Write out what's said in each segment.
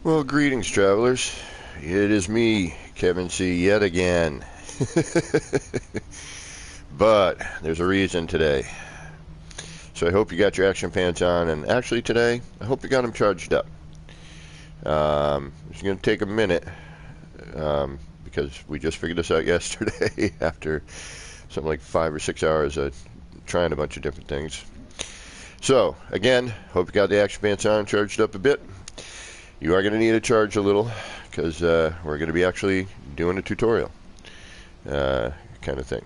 Well, greetings, travelers. It is me, Kevin C., yet again. But there's a reason today. So I hope you got your action pants on, and actually today, I hope you got them charged up. It's going to take a minute because we just figured this out yesterday after something like 5 or 6 hours of trying a bunch of different things. So, again, hope you got the action pants on, charged up a bit. You are going to need to charge a little because we're going to be actually doing a tutorial kind of thing.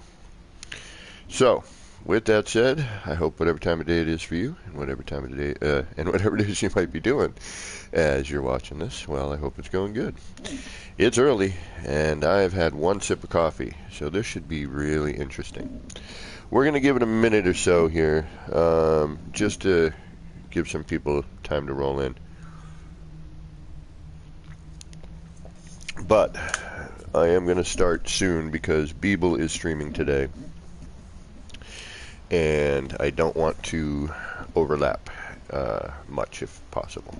So, with that said, I hope whatever time of day it is for you, and whatever time of day, and whatever it is you might be doing as you're watching this, well, I hope it's going good. It's early, and I've had one sip of coffee, so this should be really interesting. We're going to give it a minute or so here, just to give some people time to roll in. But I am going to start soon because Beeble is streaming today, and I don't want to overlap much if possible.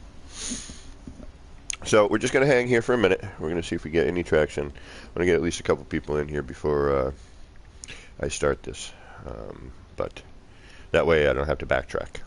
So we're just going to hang here for a minute. We're going to see if we get any traction. I'm going to get at least a couple people in here before I start this. But that way I don't have to backtrack.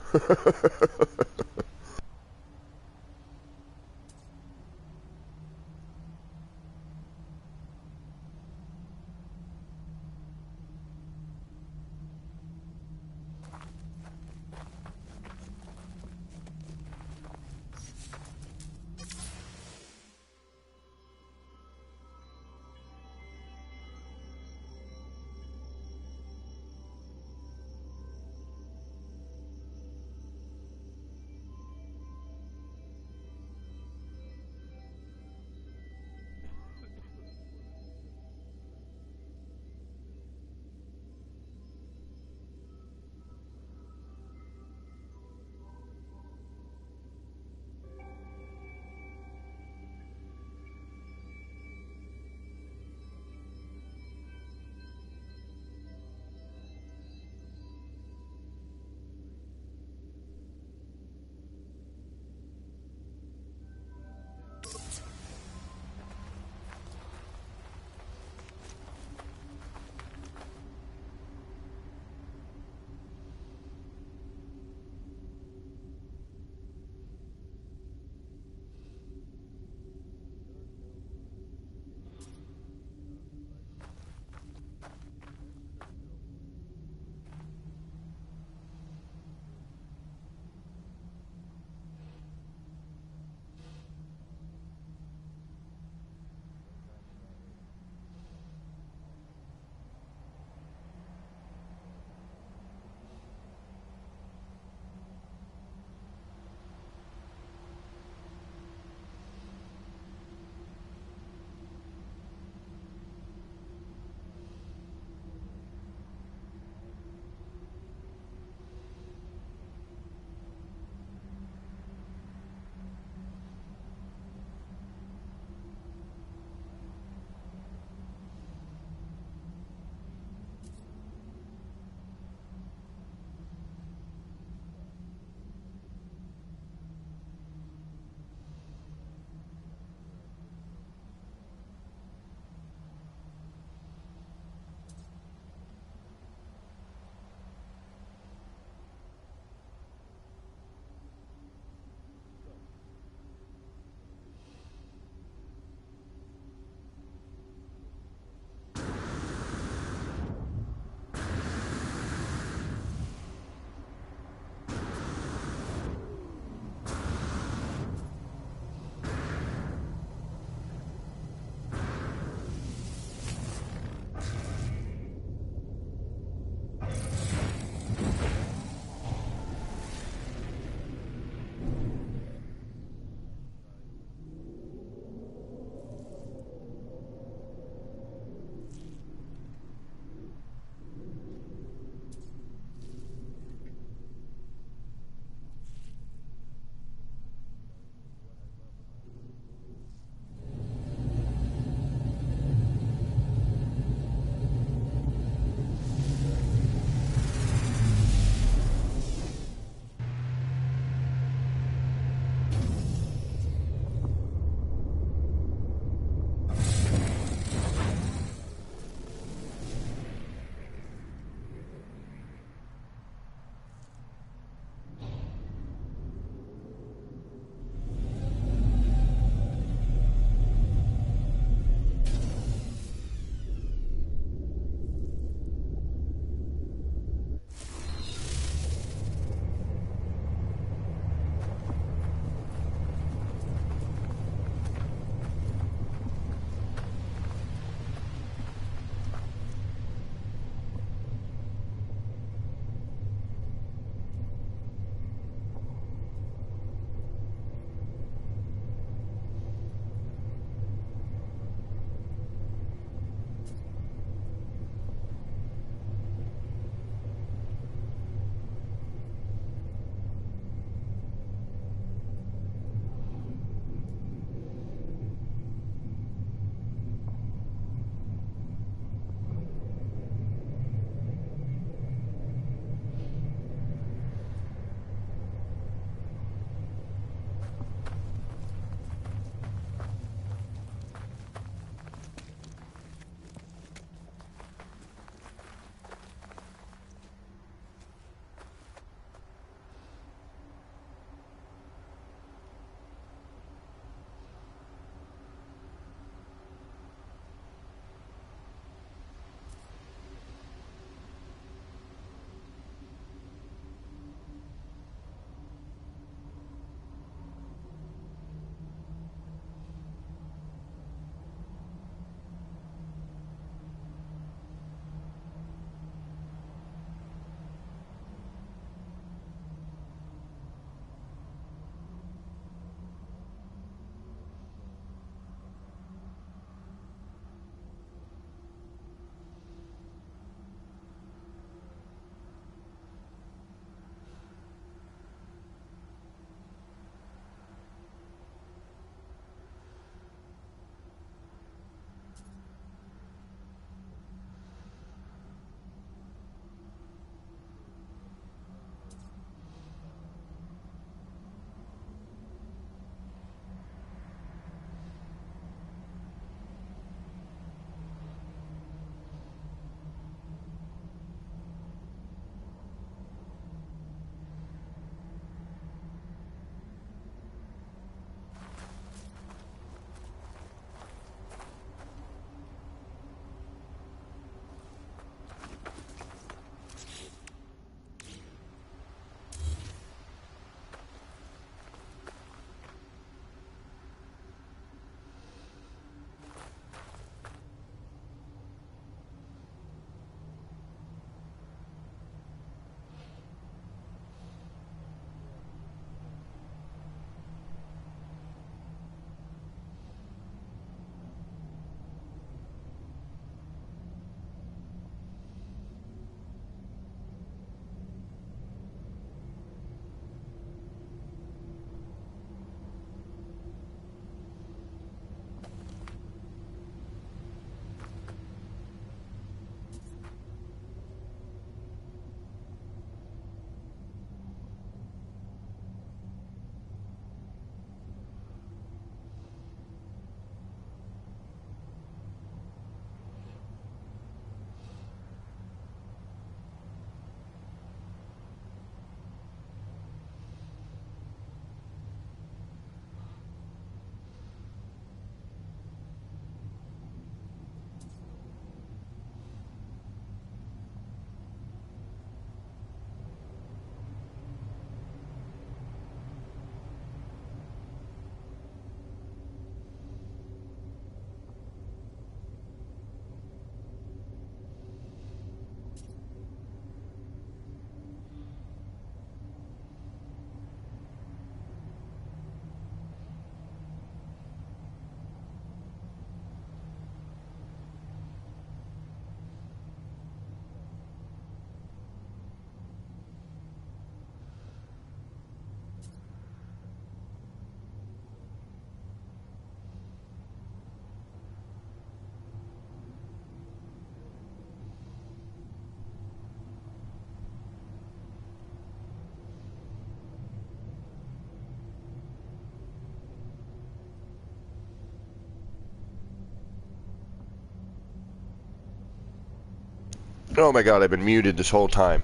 Oh my God, I've been muted this whole time.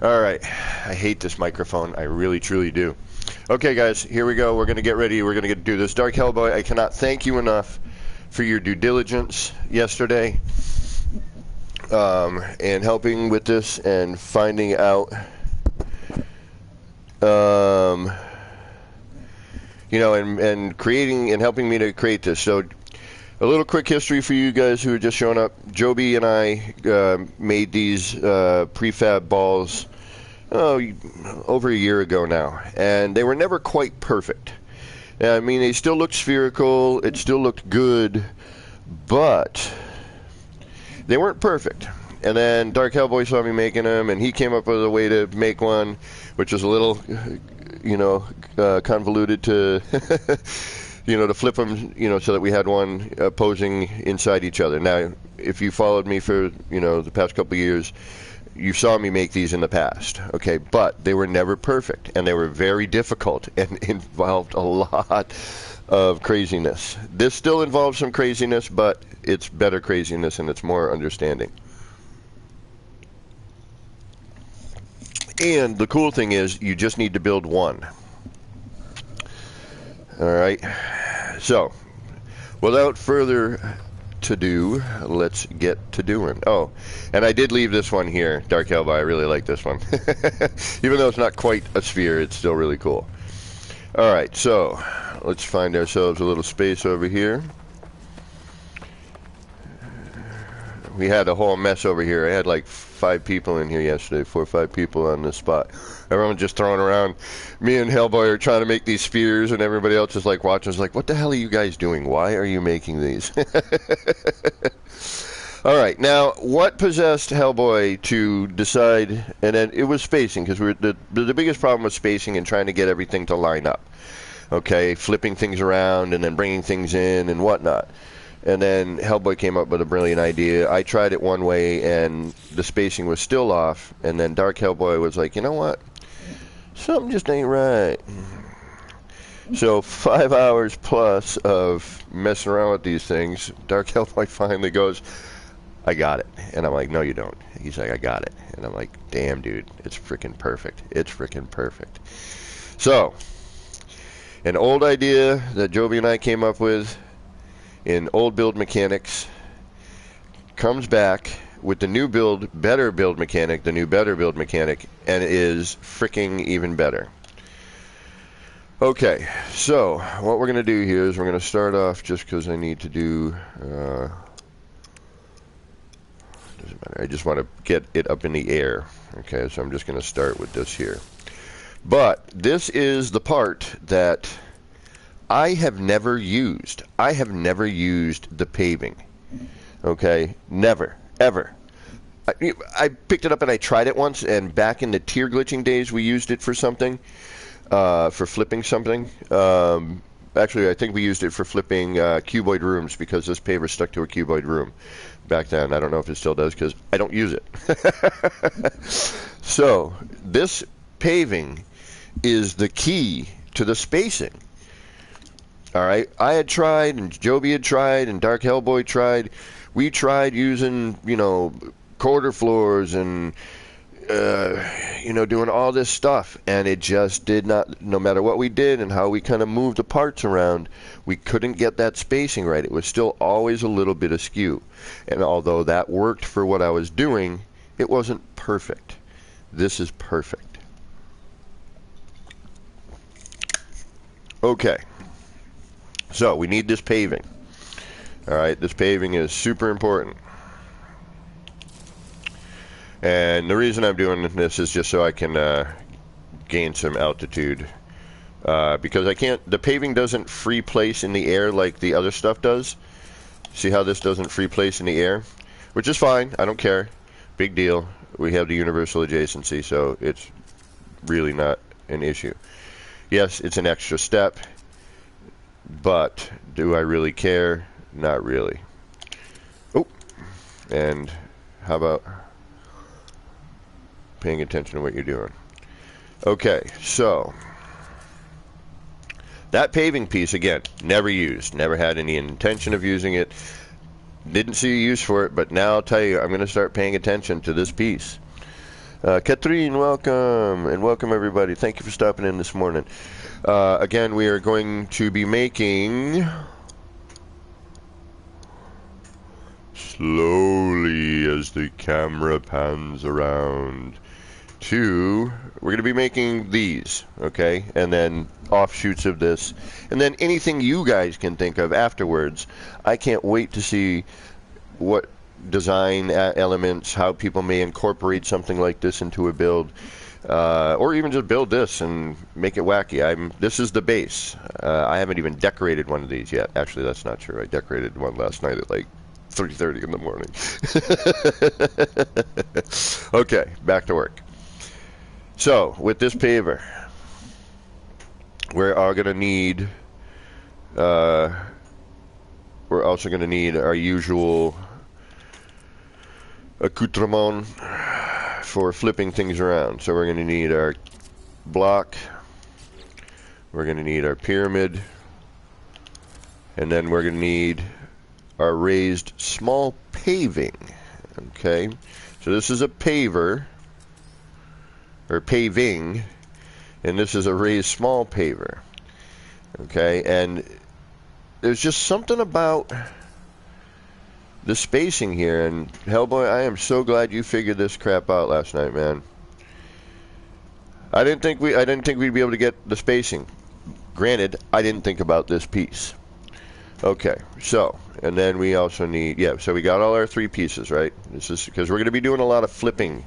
All right, I hate this microphone. I really, truly do. Okay, guys, here we go. We're going to get ready. We're going to do this. Dark Hellboy, I cannot thank you enough for your due diligence yesterday and helping with this and finding out, you know, and creating and helping me to create this. So a little quick history for you guys who are just showing up. Joby and I made these prefab balls over a year ago now, and they were never quite perfect. I mean, they still looked spherical, it still looked good, but they weren't perfect. And then Dark Hellboy saw me making them, and he came up with a way to make one, which was a little, you know, convoluted to, you know, to flip them, you know, so that we had one posing inside each other. Now, if you followed me for, you know, the past couple of years, you saw me make these in the past, okay? But they were never perfect, and they were very difficult and involved a lot of craziness. This still involves some craziness, but it's better craziness and it's more understanding. And the cool thing is, you just need to build one. All right. So, without further to do, let's get to doing. Oh, and I did leave this one here, Dark Hellboy. I really like this one. Even though it's not quite a sphere, it's still really cool. All right, so let's find ourselves a little space over here. We had a whole mess over here. I had like 5 people in here yesterday, 4 or 5 people on this spot. Everyone just throwing around. Me and Hellboy are trying to make these spheres, and everybody else is like watching us like, what the hell are you guys doing? Why are you making these? All right, now, what possessed Hellboy to decide, and then it was spacing, because the biggest problem was spacing and trying to get everything to line up. Okay, flipping things around and then bringing things in and whatnot. And then Hellboy came up with a brilliant idea. I tried it one way, and the spacing was still off. And then Dark Hellboy was like, you know what? Something just ain't right. So 5 hours plus of messing around with these things, Dark Hellboy finally goes, I got it. And I'm like, no, you don't. He's like, I got it. And I'm like, damn, dude, it's freaking perfect. It's freaking perfect. So, an old idea that Joby and I came up with in old build mechanics comes back with the new build, better build mechanic, the new better build mechanic, and is freaking even better. Okay, so what we're going to do here is we're going to start off, just because I need to do, doesn't matter, I just want to get it up in the air. Okay, so I'm just going to start with this here. But this is the part that I have never used. I have never used the paving. Okay? Never. Ever. I picked it up and I tried it once, and back in the tier glitching days, we used it for something, for flipping something. Actually, I think we used it for flipping cuboid rooms, because this paver stuck to a cuboid room back then. I don't know if it still does, because I don't use it. So, this paving is the key to the spacing. All right, I had tried, and Joby had tried, and Dark Hellboy tried. We tried using, you know, quarter floors and, you know, doing all this stuff, and it just did not, no matter what we did and how we kind of moved the parts around, we couldn't get that spacing right. It was still always a little bit askew. And although that worked for what I was doing, it wasn't perfect. This is perfect. Okay. So, we need this paving. Alright, this paving is super important. And the reason I'm doing this is just so I can gain some altitude. Because I can't, the paving doesn't free place in the air like the other stuff does. See how this doesn't free place in the air? Which is fine, I don't care. Big deal. We have the universal adjacency, so it's really not an issue. Yes, it's an extra step. But do I really care? Not really. Oh, and how about paying attention to what you're doing? Okay, so that paving piece, again, never used. Never had any intention of using it. Didn't see a use for it, but now I'll tell you, I'm going to start paying attention to this piece. Catherine, welcome, and welcome everybody. Thank you for stopping in this morning. Again, we are going to be making, slowly as the camera pans around, we're going to be making these, okay, and then offshoots of this, and then anything you guys can think of afterwards. I can't wait to see what design elements, how people may incorporate something like this into a build, or even just build this and make it wacky. This is the base. I haven't even decorated one of these yet. Actually, that's not true. I decorated one last night at like 3:30 in the morning. Okay, back to work. So, with this paver, we're all going to need, we're also going to need our usual accoutrement for flipping things around. So we're going to need our block, we're going to need our pyramid, and then we're going to need our raised small paving. Okay, so this is a paver, or paving, and this is a raised small paver. Okay, and there's just something about the spacing here, and Hellboy, I am so glad you figured this crap out last night, man. I didn't think we'd be able to get the spacing. Granted, I didn't think about this piece. Okay, so, and then we also need, so we got all our three pieces, right? This is because we're going to be doing a lot of flipping.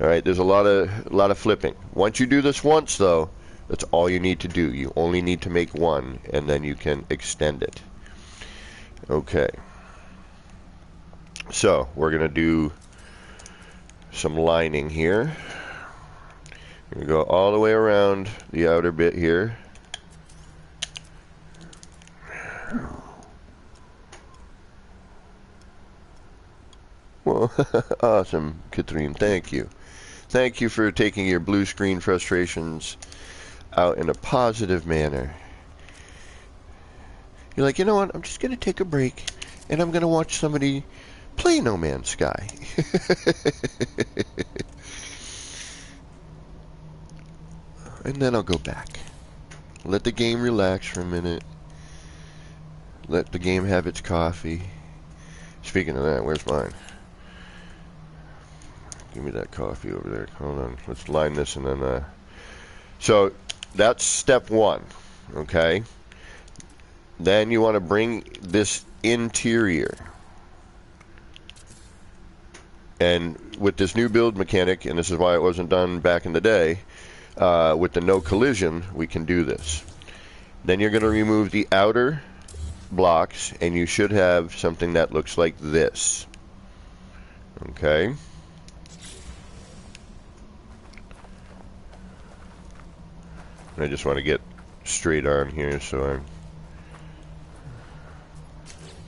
All right, there's a lot of flipping. Once you do this once, though, that's all you need to do. You only need to make one, and then you can extend it. Okay. So, we're going to do some lining here. We're going to go all the way around the outer bit here. Well, awesome, Catherine. Thank you. Thank you for taking your blue screen frustrations out in a positive manner. You're like, you know what? I'm just going to take a break, and I'm going to watch somebody play No Man's Sky. And then I'll go back. Let the game relax for a minute. Let the game have its coffee. Speaking of that, where's mine? Give me that coffee over there. Hold on. Let's line this and then... So, that's step one. Okay? Then you want to bring this interior. And with this new build mechanic, and this is why it wasn't done back in the day, with the no collision, we can do this. Then you're going to remove the outer blocks, and you should have something that looks like this. Okay? I just want to get straight on here, so I'm...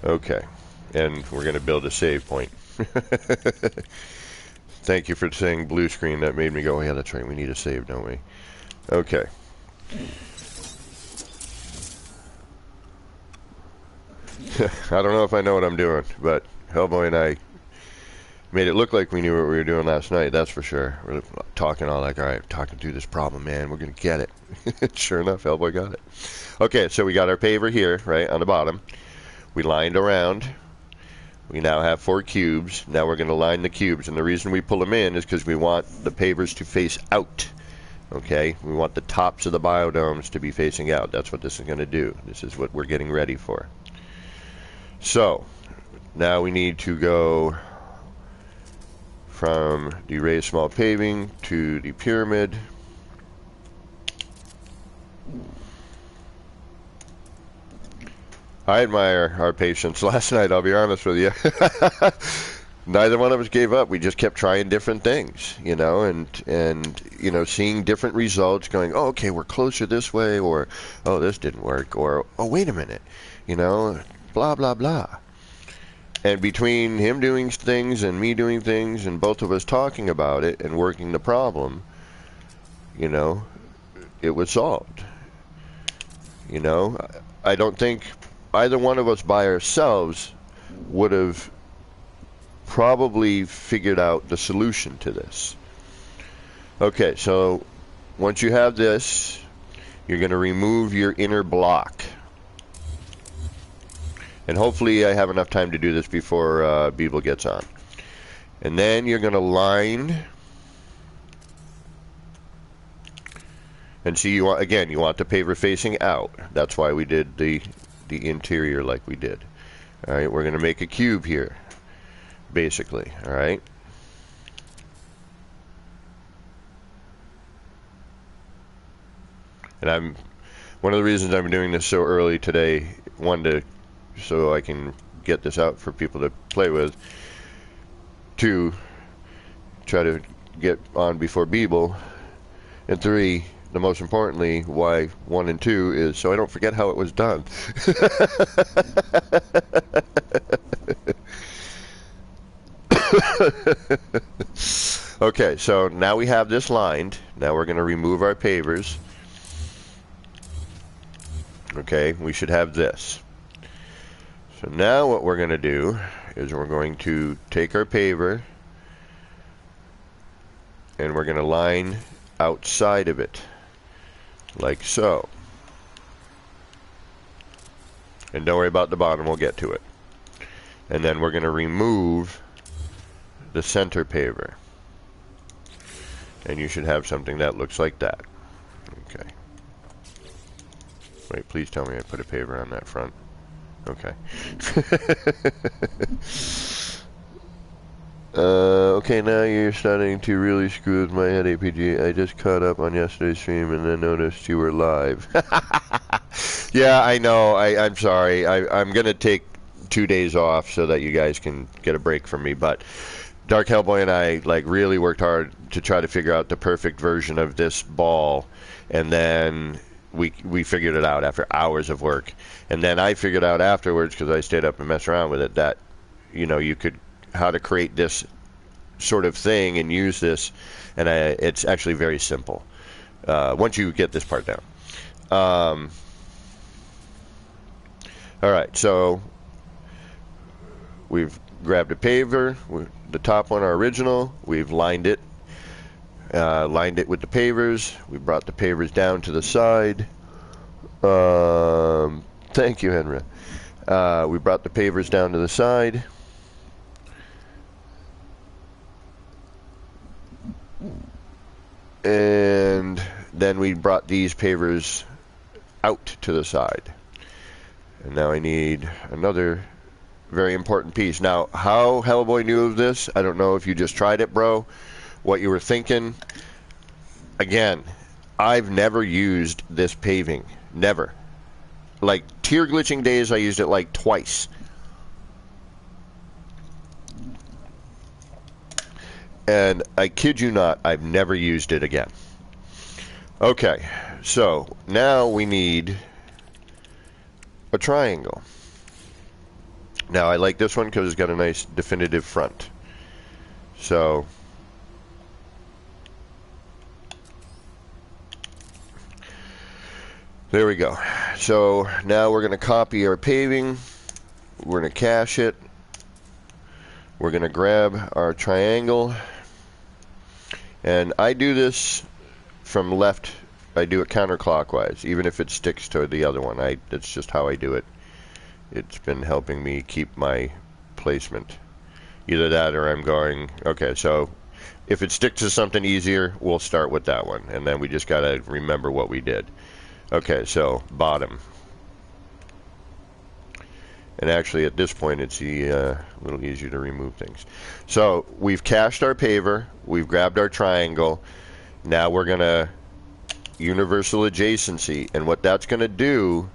Okay. And we're going to build a save point. Thank you for saying blue screen. That made me go, yeah, that's right. We need a save, don't we? Okay. I don't know if I know what I'm doing, but Hellboy and I made it look like we knew what we were doing last night, that's for sure. We're talking all like, all right, talking through this problem, man. We're going to get it. Sure enough, Hellboy got it. Okay, so we got our paver here, right, on the bottom. We lined around. We now have 4 cubes. Now we're going to line the cubes. And the reason we pull them in is because we want the pavers to face out. Okay? We want the tops of the biodomes to be facing out. That's what this is going to do. This is what we're getting ready for. So, now we need to go from the raised small paving to the pyramid. I admire our patience last night, I'll be honest with you. Neither one of us gave up. We just kept trying different things, you know, and you know, seeing different results, going, oh, okay, we're closer this way, or, oh, this didn't work, or, oh, wait a minute, you know, blah, blah, blah. And between him doing things and me doing things and both of us talking about it and working the problem, you know, it was solved. You know, I don't think either one of us by ourselves would have probably figured out the solution to this. Okay, so once you have this, you're going to remove your inner block. And hopefully I have enough time to do this before Beeble gets on. And then you're going to line. And see, you want, again, you want the paver facing out. That's why we did the interior like we did. All right, we're going to make a cube here, basically. All right. And one of the reasons I'm doing this so early today, one, so I can get this out for people to play with. Two, try to get on before Beeble. And three, the most importantly, why 1 and 2 is so I don't forget how it was done. Okay, so now we have this lined. Now we're going to remove our pavers. Okay, we should have this. So now what we're going to do is we're going to take our paver and we're going to line outside of it, like so. And don't worry about the bottom, we'll get to it. And then we're going to remove the center paver. And you should have something that looks like that. Okay. Wait, please tell me I put a paver on that front. Okay. Okay, now you're starting to really screw with my head, APG. I just caught up on yesterday's stream and then noticed you were live. Yeah, I know. I'm sorry. I'm going to take 2 days off so that you guys can get a break from me. But Dark Hellboy and I really worked hard to try to figure out the perfect version of this ball. And then we figured it out after hours of work. And then I figured out afterwards, because I stayed up and messed around with it, that, you could, how to create this sort of thing and use this. And it's actually very simple once you get this part down. All right, so we've grabbed a paver, the top one, our original. We've lined it with the pavers. We brought the pavers down to the side. Thank you, Henry. We brought the pavers down to the side. And then we brought these pavers out to the side. And now I need another very important piece. Now, how Hellboy knew of this, I don't know if you just tried it, bro, what you were thinking. Again, I've never used this paving. Never. Like, tier glitching days, I used it like twice. And I kid you not, I've never used it again. Okay, so now we need a triangle. Now I like this one because it's got a nice definitive front. So there we go. So now we're going to copy our paving. We're going to cache it. We're going to grab our triangle. And I do this from left. I do it counterclockwise, even if it sticks to the other one. That's just how I do it. It's been helping me keep my placement. Either that or I'm going, okay, so if it sticks to something easier, we'll start with that one. And then we just got to remember what we did. Okay, so bottom. And actually at this point it's a little easier to remove things. So we've cached our paver. We've grabbed our triangle. Now we're going to universal adjacency. And what that's going to do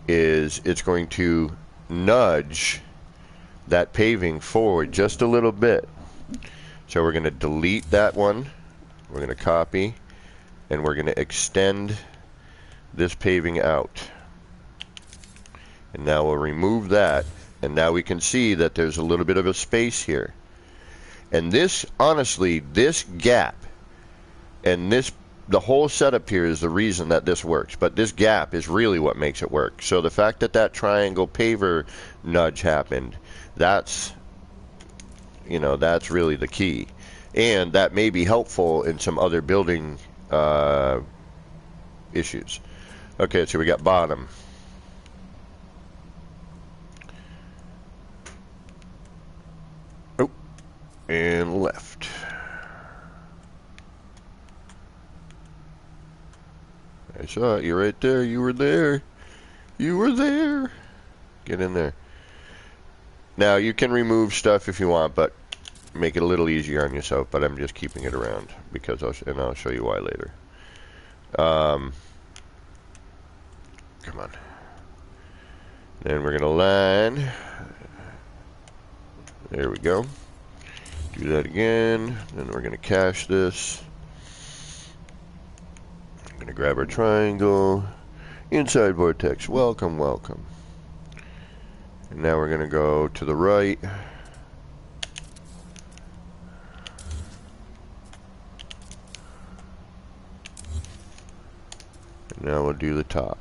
is it's going to nudge that paving forward just a little bit. So we're going to delete that one. We're going to copy. And we're going to extend this paving out. And now we'll remove that. And now we can see that there's a little bit of a space here. And this, honestly, this gap and this the whole setup here is the reason that this works, but this gap is really what makes it work. So the fact that that triangle paver nudge happened, that's, you know, that's really the key. And that may be helpful in some other building issues. Okay, so we got bottom. Oh, and left. I saw it. You're right there. You were there. You were there. Get in there. Now, you can remove stuff if you want, but make it a little easier on yourself. But I'm just keeping it around because I'll show you why later. Come on. Then we're going to line. There we go. Do that again. Then we're going to cache this. I'm going to grab our triangle. Inside vortex. Welcome, welcome. And now we're going to go to the right. And now we'll do the top.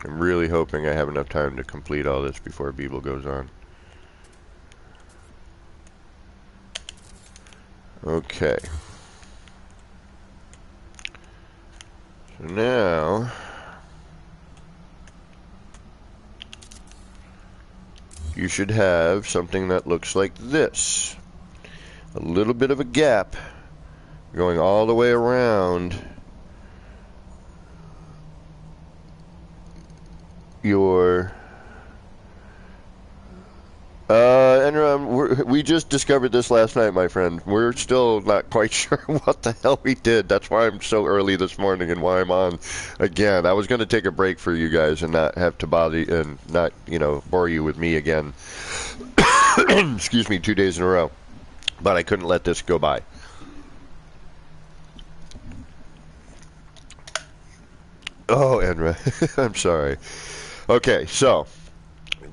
I'm really hoping I have enough time to complete all this before Beeble goes on. Okay. So now you should have something that looks like this. A little bit of a gap going all the way around your and we just discovered this last night, my friend. We're still not quite sure what the hell we did. That's why I'm so early this morning and why I'm on again. I was going to take a break for you guys and not have to bother and not, you know, bore you with me again. Excuse me, 2 days in a row. But I couldn't let this go by. Oh, Enra, I'm sorry. Okay, so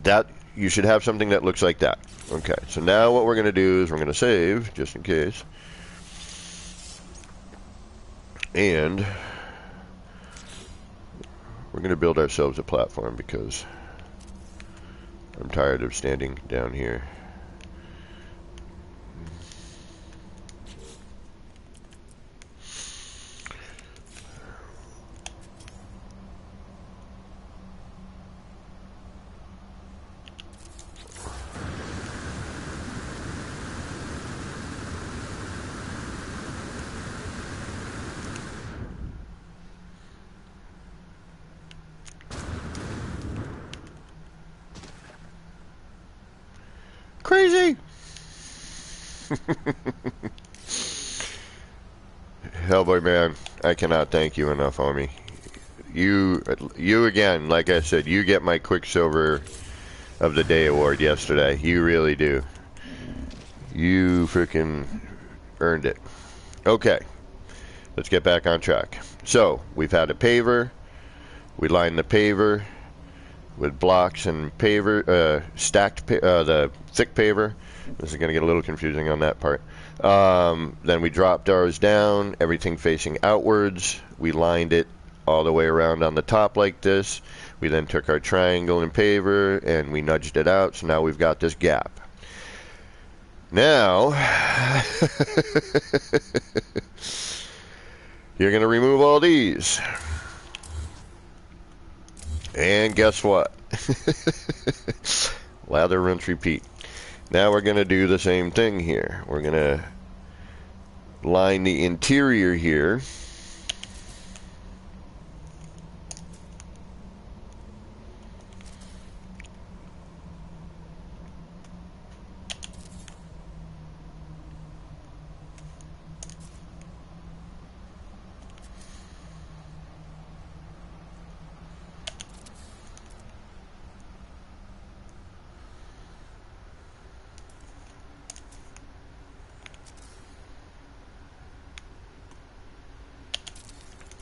that you should have something that looks like that. Okay, so now what we're going to do is we're going to save, just in case. And we're going to build ourselves a platform because I'm tired of standing down here. Crazy. Hellboy man, I cannot thank you enough, homie. You again, like I said, you get my Quicksilver of the Day award yesterday. You really do. You freaking earned it. Okay, let's get back on track. So we've had a paver. We lined the paver with blocks and paver, stacked the thick paver. This is going to get a little confusing on that part. Then we dropped ours down, everything facing outwards. We lined it all the way around on the top like this. We then took our triangle and paver and we nudged it out, so now we've got this gap. Now, you're going to remove all these. And guess what? Lather, rinse, repeat. Now we're going to do the same thing here. We're going to line the interior here.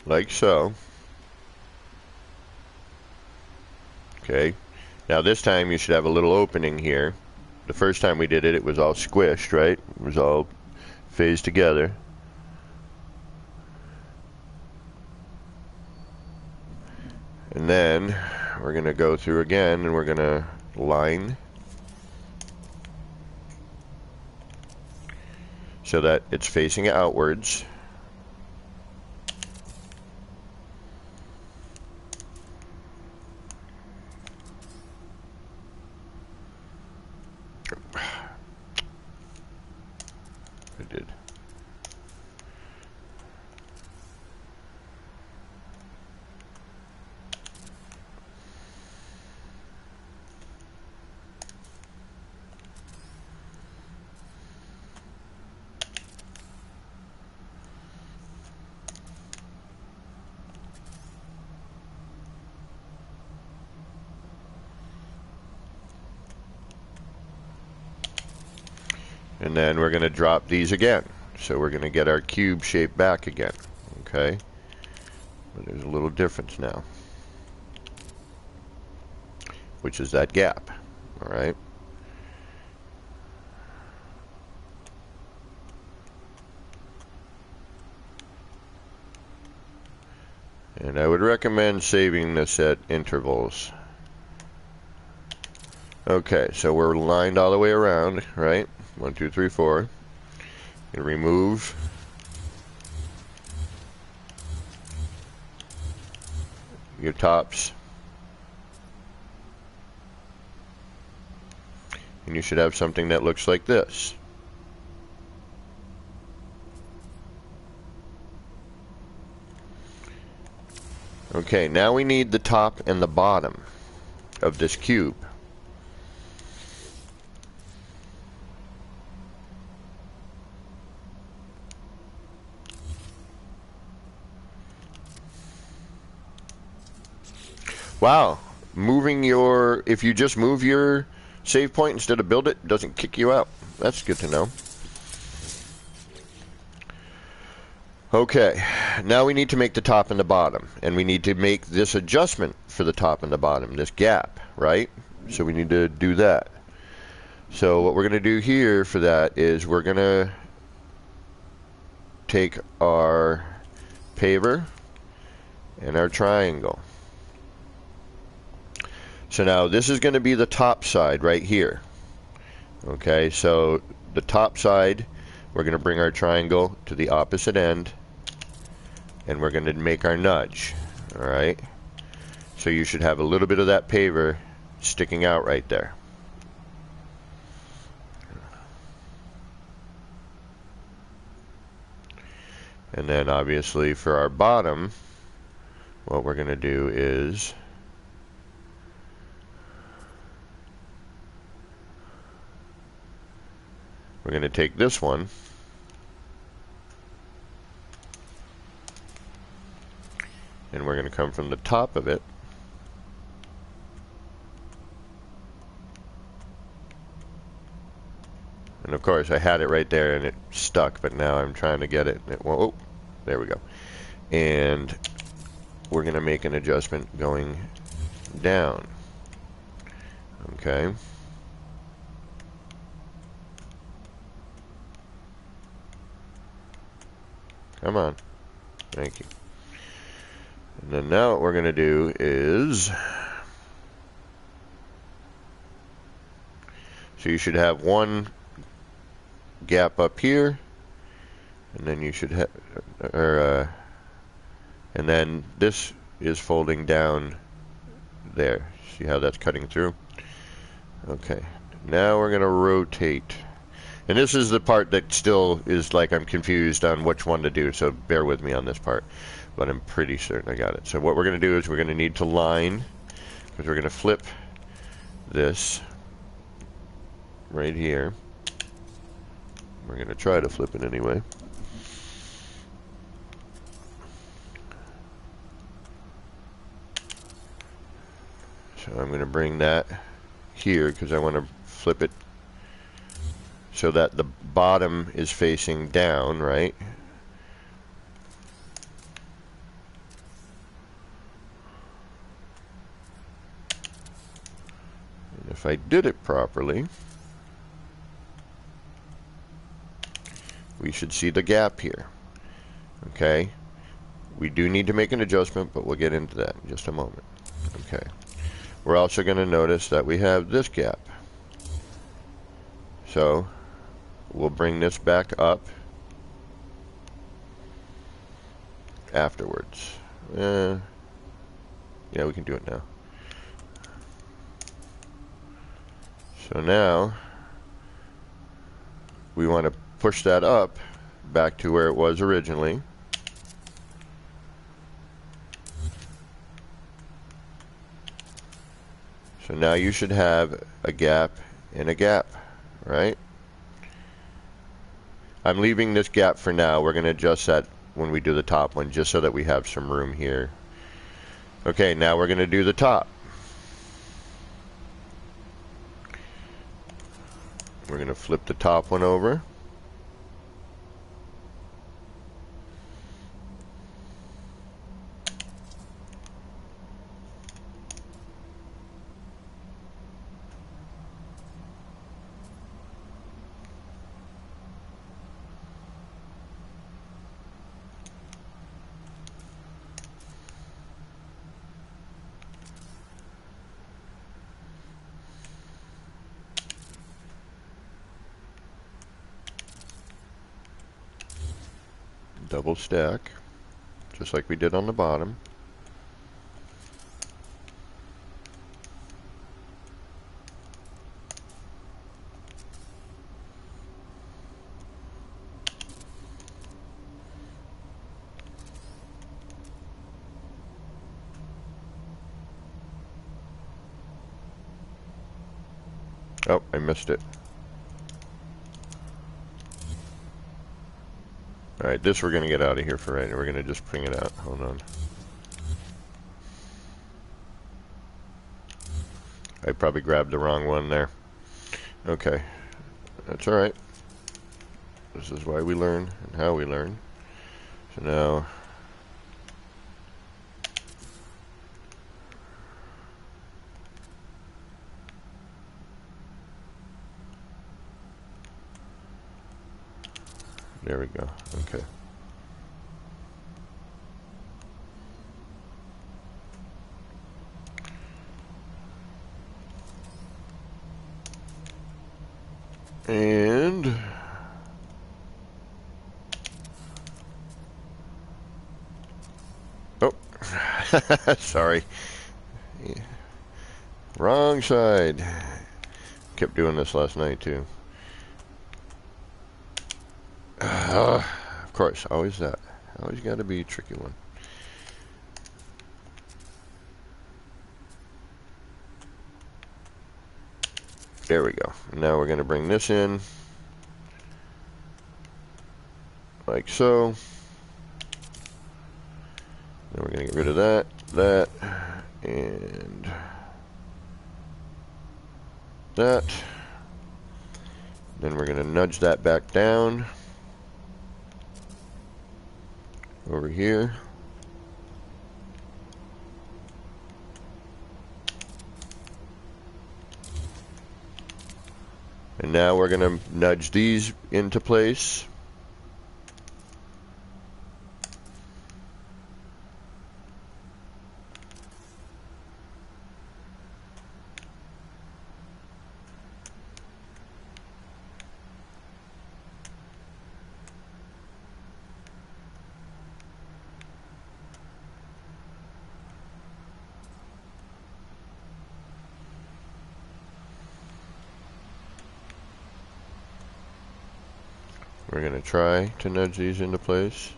Like so. Okay. Now this time you should have a little opening here the first time we did it, it was all squished, right? It was all phased together. And then we're going to go through again and we're going to line so that it's facing outwards. I did. And then we're going to drop these again. So we're going to get our cube shape back again. Okay? But there's a little difference now, which is that gap. Alright? And I would recommend saving this at intervals. Okay, so we're lined all the way around, right? 1, 2, 3, 4. And remove your tops. And you should have something that looks like this. Okay, now we need the top and the bottom of this cube. Wow, if you just move your save point instead of build it, doesn't kick you out. That's good to know. Okay, now we need to make the top and the bottom, and we need to make this adjustment for the top and the bottom, this gap, right? So we need to do that. So what we're going to do here for that is we're going to take our paver and our triangle. So now this is going to be the top side right here. Okay, so the top side, we're going to bring our triangle to the opposite end, and we're going to make our nudge. Alright, so you should have a little bit of that paver sticking out right there. And then obviously for our bottom, what we're going to do is we're going to take this one and we're going to come from the top of it and of course I had it right there and it stuck, but now I'm trying to get it and it won't. Oh, there we go. And we're going to make an adjustment going down. Okay. Come on. Thank you. And then now what we're going to do is, so you should have one gap up here, and then you should have, and then this is folding down there. See how that's cutting through? Okay. Now we're going to rotate. And this is the part that still is like I'm confused on which one to do, so bear with me on this part. But I'm pretty certain I got it. So what we're going to do is we're going to need to line, because we're going to flip this right here. We're going to try to flip it anyway. So I'm going to bring that here because I want to flip it so that the bottom is facing down, right? And if I did it properly, we should see the gap here. Okay, we do need to make an adjustment, but we'll get into that in just a moment. Okay, we're also going to notice that we have this gap. So we'll bring this back up afterwards. Yeah, we can do it now. So now we want to push that up back to where it was originally. So now you should have a gap and a gap, right? I'm leaving this gap for now. We're going to adjust that when we do the top one, just so that we have some room here. Okay, now we're going to do the top. We're going to flip the top one over. Double stack, just like we did on the bottom. Oh, I missed it. Alright, this we're going to get out of here for right now. We're going to just bring it out. Hold on. I probably grabbed the wrong one there. Okay. That's alright. This is why we learn and how we learn. So now... There we go. Okay. And oh, sorry. Yeah. Wrong side. Kept doing this last night too. Of course, always that. Always got to be a tricky one. There we go. Now we're going to bring this in like so. Then we're going to get rid of that, and that. Then we're going to nudge that back down over here. And now we're going to nudge these into place. We're going to try to nudge these into place.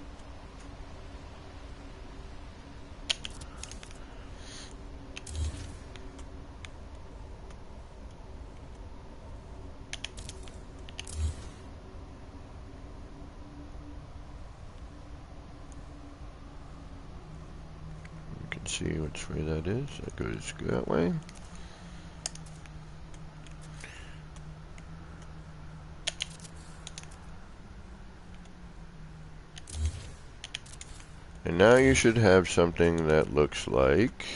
You can see which way that is. That goes that way. And now you should have something that looks like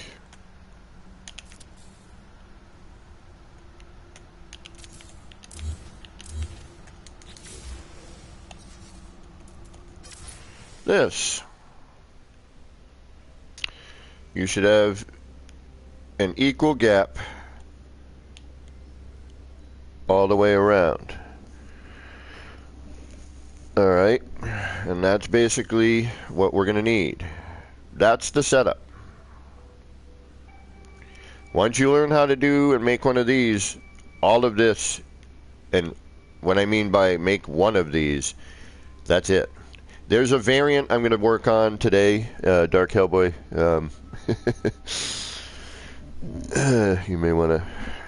this. You should have an equal gap all the way around. Alright, and that's basically what we're going to need. That's the setup. Once you learn how to do and make one of these, all of this, and what I mean by make one of these, that's it. There's a variant I'm going to work on today, Dark Hellboy. You may want to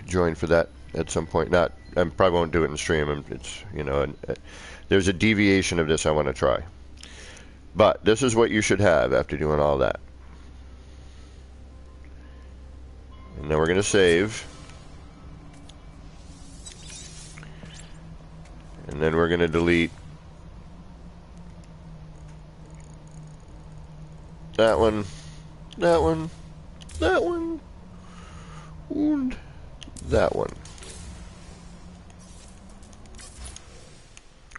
join for that at some point. I probably won't do it in stream. It's, you know, there's a deviation of this I want to try. But this is what you should have after doing all that. And then we're going to save. And then we're going to delete that one, that one, that one, and that one.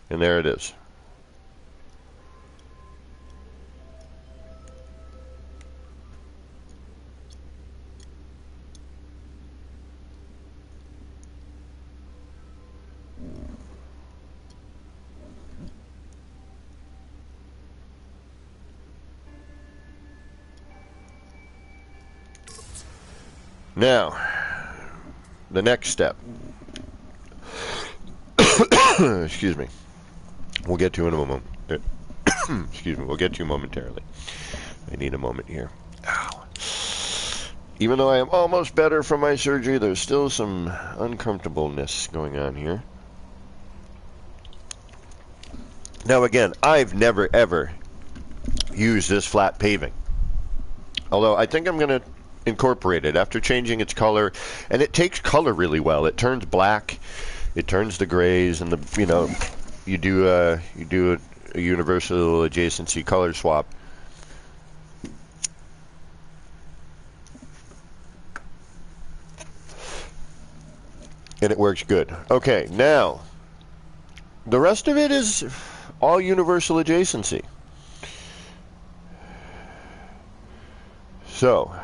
And there it is. Now, the next step. Excuse me. We'll get to it in a moment. Excuse me. We'll get to you momentarily. I need a moment here. Ow. Even though I am almost better from my surgery, there's still some uncomfortableness going on here. Now again, I've never ever used this flat paving. Although I think I'm going to incorporate it after changing its color, and it takes color really well. It turns black, it turns the grays, and the, you know, you do a universal adjacency color swap. And it works good. Okay, now the rest of it is all universal adjacency. So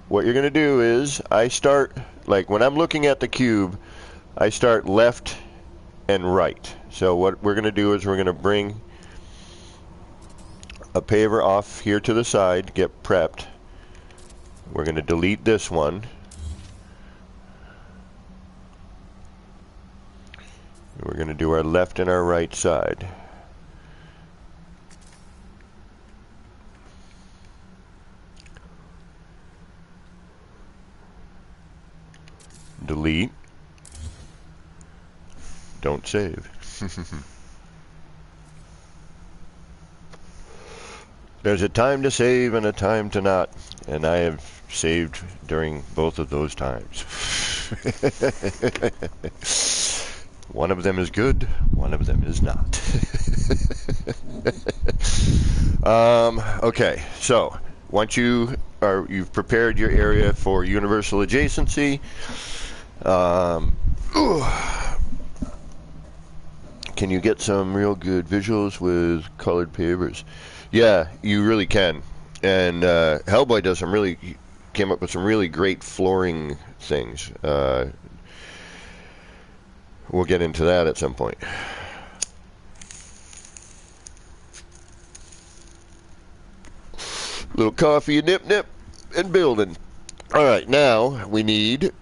what you're going to do is, I start, like when I'm looking at the cube, I start left and right. So what we're going to do is we're going to bring a paver off here to the side, get prepped. We're going to delete this one. We're going to do our left and our right side. Delete. Don't save. There's a time to save and a time to not, and I have saved during both of those times. One of them is good, one of them is not. Okay, so once you've prepared your area for universal adjacency, can you get some real good visuals with colored pavers? Yeah, you really can. And Hellboy does came up with some really great flooring things. We'll get into that at some point. Little coffee and nip and building. All right, now we need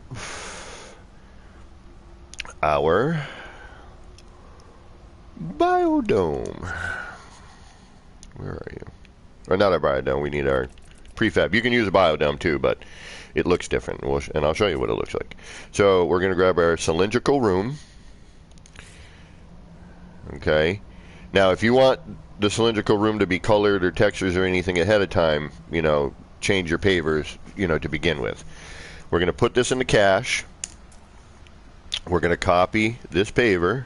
our biodome. Where are you? Or not our biodome, we need our prefab. You can use a biodome too, but it looks different, and I'll show you what it looks like. So we're going to grab our cylindrical room. Okay. Now, if you want the cylindrical room to be colored or textures or anything ahead of time, you know, change your pavers, you know, to begin with. We're going to put this into cache. We're going to copy this paver.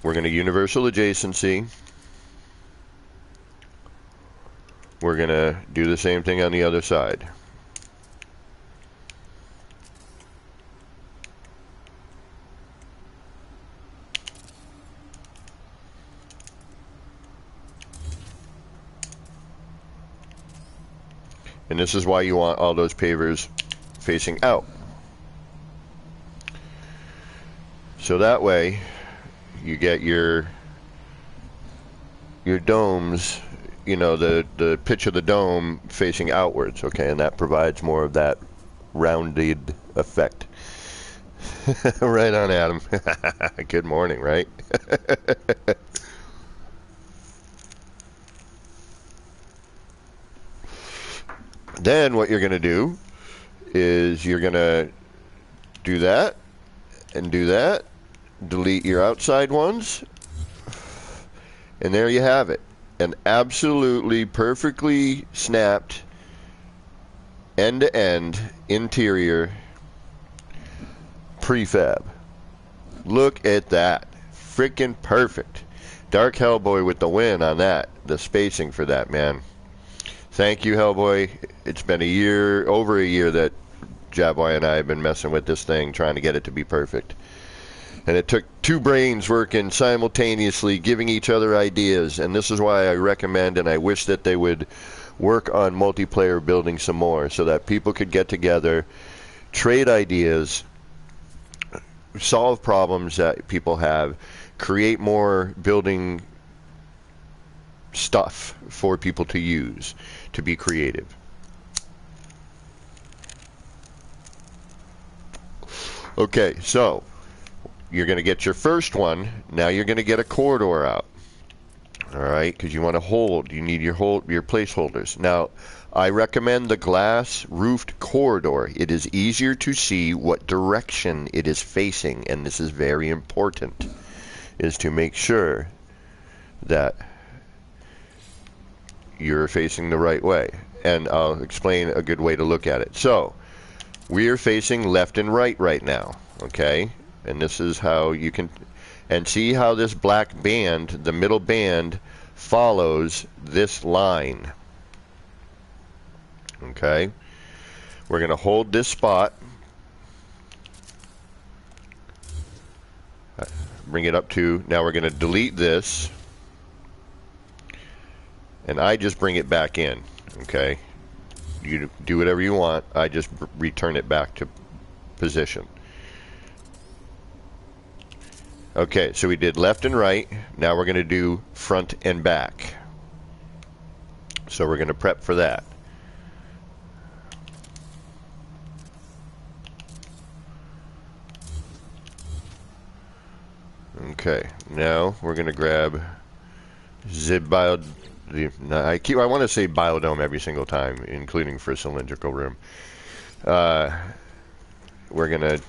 We're going to universal adjacency. We're going to do the same thing on the other side. And this is why you want all those pavers facing out. So that way you get your domes, you know, the pitch of the dome facing outwards, okay, and that provides more of that rounded effect. Right on, Adam. Good morning, right? Then what you're going to do is you're going to do that and do that. Delete your outside ones. And there you have it. An absolutely perfectly snapped end-to-end interior prefab. Look at that. Freaking perfect. Dark Hellboy with the win on that. The spacing for that, man. Thank you, Hellboy. It's been over a year that Jabboy and I have been messing with this thing, trying to get it to be perfect. And it took two brains working simultaneously, giving each other ideas. And this is why I recommend and I wish that they would work on multiplayer building some more, so that people could get together, trade ideas, solve problems that people have, create more building stuff for people to use, to be creative. Okay, so you're going to get your first one. Now you're going to get a corridor out. All right, because you want to hold. You need your placeholders. Now, I recommend the glass roofed corridor. It is easier to see what direction it is facing, and this is very important, is to make sure that you're facing the right way. And I'll explain a good way to look at it. So, we are facing left and right now, okay? And this is how you can, and see how this black band, the middle band, follows this line. Okay? We're going to hold this spot, bring it up to, now we're going to delete this, and I just bring it back in, okay? You do whatever you want, I just return it back to position. Okay, so we did left and right. Now we're going to do front and back. So we're going to prep for that. Okay, now we're going to grab I want to say biodome every single time, including for cylindrical room. We're going to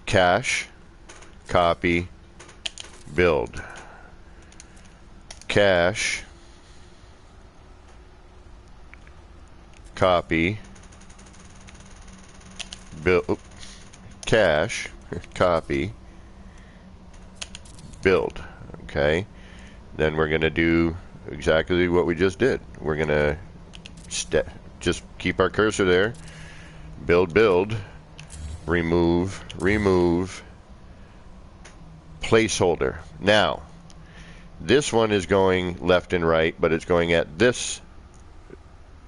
cache, copy, build. Cache, copy, build. Cache, copy, build. Okay. Then we're going to do exactly what we just did. We're going to just keep our cursor there. Build, build. Remove, remove. Placeholder. Now, this one is going left and right, but it's going at this,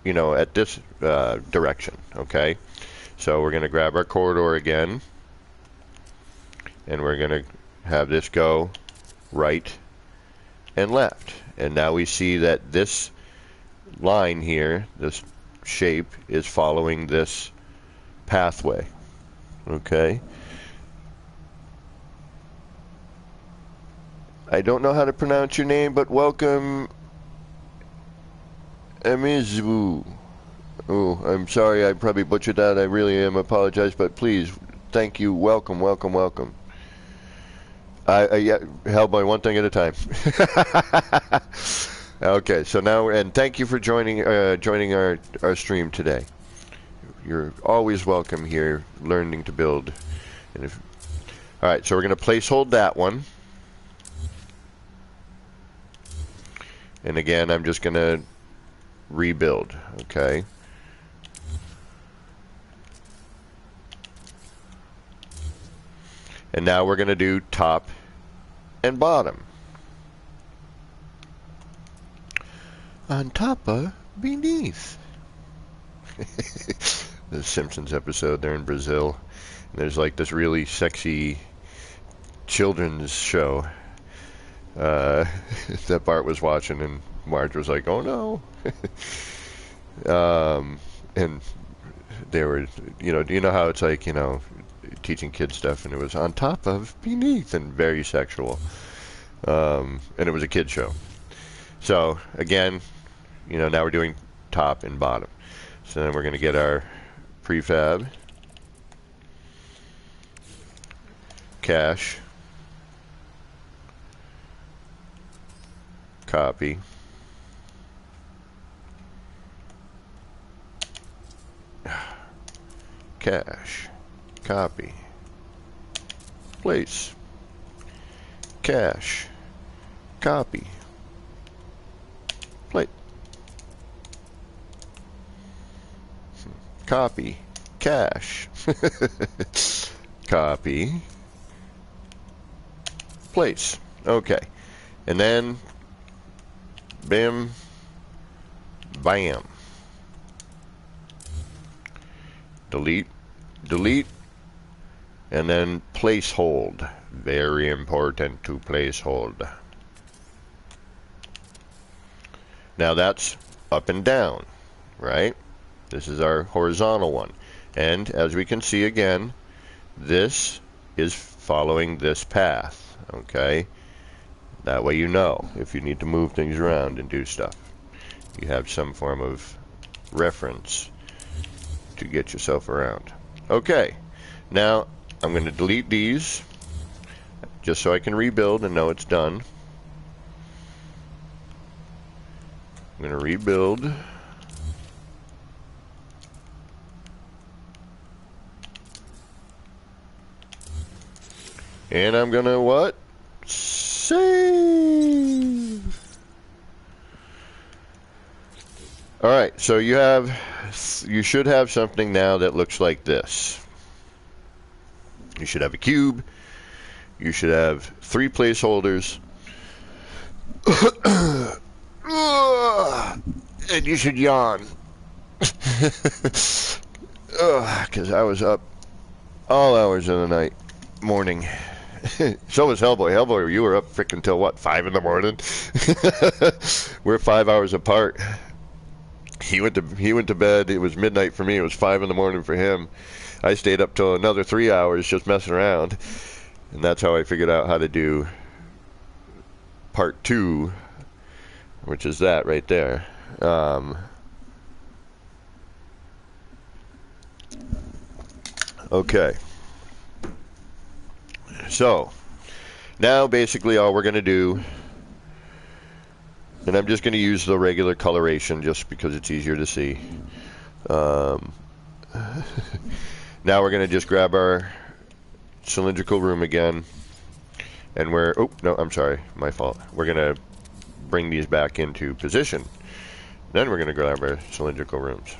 at this direction, okay? So we're going to grab our corridor again, and we're going to have this go right and left. And now we see that this line here, this shape, is following this pathway, okay? I don't know how to pronounce your name, but welcome, Emizu. Oh, I'm sorry, I probably butchered that. I really am. Apologize, but please, thank you. Welcome, welcome, welcome. Yeah, Hellboy, one thing at a time. Okay, so now, and thank you for joining our stream today. You're always welcome here, learning to build. And all right, so we're going to place hold that one. And again, I'm just going to rebuild, okay? And now we're going to do top and bottom. On top of beneath. the Simpsons episode. They're in Brazil. And there's like this really sexy children's show that Bart was watching, and Marge was like, "Oh no!" And they were, do you know how it's like, teaching kids stuff, and it was on top of, beneath, and very sexual. And it was a kid show. So again, now we're doing top and bottom. So then we're going to get our prefab, cache, copy, cache, copy, place, cache, copy, plate, copy, cache, copy, place. Okay, and then bim, bam, delete, delete, and then place hold. Very important to place hold. Now that's up and down, right? This is our horizontal one. And as we can see again, this is following this path, okay? That way you know if you need to move things around and do stuff. You have some form of reference to get yourself around. Okay, now I'm going to delete these just so I can rebuild and know it's done. I'm going to rebuild. And I'm going to what? Save. All right, so you should have something now that looks like this. You should have a cube. You should have 3 placeholders. And you should yawn. Because I was up all hours of the night, morning. So was Hellboy. Hellboy, you were up frickin' till what, 5 in the morning? We're 5 hours apart. He went to bed. It was midnight for me. It was 5 in the morning for him. I stayed up till another 3 hours just messing around. And that's how I figured out how to do part 2, which is that right there. Okay. So, now basically all we're going to do, and I'm just going to use the regular coloration just because it's easier to see. Now we're going to just grab our cylindrical room again, and oh no, I'm sorry, my fault. We're going to bring these back into position. Then we're going to grab our cylindrical rooms.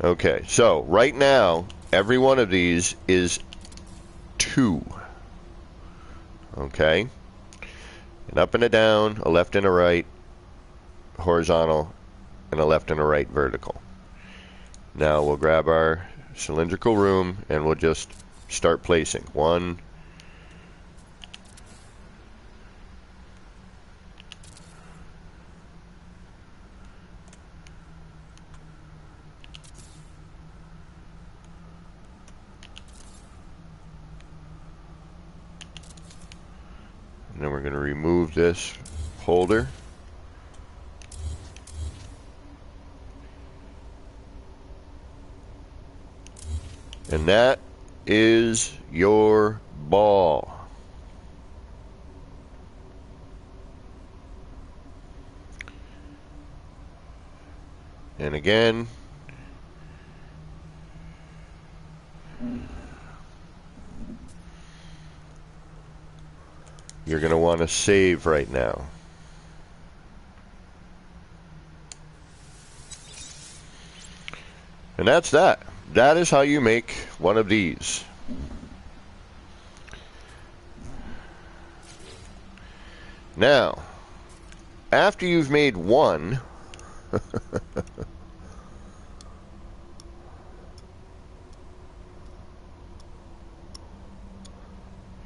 Okay, so right now every one of these is 2. Okay, an up and a down, a left and a right horizontal, and a left and a right vertical. Now we'll grab our cylindrical room and we'll just start placing. 1, 2. Then we're going to remove this holder. And that is your ball. And again, you're going to want to save right now. And that's that. That is how you make one of these. Now, after you've made one,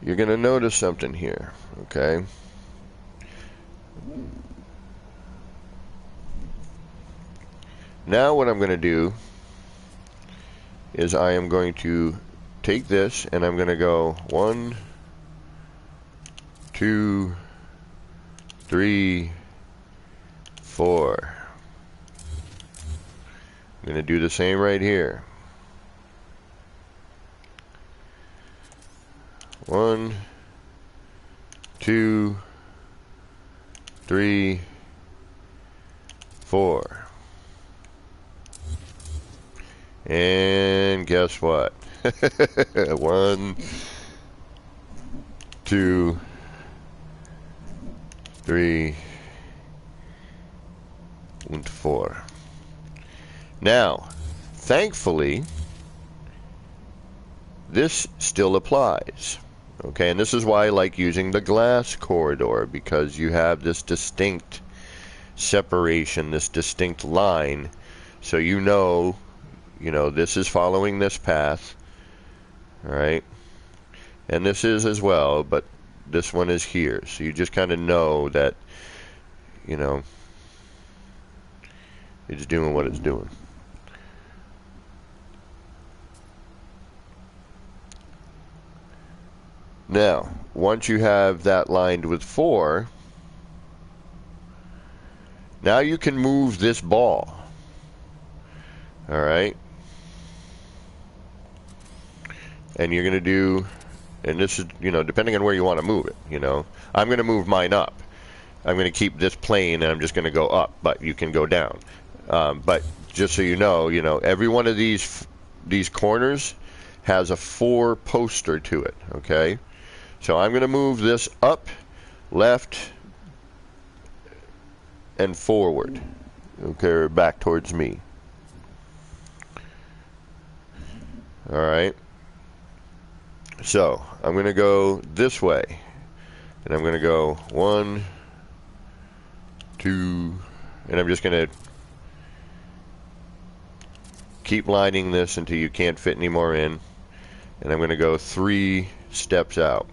you're going to notice something here, okay? Now what I'm going to do is I am going to take this and I'm going to go 1, 2, 3, 4. I'm going to do the same right here. 1, 2, 3, 4. And guess what? 1, 2, 3, and 4. Now, thankfully, this still applies. Okay, and this is why I like using the glass corridor, because you have this distinct separation, this distinct line, so you know, this is following this path, all right, and this is as well, but this one is here, so you just kind of know that, it's doing what it's doing. Now, once you have that lined with 4, now you can move this ball. All right? And you're going to do, and this is, depending on where you want to move it, I'm going to move mine up. I'm going to keep this plane and I'm just going to go up, but you can go down. But just so you know, every one of these corners has a 4 poster to it, okay? So I'm going to move this up, left, and forward, okay, or back towards me. All right. So I'm going to go this way, and I'm going to go 1, 2, and I'm just going to keep lining this until you can't fit any more in, and I'm going to go 3 steps out.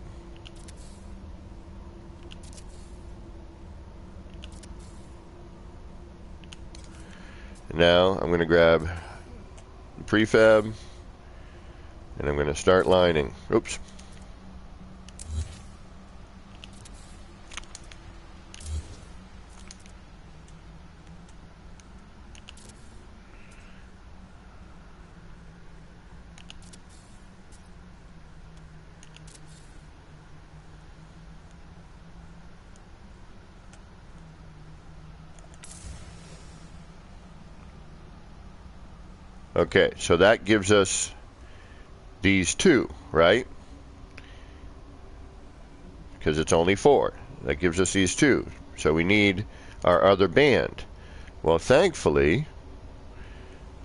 Now I'm going to grab the prefab and I'm going to start lining. Oops. Okay, so that gives us these 2, right? Because it's only 4. That gives us these 2. So we need our other band. Well, thankfully,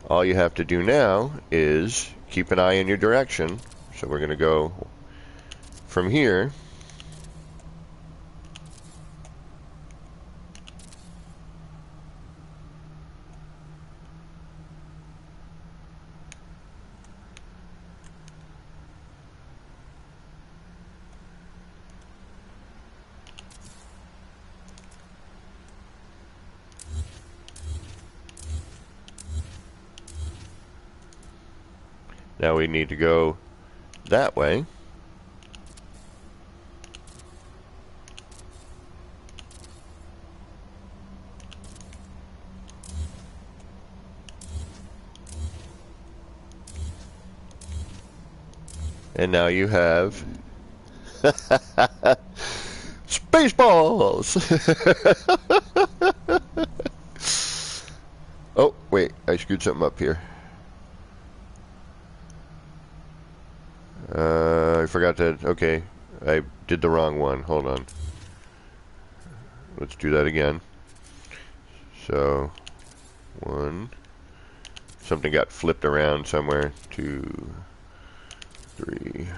all you have to do now is keep an eye in your direction. So we're going to go from here. Now we need to go that way. And now you have Spaceballs! Oh, wait, I screwed something up here. I forgot that. Okay, I did the wrong one. Hold on. Let's do that again. So, 1. Something got flipped around somewhere. 2, 3.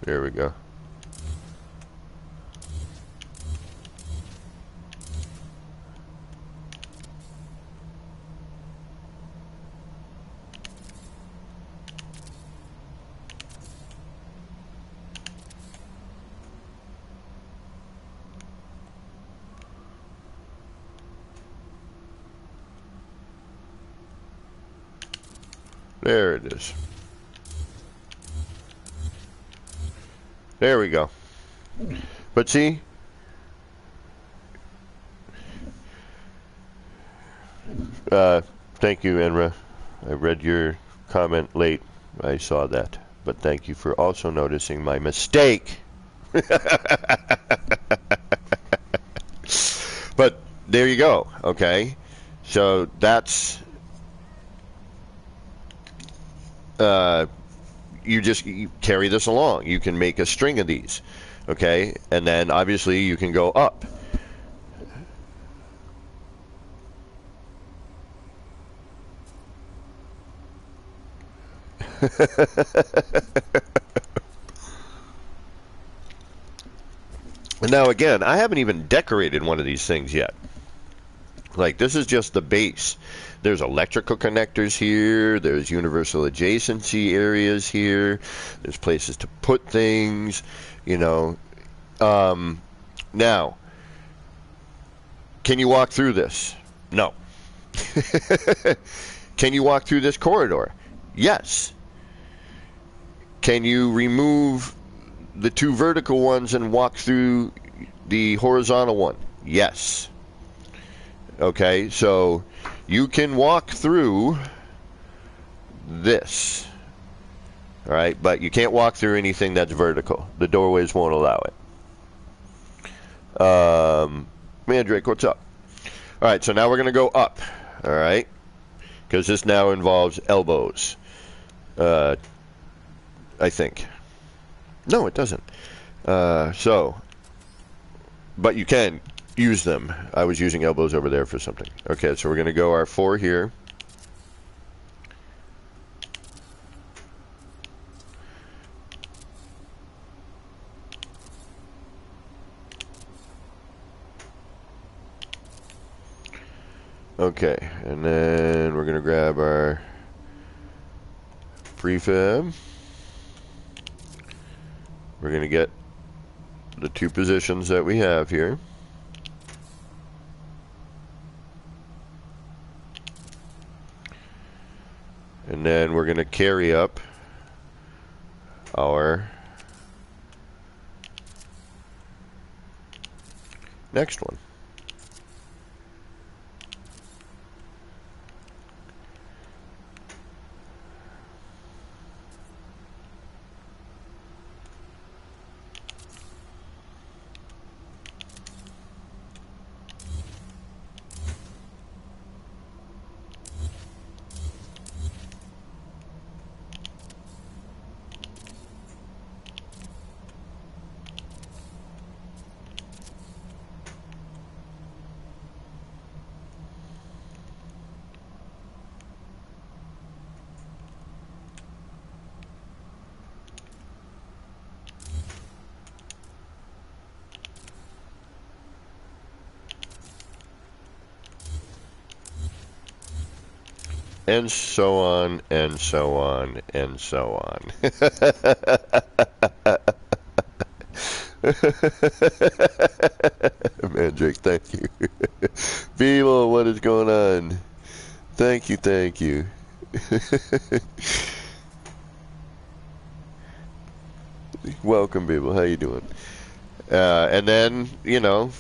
There we go. There it is. There we go. But see, thank you, Enra. I read your comment late. I saw that. But thank you for also noticing my mistake. But there you go, okay? So that's... you carry this along. You can make a string of these, okay? And then obviously you can go up. And now again, I haven't even decorated one of these things yet. Like, this is just the base. There's electrical connectors here. There's universal adjacency areas here. There's places to put things, you know. Now, can you walk through this? No. Can you walk through this corridor? Yes. Can you remove the two vertical ones and walk through the horizontal one? Yes. Okay, so you can walk through this, all right, but you can't walk through anything that's vertical. The doorways won't allow it. Mandrake, what's up? All right, so now we're going to go up, all right, because this now involves elbows, I think. No, it doesn't. But you can use them. I was using elbows over there for something. Okay, so we're going to go our 4 here. Okay, and then we're going to grab our prefab. We're going to get the 2 positions that we have here. And then we're going to carry up our next one. And so on, and so on, and so on. Mandrake, thank you. Beetle, what is going on? Thank you, thank you. Welcome, Beetle. How you doing? And then, you know,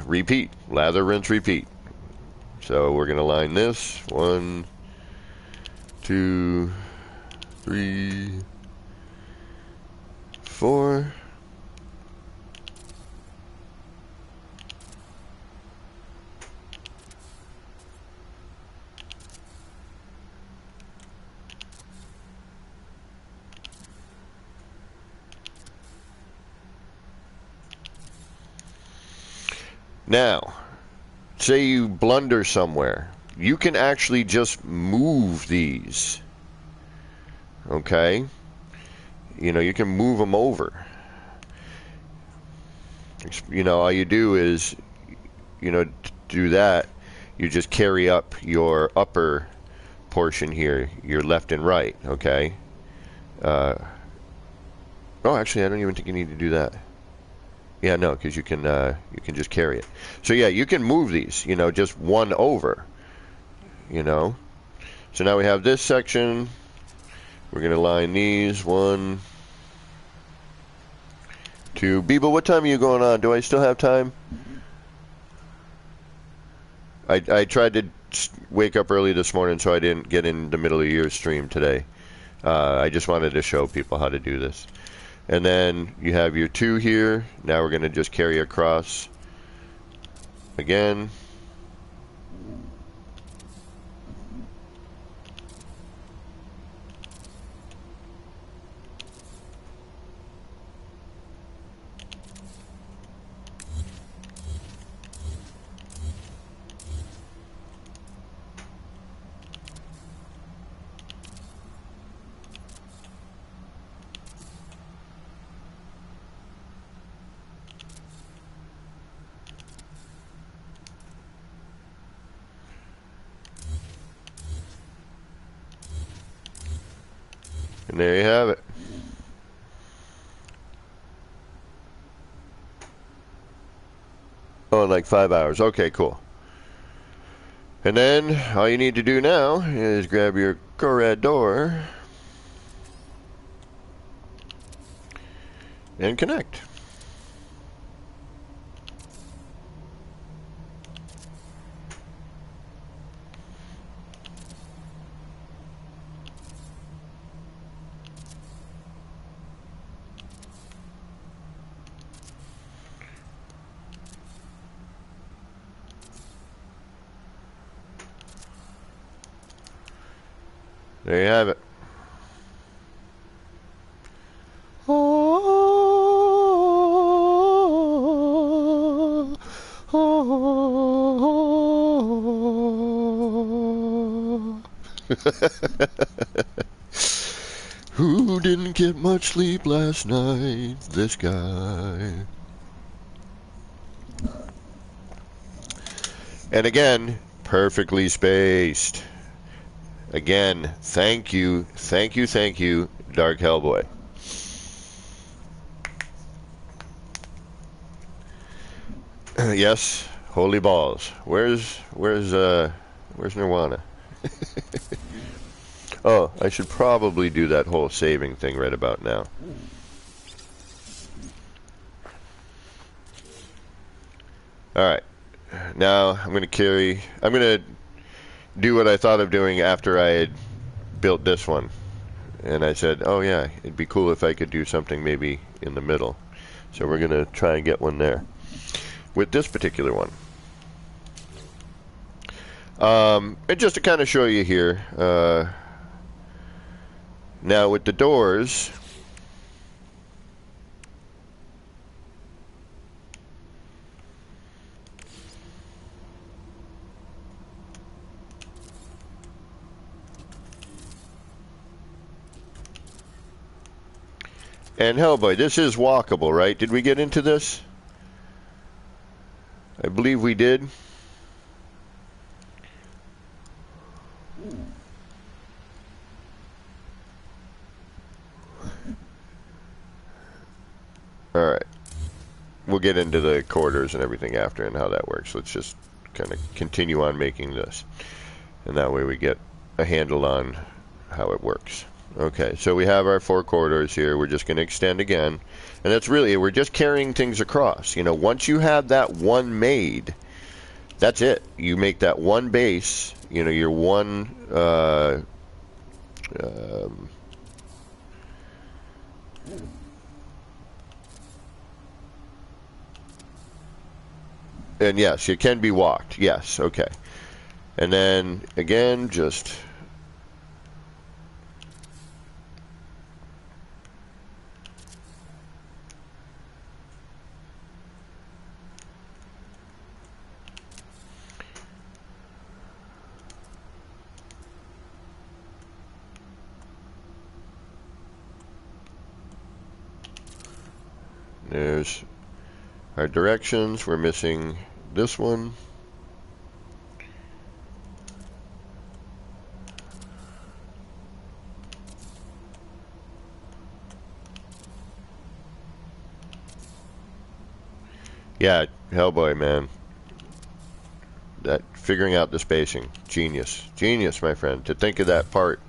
repeat. Lather, rinse, repeat. So we're going to line this. 1, 2, 3, 4. Now, say you blunder somewhere, you can actually just move these. Okay? You know, you can move them over. You know, all you do is, you know, to do that, you just carry up your upper portion here, your left and right, okay? Oh, actually, I don't even think you need to do that. Yeah, no, because you can just carry it. So yeah, you can move these, you know, just one over, you know. So now we have this section. We're going to line these. 1, 2. Beeble, what time are you going on? Do I still have time? I tried to wake up early this morning so I didn't get in the middle of your stream today. I just wanted to show people how to do this. And then you have your 2 here. Now we're going to just carry across again. And there you have it. Oh, in like 5 hours. Okay, cool. And then all you need to do now is grab your Corad door and connect. There you have it. Who didn't get much sleep last night? This guy. And again, perfectly spaced. Again, thank you, thank you, thank you, Dark Hellboy. Yes, holy balls. Where's Nirvana? Oh, I should probably do that whole saving thing right about now. Alright. Now I'm going to do what I thought of doing after I had built this one. And I said, oh yeah, it'd be cool if I could do something maybe in the middle. So we're going to try and get one there. With this particular one. And just to kind of show you here, now with the doors, and Hellboy, this is walkable, right? Did we get into this? I believe we did. Alright. We'll get into the corridors and everything after and how that works. Let's just kind of continue on making this. And that way we get a handle on how it works. Okay, so we have our 4 corridors here. We're just going to extend again. And that's really, we're just carrying things across. You know, once you have that one made, that's it. You make that one base, you know, your one, and yes, it can be walked. Yes, okay. And then, again, just... There's our directions. We're missing this one. Yeah, Hellboy, man. that figuring out the spacing. Genius. Genius, my friend. To think of that part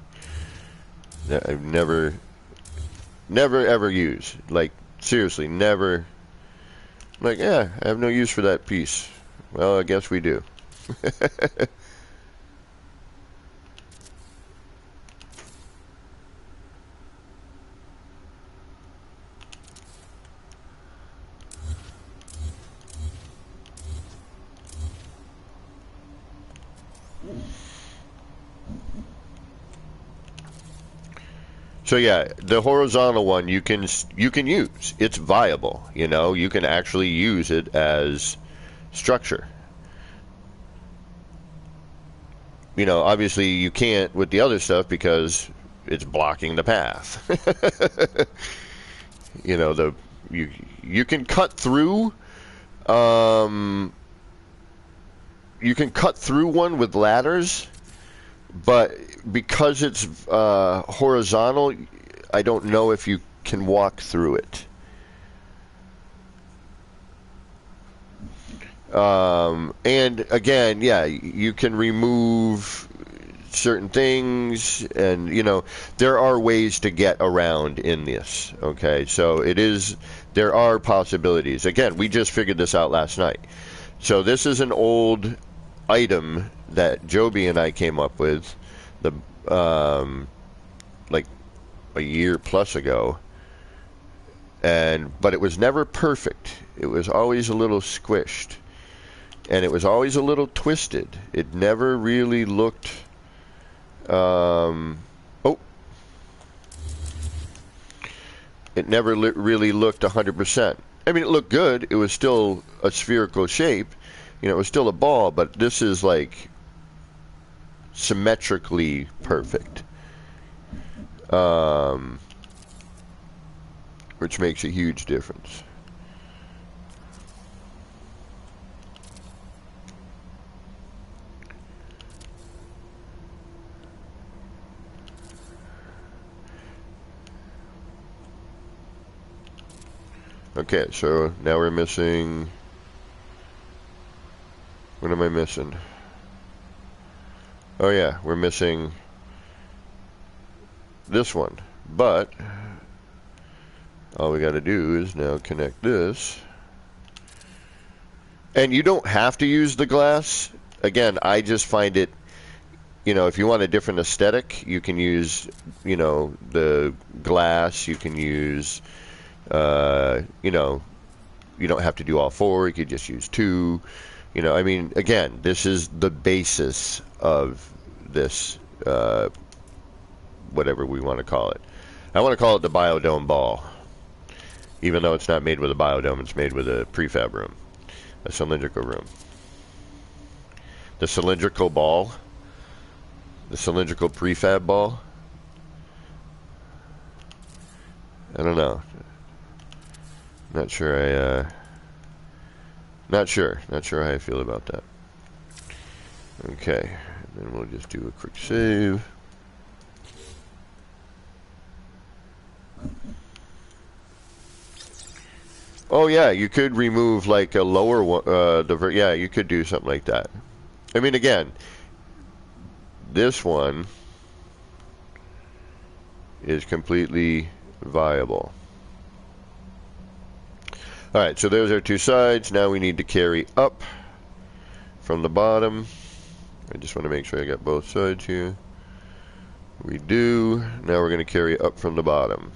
that I've never ever used. Like, seriously, never. Like, yeah, I have no use for that piece. Well, I guess we do. So yeah, the horizontal one you can use. It's viable. You know, you can actually use it as structure. You know, obviously you can't with the other stuff because it's blocking the path. You know, you can cut through. You can cut through one with ladders, but because it's horizontal, I don't know if you can walk through it. And again, yeah, you can remove certain things, and you know there are ways to get around in this. Okay, so there are possibilities. Again, we just figured this out last night. So this is an old item that Joby and I came up with, like a year plus ago, but it was never perfect. It was always a little squished, and it was always a little twisted. It never really looked. It never really looked 100%. I mean, it looked good. It was still a spherical shape. You know, it was still a ball, but this is like symmetrically perfect, which makes a huge difference. Okay, so now we're missing. What am I missing? Oh yeah, we're missing this one. But all we got to do is now connect this. And you don't have to use the glass. Again, I just find it, you know, if you want a different aesthetic, you can use, you know, the glass. You can use, you know, you don't have to do all four. You could just use two. You know, I mean, again, this is the basis of this, whatever we want to call it. I want to call it the Biodome ball. Even though it's not made with a biodome, it's made with a prefab room. A cylindrical room. The cylindrical ball. The cylindrical prefab ball. I don't know. Not sure Not sure how I feel about that. Okay, and then we'll just do a quick save. Oh yeah, you could remove like a lower one. Yeah, you could do something like that. I mean, again, this one is completely viable. All right, so there's our two sides. Now we need to carry up from the bottom. I just want to make sure I got both sides here. We do. Now we're going to carry up from the bottom.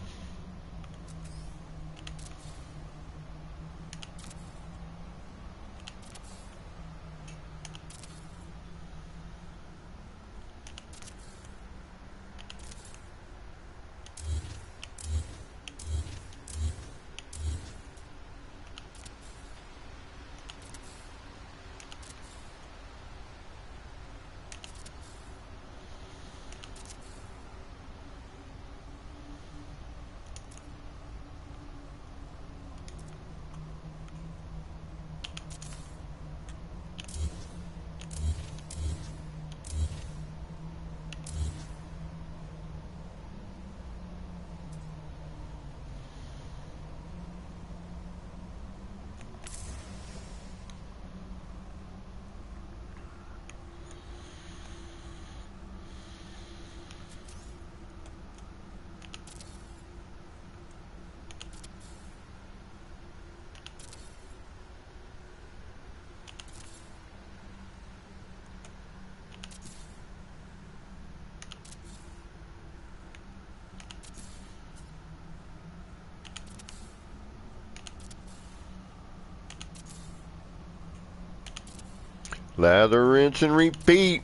Lather, rinse, and repeat.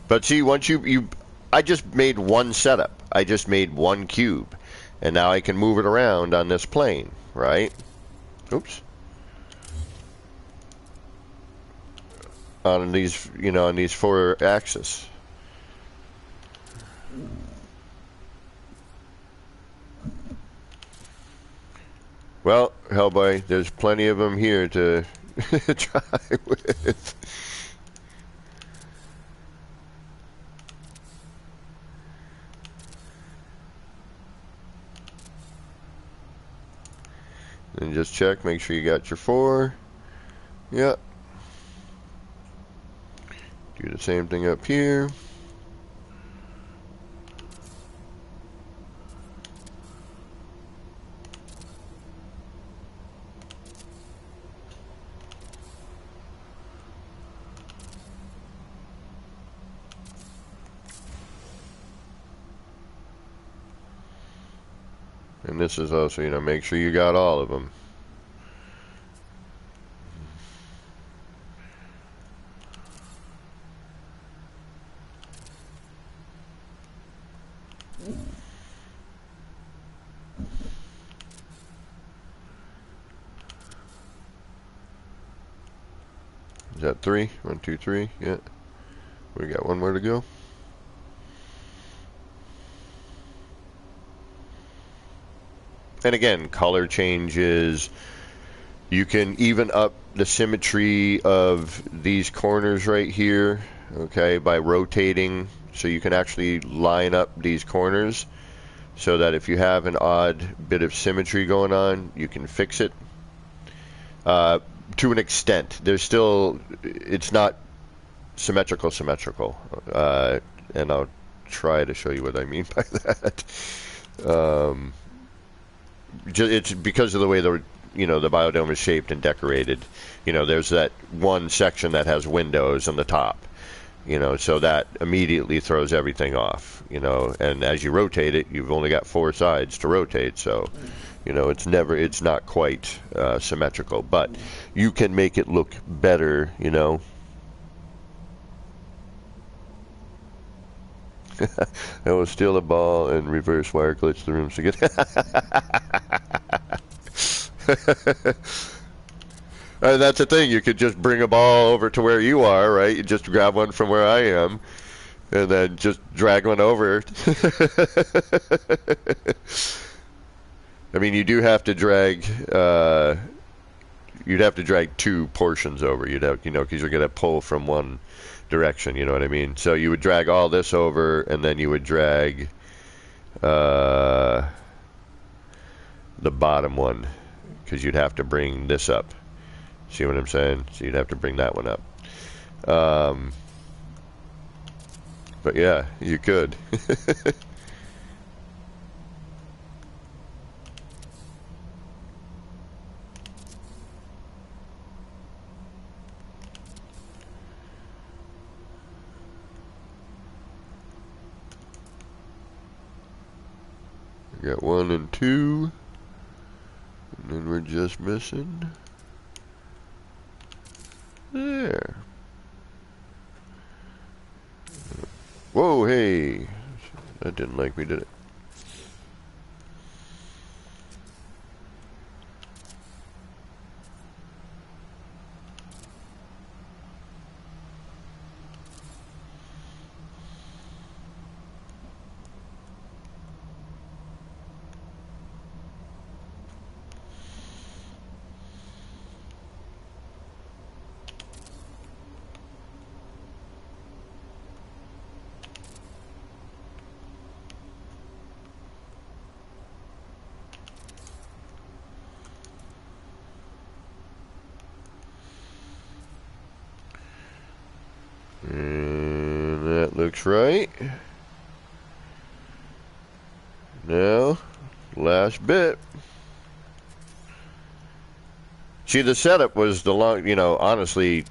But see, once I just made one setup. I just made one cube. And now I can move it around on this plane, right? Oops. On these, on these 4 axes. Well, Hellboy, there's plenty of them here to try with. And just check, make sure you got your 4. Yep. Do the same thing up here. And this is also, make sure you got all of them. Is that 3? 1, 2, 3. Yeah. We got one more to go. And again, color changes. You can even up the symmetry of these corners right here, okay, by rotating. So you can actually line up these corners so that if you have an odd bit of symmetry going on, you can fix it. To an extent. There's still, it's not symmetrical. And I'll try to show you what I mean by that. It's because of the way the biodome is shaped and decorated. There's that one section that has windows on the top. So that immediately throws everything off. And as you rotate it, you've only got 4 sides to rotate. So, it's not quite symmetrical, but you can make it look better. I will steal a ball and reverse wire glitch the rooms to get. And that's the thing. You could just bring a ball over to where you are, right? You just grab one from where I am, and then just drag one over. I mean, you do have to drag. You'd have to drag 2 portions over. You'd have, because you're gonna pull from one direction. You know what I mean? So you would drag all this over, and then you would drag the bottom one, because you'd have to bring this up. See what I'm saying? So you'd have to bring that one up. But yeah, you could. We got 1 and 2, and then we're just missing there. Whoa, hey, that didn't like me, did it? And that looks right. Now, last bit. See, the setup was the long, honestly,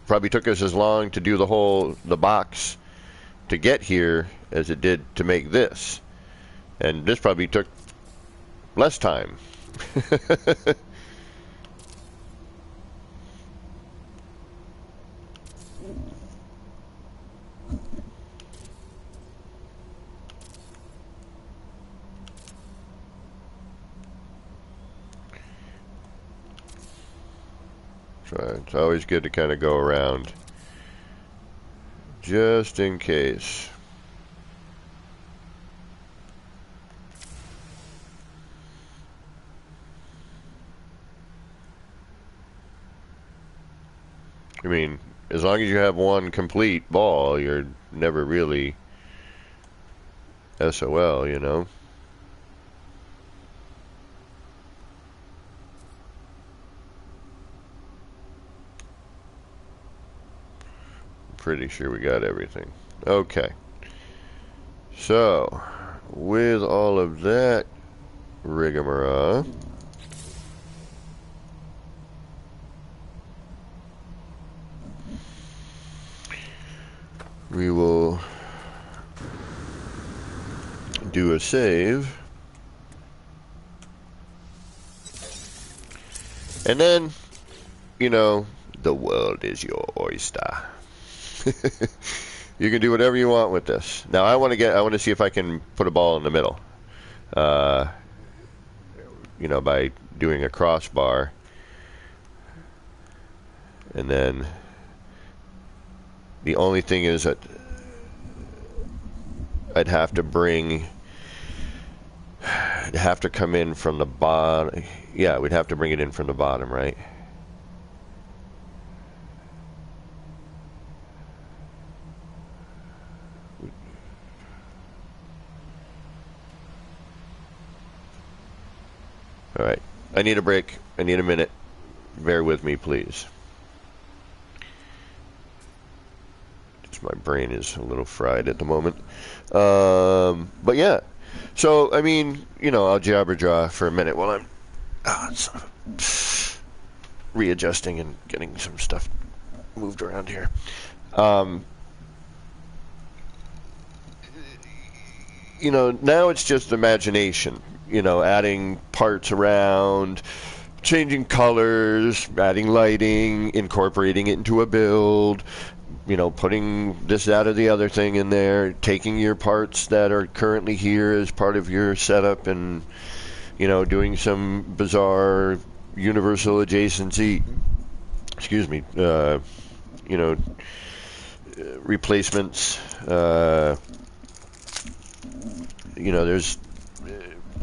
probably took us as long to do the box to get here as it did to make this. And this probably took less time. So it's always good to kind of go around just in case. I mean, as long as you have one complete ball, you're never really SOL, you know? Pretty sure we got everything. Okay. So, with all of that rigmarole, we will do a save. And then, you know, the world is your oyster. You can do whatever you want with this. Now I want to see if I can put a ball in the middle. You know, by doing a crossbar. And then the only thing is that I'd have to come in from the bottom. Yeah, we'd have to bring it in from the bottom, right? All right. I need a break. I need a minute. Bear with me, please. My brain is a little fried at the moment. But yeah. So, I mean, you know, I'll jabber jaw for a minute while I'm readjusting and getting some stuff moved around here. You know, now it's just imagination. You know, adding parts around, changing colors, adding lighting, incorporating it into a build, you know, putting this, that, or the other thing in there, taking your parts that are currently here as part of your setup and, you know, doing some bizarre universal adjacency, excuse me, you know, replacements.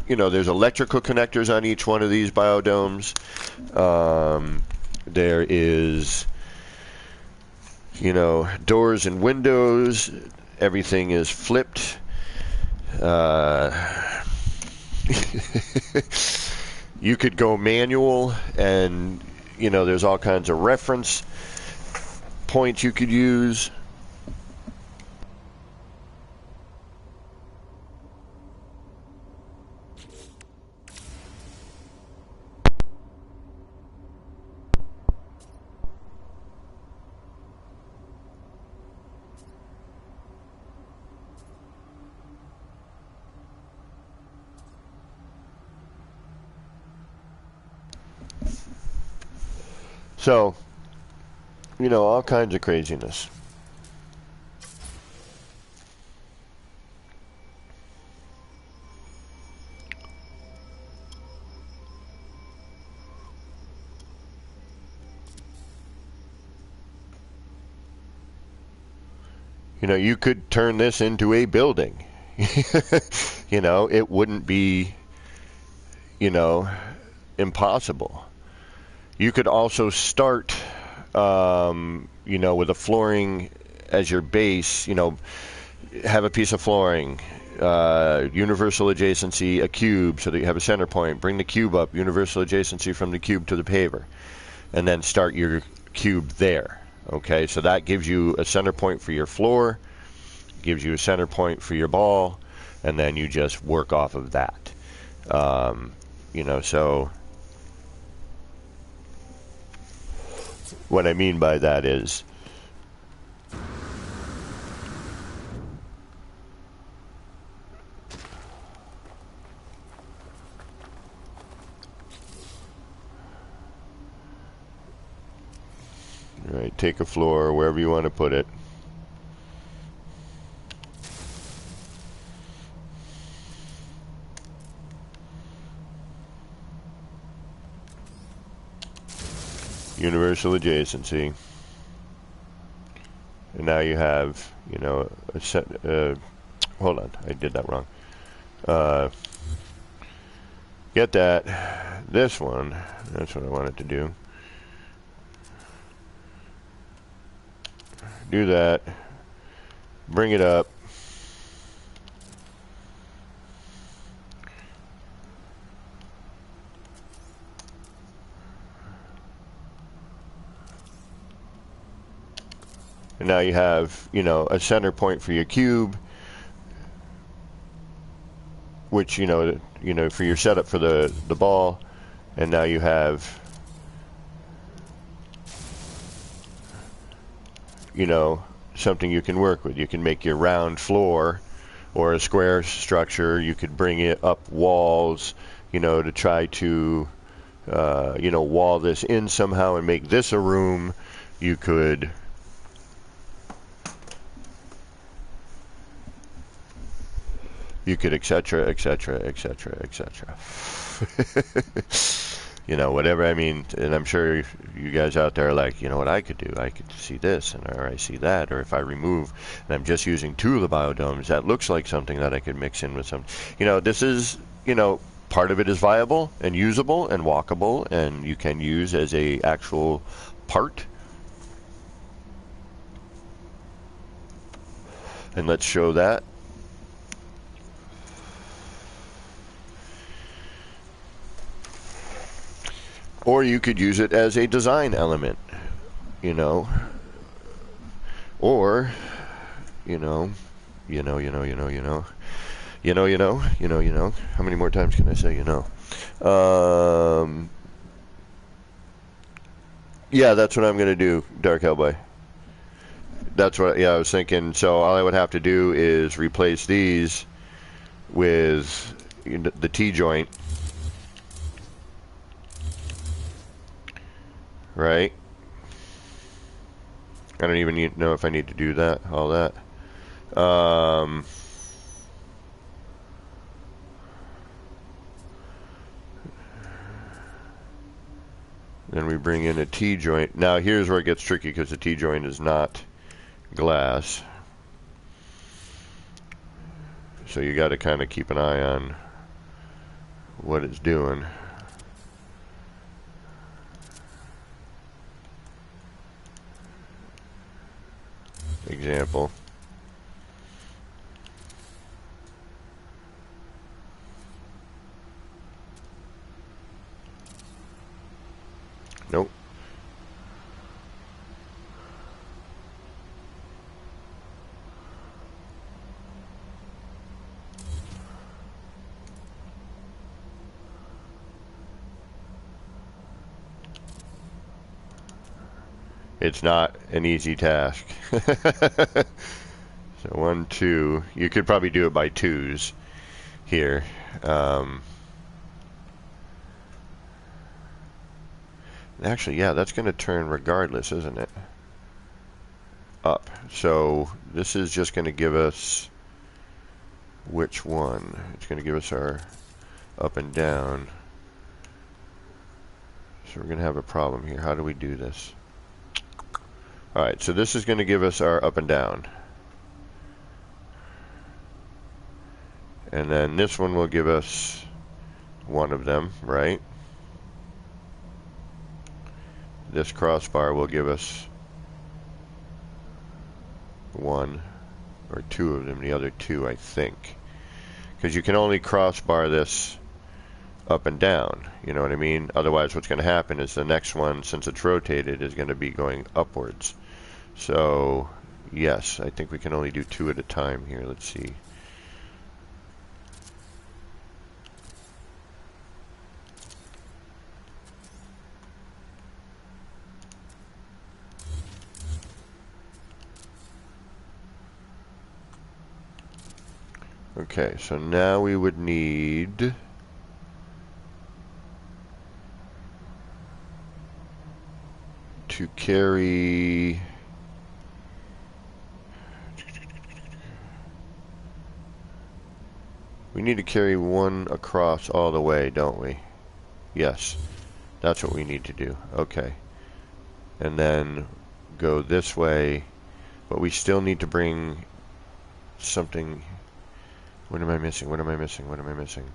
You know, there's electrical connectors on each one of these biodomes. There is, you know, doors and windows. Everything is flipped. You could go manual, and, you know, there's all kinds of reference points you could use. So, you know, all kinds of craziness. You know, you could turn this into a building. You know, it wouldn't be, you know, impossible. You could also start, you know, with a flooring as your base, you know, have a piece of flooring, universal adjacency, a cube, so that you have a center point. Bring the cube up, universal adjacency from the cube to the paver, and then start your cube there. Okay, so that gives you a center point for your floor, gives you a center point for your ball, and then you just work off of that. You know, so what I mean by that is, take a floor, wherever you want to put it. Universal adjacency. And now you have, you know, a set, hold on, I did that wrong. Get that. This one, that's what I wanted to do. Do that. Bring it up. And now you have, you know, a center point for your cube, which, you know, for your setup for the ball. And now you have, you know, something you can work with. You can make your round floor or a square structure. You could bring it up walls, you know, to try to, you know, wall this in somehow and make this a room. You could etc., etc., etc., etc. You know, whatever. I mean, and I'm sure you guys out there are like, you know what I could do? I could see this, or I see that, or if I remove, and I'm just using 2 of the biodomes, that looks like something that I could mix in with some. You know, this is, you know, part of it is viable and usable and walkable, and you can use as a actual part. And let's show that. Or you could use it as a design element, you know. Or, you know. How many more times can I say, you know? Yeah, that's what I'm going to do, Dark Hellboy. That's what, yeah, I was thinking. So all I would have to do is replace these with the T-joint. Right? I don't even know if I need to do that, all that. Then we bring in a T-joint. Now here's where it gets tricky because the T-joint is not glass. So you got to kind of keep an eye on what it's doing. Example. Nope. It's not an easy task. So 1, 2. You could probably do it by 2s here. Actually, yeah, that's going to turn regardless, isn't it? Up. So this is just going to give us which one? It's going to give us our up and down. So we're going to have a problem here. How do we do this? Alright, so this is going to give us our up and down. And then this one will give us one of them, right? This crossbar will give us 1 or 2 of them, the other 2, I think. Because you can only crossbar this up and down, you know what I mean? Otherwise, what's going to happen is the next one, since it's rotated, is going to be going upwards. So, yes, I think we can only do 2 at a time here. Let's see. Okay, so now we would need to carry... We need to carry one across all the way, don't we? Yes. That's what we need to do. Okay. And then go this way. But we still need to bring something... What am I missing? What am I missing? What am I missing?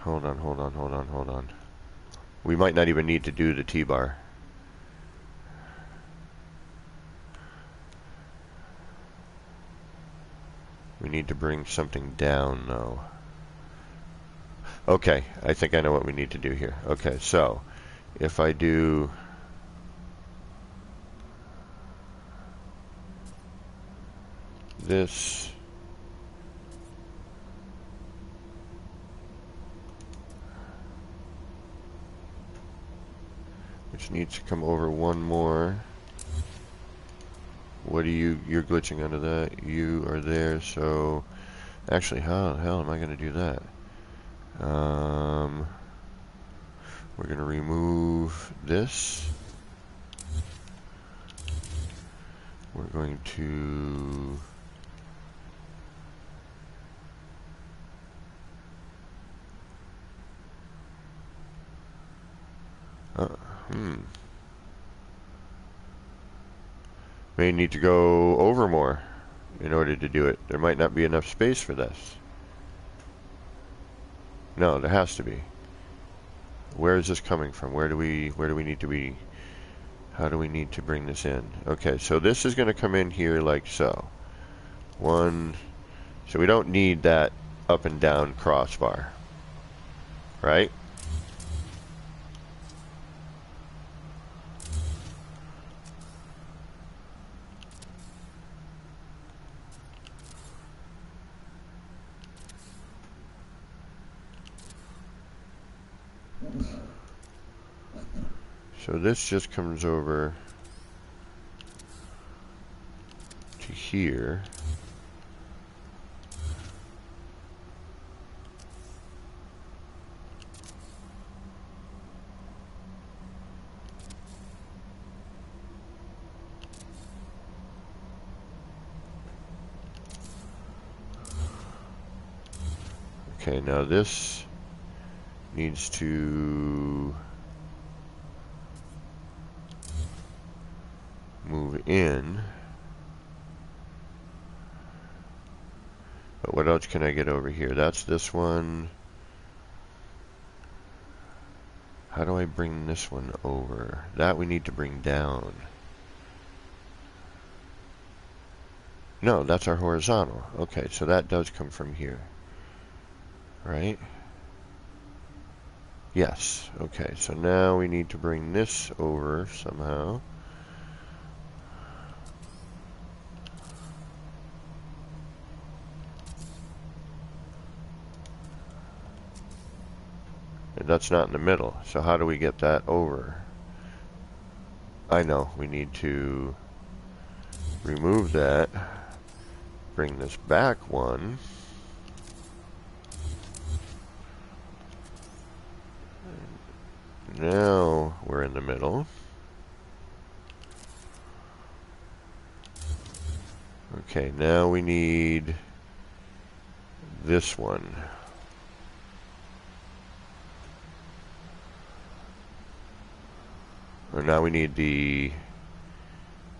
Hold on, hold on, hold on, hold on. We might not even need to do the T-bar. We need to bring something down, though. Okay, I think I know what we need to do here. Okay, so if I do... this... which needs to come over one more. What are you... You're glitching under that. You are there, so... Actually, how the hell am I going to do that? We're going to remove this. We're going to... May need to go over more in order to do it. There might not be enough space for this. No, there has to be. Where is this coming from? Where do we need to be? How do we need to bring this in? Okay, so this is going to come in here like so. One. So we don't need that up and down crossbar, right? So this just comes over to here. Okay, now this needs to move in. But what else can I get over here? That's this one. How do I bring this one over? That we need to bring down. No, that's our horizontal. Okay, so that does come from here. Right? Yes. Okay, so now we need to bring this over somehow. And that's not in the middle. So how do we get that over? I know. We need to remove that. Bring this back one. Now we're in the middle. Okay, now we need this one. Or now we need the...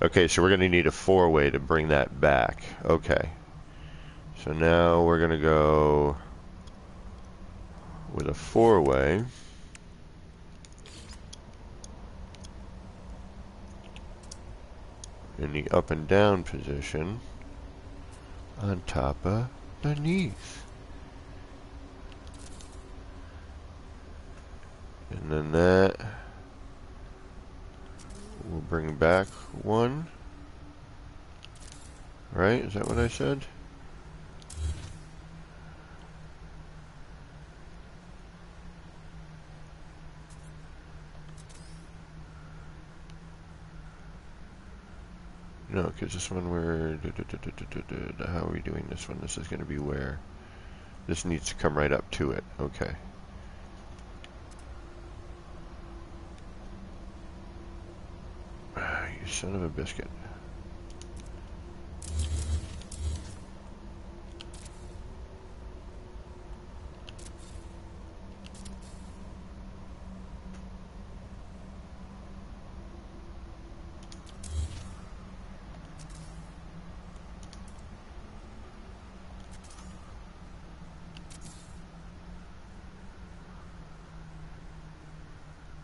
Okay, so we're going to need a four-way to bring that back. Okay. So now we're going to go with a four-way. In the up and down position on top of beneath. And then that will bring back one. Right? Is that what I said? No, because this one we're... How are we doing this one? This is going to be where... This needs to come right up to it. Okay. son of a biscuit.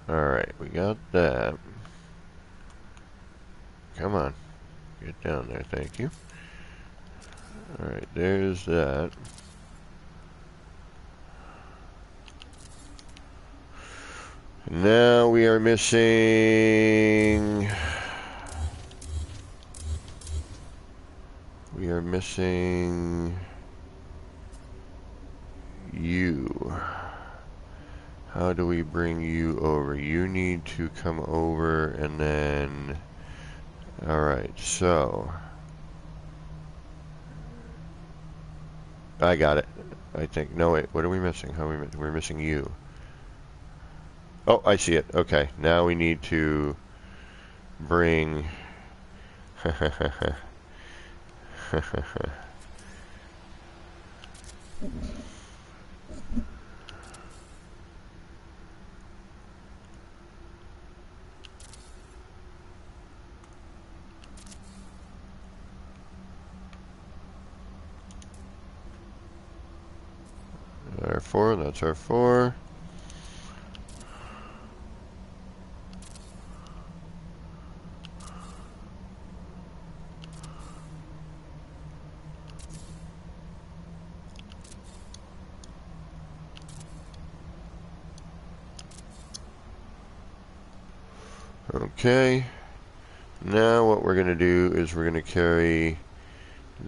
Alright, we got that. Come on. Get down there, thank you. Alright, there's that. Now we are missing... We are missing... you. How do we bring you over? You need to come over and then... Alright, so... I got it. I think. No, wait. What are we missing? How are we missing? We're missing you. Oh, I see it. Okay. Now we need to bring... Our 4, that's our 4. Okay. Now what we're going to do is we're going to carry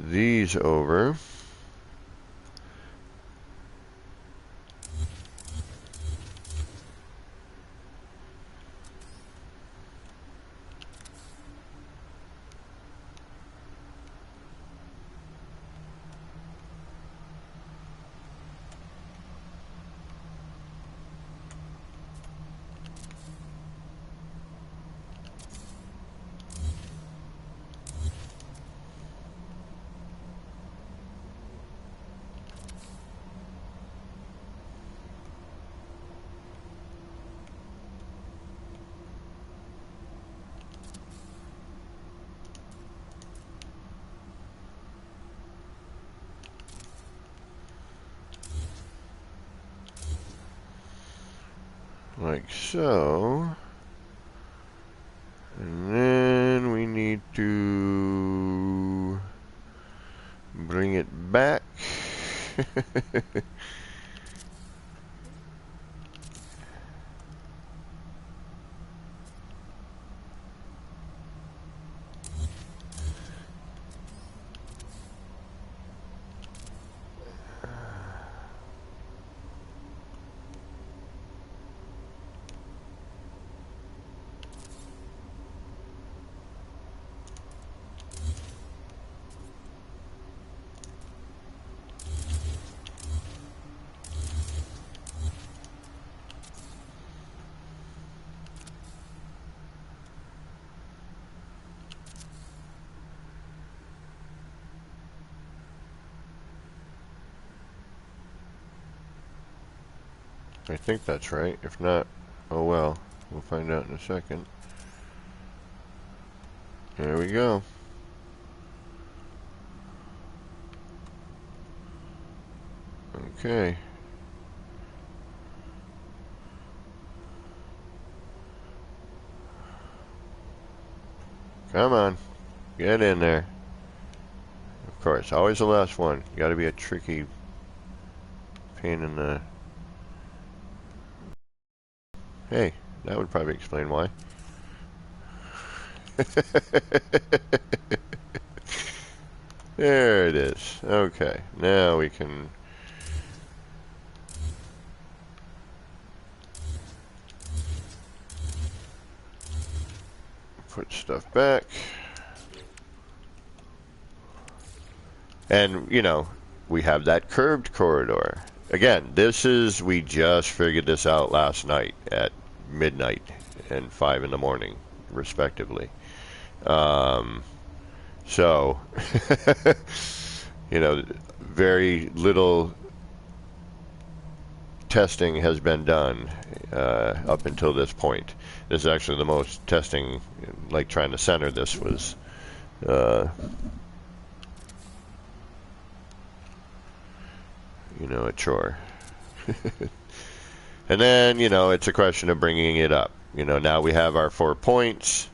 these over. Like so. And then we need to bring it back. I think that's right. If not, oh well. We'll find out in a second. There we go. Okay. Come on. Get in there. Of course, always the last one. You gotta be a tricky pain in the... Hey, that would probably explain why. There it is. Okay, now we can... put stuff back. And, you know, we have that curved corridor. Again, this is, we just figured this out last night at midnight and 5 in the morning, respectively. So, very little testing has been done up until this point. This is actually the most testing, like trying to center this was a chore. And then, it's a question of bringing it up. Now we have our 4 points.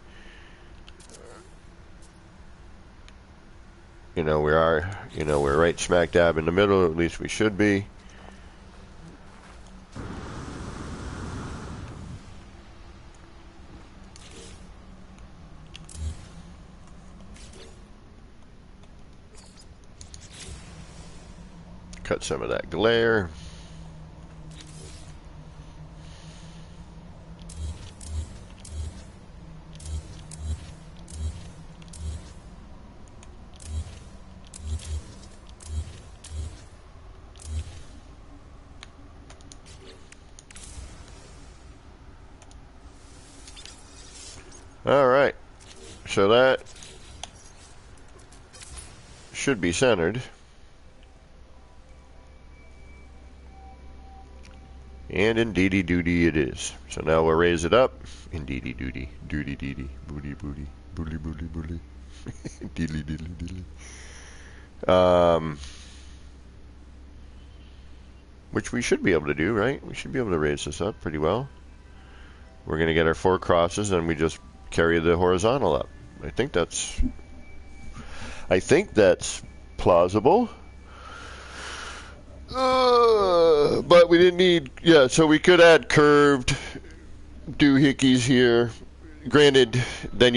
We're right smack dab in the middle, at least we should be. Cut some of that glare. All right, so that should be centered. And indeedy doody it is. So now we'll raise it up. Indeedy doody, doody deedy, booty booty, booty booty booty, deedly deedly deedly. Which we should be able to do, right? We should be able to raise this up pretty well. We're going to get our 4 crosses, and we just carry the horizontal up. I think that's plausible. But we didn't need, so we could add curved doohickeys here. Granted, then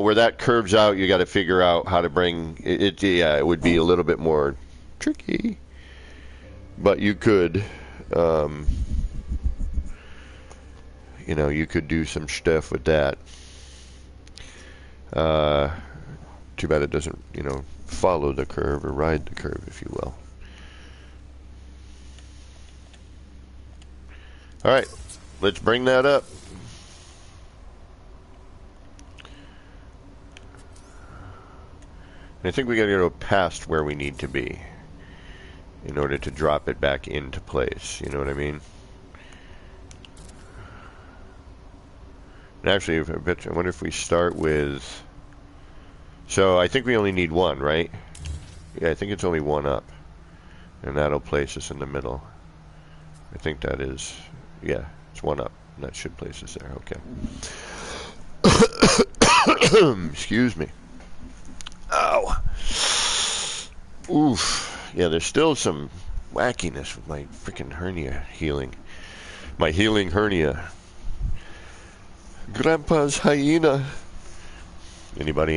where that curves out, you got to figure out how to bring it. It would be a little bit more tricky. But you could, you could do some stuff with that. Too bad it doesn't, follow the curve or ride the curve, if you will. All right, let's bring that up. I think we got to go past where we need to be in order to drop it back into place. You know what I mean? And actually, I wonder if we start with... So I think we only need 1, right? Yeah, I think it's only 1 up. And that'll place us in the middle. I think that is... Yeah, it's 1 up. And that should place us there. Okay. Excuse me. Ow. Oof. Yeah, there's still some wackiness with my freaking hernia healing. My healing hernia. Grandpa's hyena. Anybody?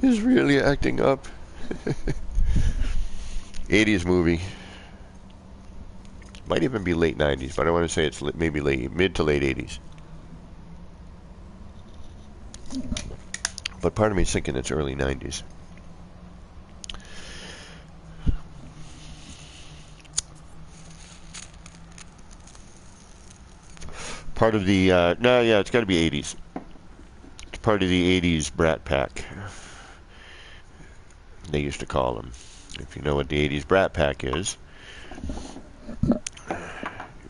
Is really acting up. 80s movie. Might even be late 90s, but I want to say it's maybe mid to late 80s. But part of me is thinking it's early 90s. Part of the, it's got to be 80s. It's part of the 80s Brat Pack. They used to call them. If you know what the 80s Brat Pack is.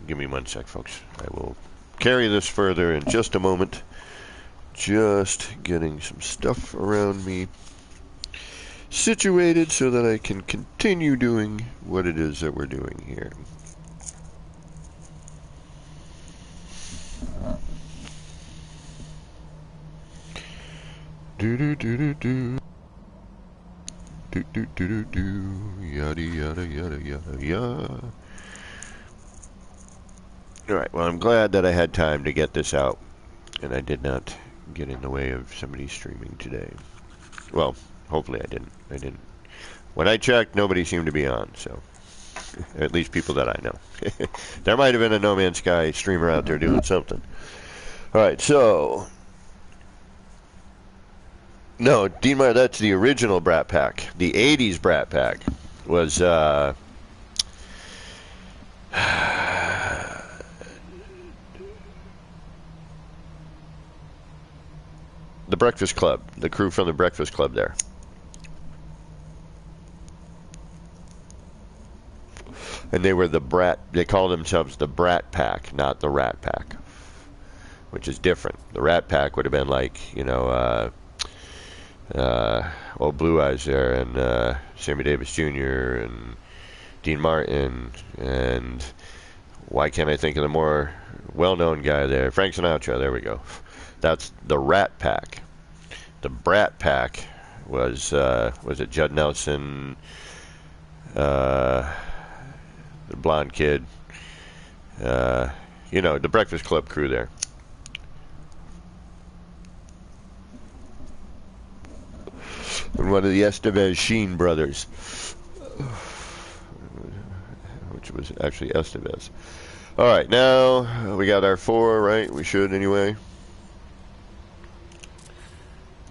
Give me 1 sec, folks. I will carry this further in just a moment. Just getting some stuff around me situated so that I can continue doing what it is that we're doing here. Do do do do do. Do do do do do. Yada yada yada yada yada. Alright, well, I'm glad that I had time to get this out, and I did not get in the way of somebody streaming today. Well, hopefully I didn't. When I checked, nobody seemed to be on, so. At least people that I know. There might have been a No Man's Sky streamer out there doing something. Alright, so. No, Dean Meyer, that's the original Brat Pack. The 80s Brat Pack was, the Breakfast Club, the crew from the Breakfast Club there. And they were the Brat, they called themselves the Brat Pack, not the Rat Pack, which is different. The Rat Pack would have been like, you know, old Blue Eyes there, and Sammy Davis Jr., and Dean Martin, and why can't I think of the more well-known guy there? Frank Sinatra, there we go. That's the Rat Pack. The Brat Pack was it Judd Nelson, the blonde kid, you know, the Breakfast Club crew there. And one of the Estevez Sheen brothers, which was actually Estevez. All right, now we got our 4, right? We should anyway.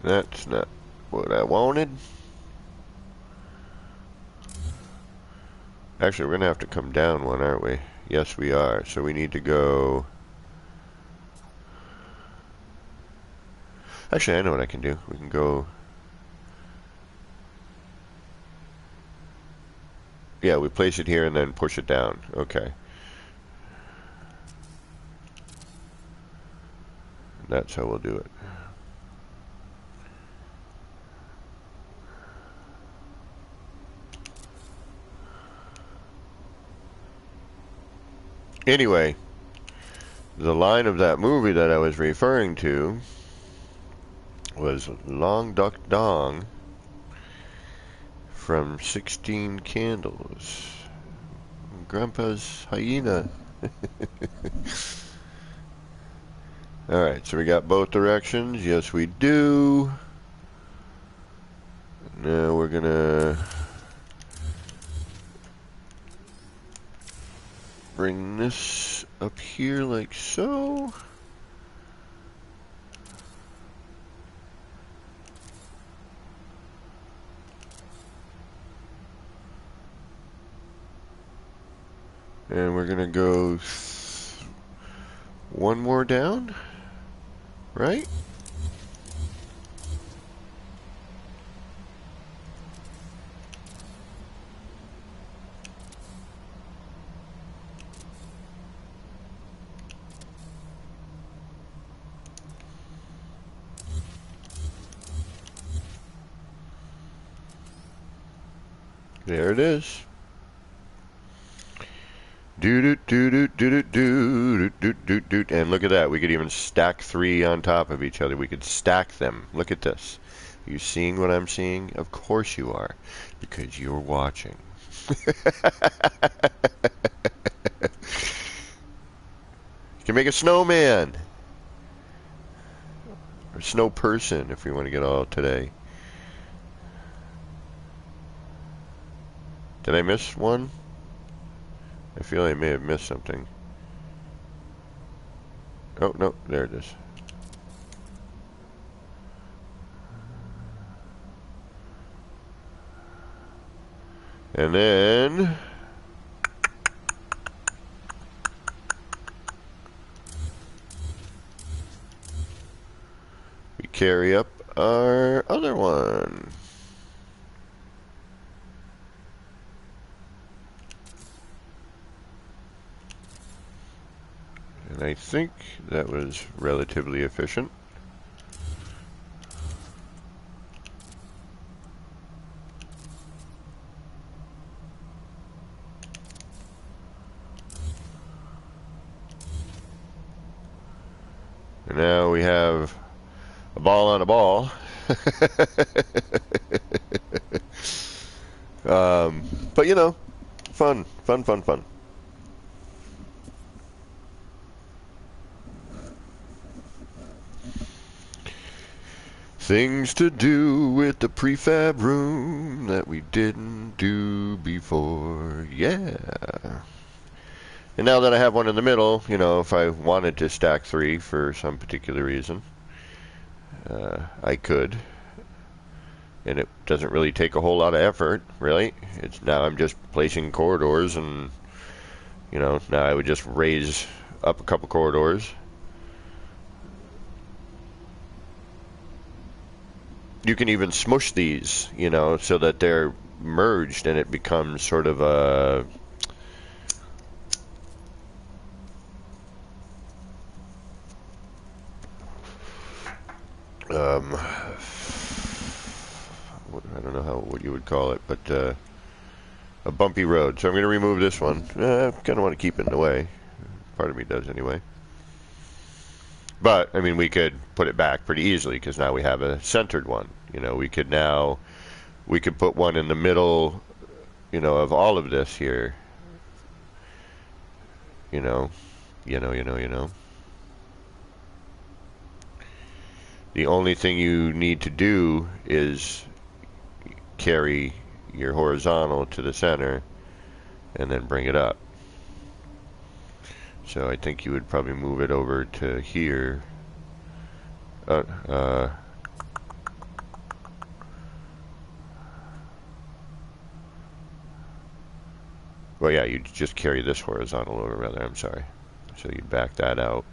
That's not what I wanted. Actually, we're going to have to come down one, aren't we? Yes, we are. So we need to go... Actually, I know what I can do. We can go... Yeah, we place it here and then push it down. Okay. That's how we'll do it. Anyway, the line of that movie that I was referring to was Long Duck Dong from 16 Candles. Grandpa's hyena. Alright, so we got both directions. Yes, we do. Now we're gonna bring this up here like so. And we're gonna go one more down, right? There it is. And look at that. We could even stack 3 on top of each other. We could stack them. Look at this. Are you seeing what I'm seeing? Of course you are, because you're watching. You can make a snowman. Or snow person if we want to get all today. Did I miss one? I feel I may have missed something. Oh, no, there it is. And then... we carry up our other one. And I think that was relatively efficient. And now we have a ball on a ball. But you know, fun. Things to do with the prefab room that we didn't do before. Yeah. And now that I have one in the middle, you know, if I wanted to stack 3 for some particular reason, I could. And it doesn't really take a whole lot of effort, really. It's now I'm just placing corridors, and, you know, now I would just raise up a couple corridors. you can even smush these, you know, so that they're merged and it becomes sort of a I don't know what you would call it, but a bumpy road. So I'm going to remove this one. I kind of want to keep it in the way. Part of me does anyway. But I mean, we could put it back pretty easily because now we have a centered one. You know, we could put one in the middle, you know, of all of this here. You know. The only thing you need to do is carry your horizontal to the center and then bring it up. So I think you would probably move it over to here. Well, yeah, you just carry this horizontal over, rather. I'm sorry. So you back that out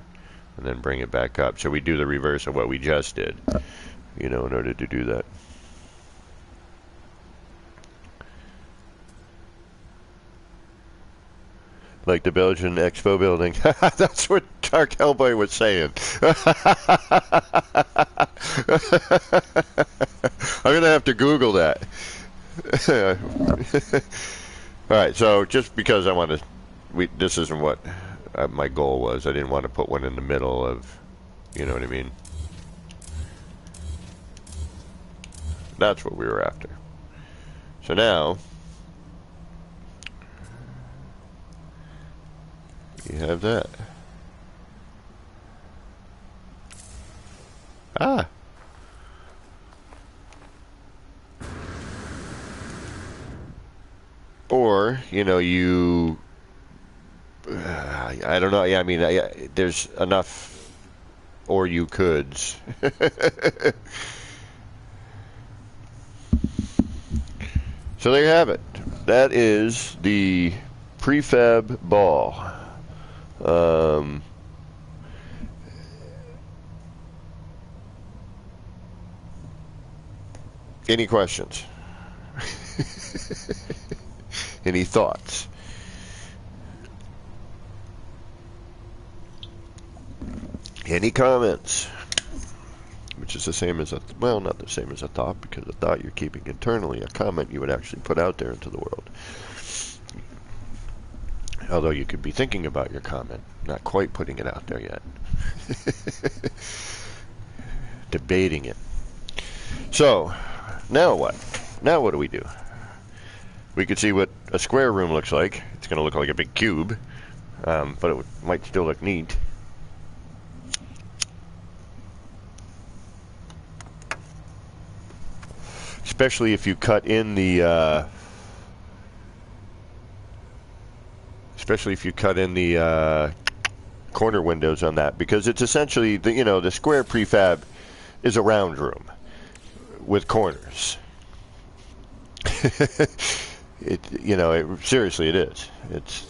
and then bring it back up. So we do the reverse of what we just did, you know, in order to do that. Like the Belgian Expo building. That's what Dark Hellboy was saying. I'm going to have to Google that. All right, so just because I want to, this isn't what my goal was. I didn't want to put one in the middle of, you know what I mean? That's what we were after. So now, you have that. Ah. Or, you know, I don't know. Yeah, I mean, there's enough or you coulds. So there you have it. That is the prefab ball. Any questions? Any thoughts? Any comments? Which is the same as well, not the same as a thought, because a thought you're keeping internally. A comment you would actually put out there into the world. Although you could be thinking about your comment, not quite putting it out there yet. Debating it. So, now what? Now what do we do? We could see what a square room looks like. It's going to look like a big cube, but it might still look neat. Especially if you cut in the corner windows on that, because it's essentially the square prefab is a round room with corners. Seriously, it is. It's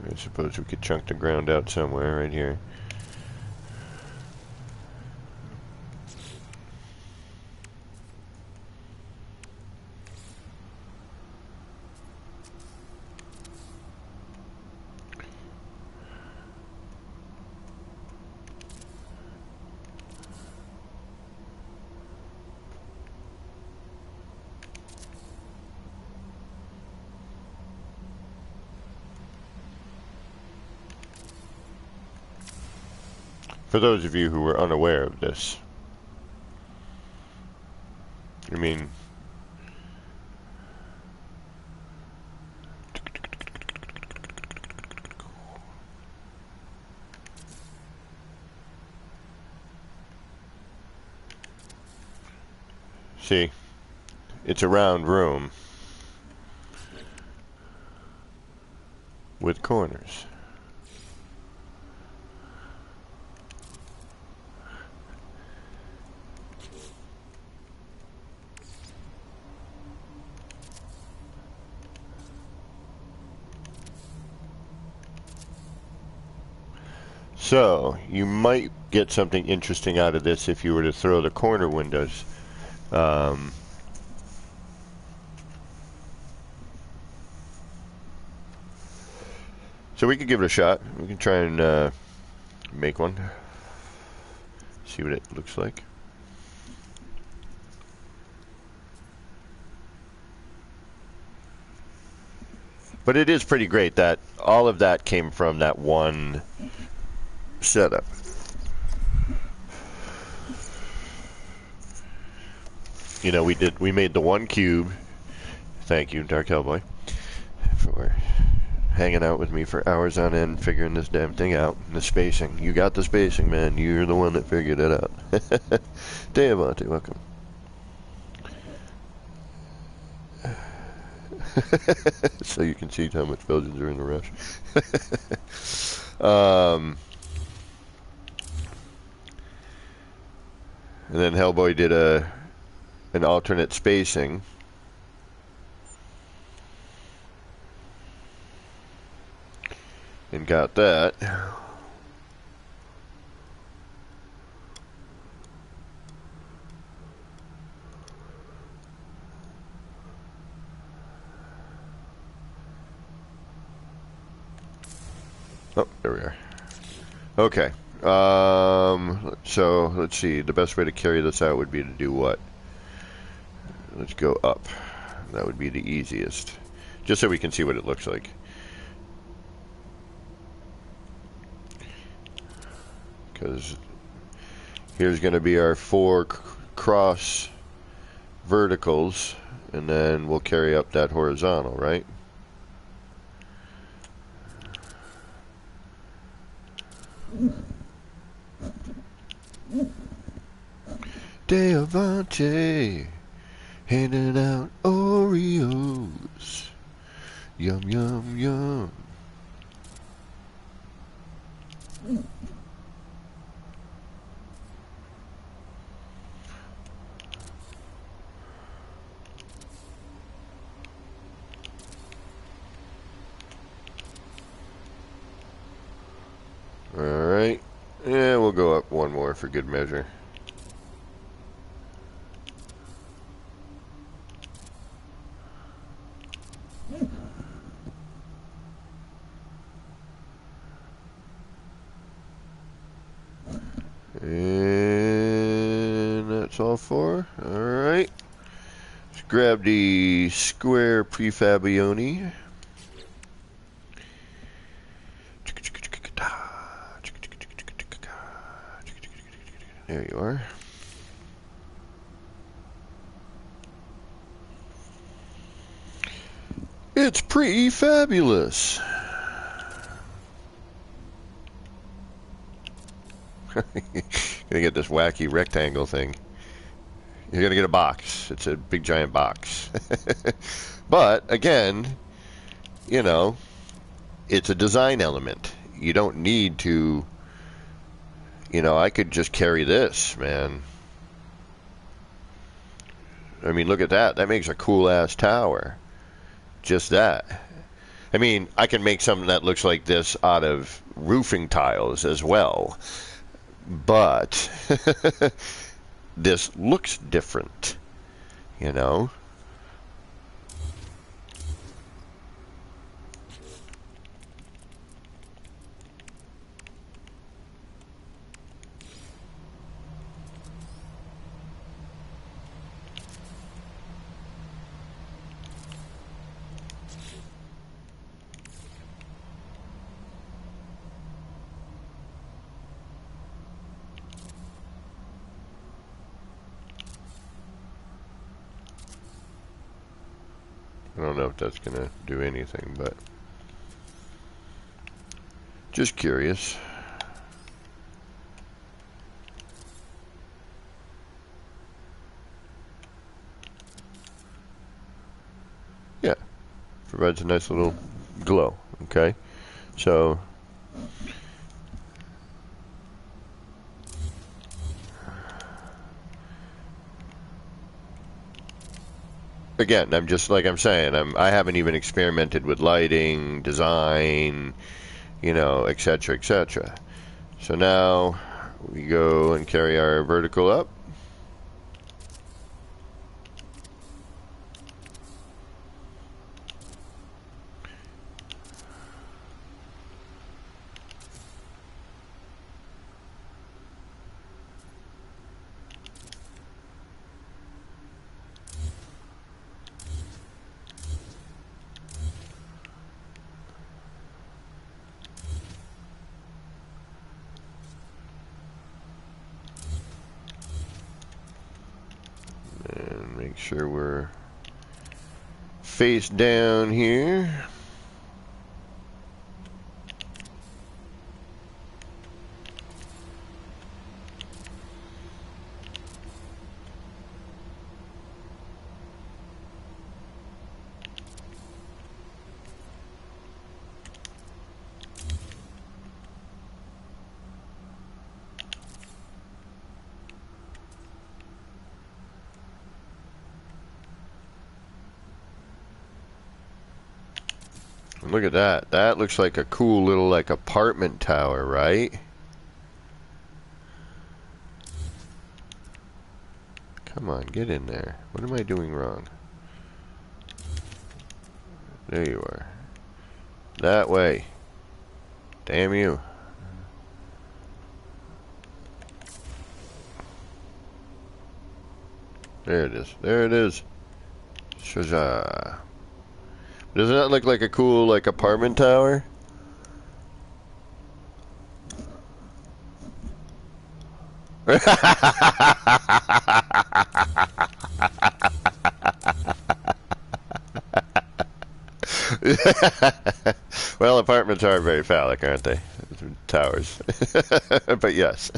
I suppose we could chunk the ground out somewhere right here. For those of you who were unaware of this, I mean, see, it's a round room with corners. So you might get something interesting out of this if you were to throw the corner windows. So we could give it a shot. We can try and make one. See what it looks like. But it is pretty great that all of that came from that one setup. You know, we made the one cube. Thank you, Dark Hellboy, for hanging out with me for hours on end, figuring this damn thing out. The spacing. You got the spacing, man. You're the one that figured it out. Deavante, welcome. So you can see how much Belgians are in a rush. And then Hellboy did an alternate spacing. And got that. Oh, there we are. Okay. So let's see. The best way to carry this out would be to do what? Let's go up. That would be the easiest. Just so we can see what it looks like. Because here's going to be our 4 cross verticals, and then we'll carry up that horizontal, right? Deavante handing out Oreos. Yum, yum, yum. Alright. Yeah, we'll go up one more for good measure. And that's all 4. Alright. Let's grab the square prefabioni. There you are. It's pre-fabulous. Gonna get this wacky rectangle thing. You're gonna get a box. It's a big giant box. But again, you know, it's a design element. You don't need to. You know, I could just carry this, man. I mean, look at that. That makes a cool-ass tower. Just that. I mean, I can make something that looks like this out of roofing tiles as well. But this looks different, you know? I don't know if that's going to do anything, but just curious. Yeah, provides a nice little glow, okay? So again, I'm just like I'm saying, I haven't even experimented with lighting, design, you know, etc., etc. So now we go and carry our vertical up. And make sure we're face down here. Look at that. That looks like a cool little like apartment tower, right? Come on, get in there. What am I doing wrong? There you are. That way. Damn you. There it is. There it is. Shazah. Doesn't that look like a cool like apartment tower? Well, apartments are very phallic, aren't they? Towers. But yes.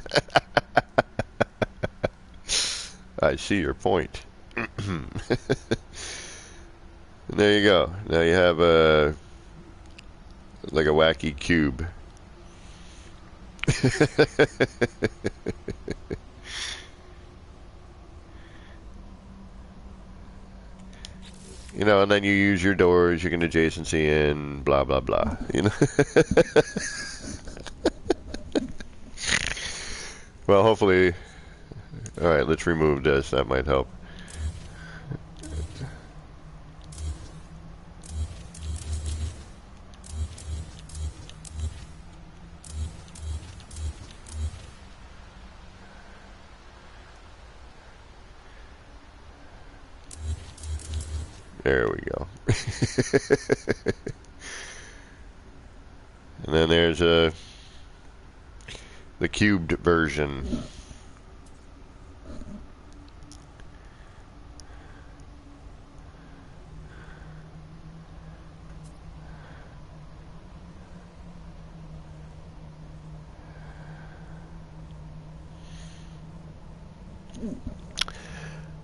I see your point. There you go. Now you have a like a wacky cube. You know, and then you use your doors, you can adjacency in, blah, blah, blah. You know? Well, hopefully... Alright, let's remove this. That might help. There we go. And then there's the cubed version.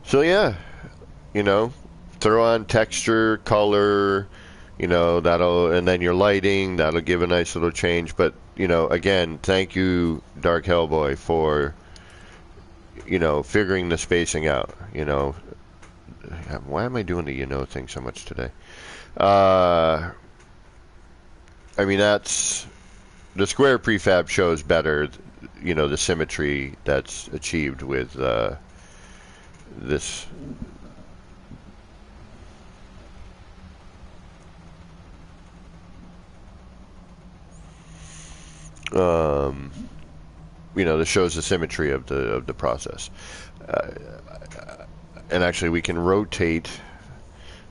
So yeah, you know, throw on texture, color, you know, that'll, and then your lighting, that'll give a nice little change. But, you know, again, thank you, Dark Hellboy, for, you know, figuring the spacing out, you know. Why am I doing the, you know, thing so much today? I mean, that's, the square prefab shows better, you know, the symmetry that's achieved with this. You know, this shows the symmetry of the process. And actually, we can rotate.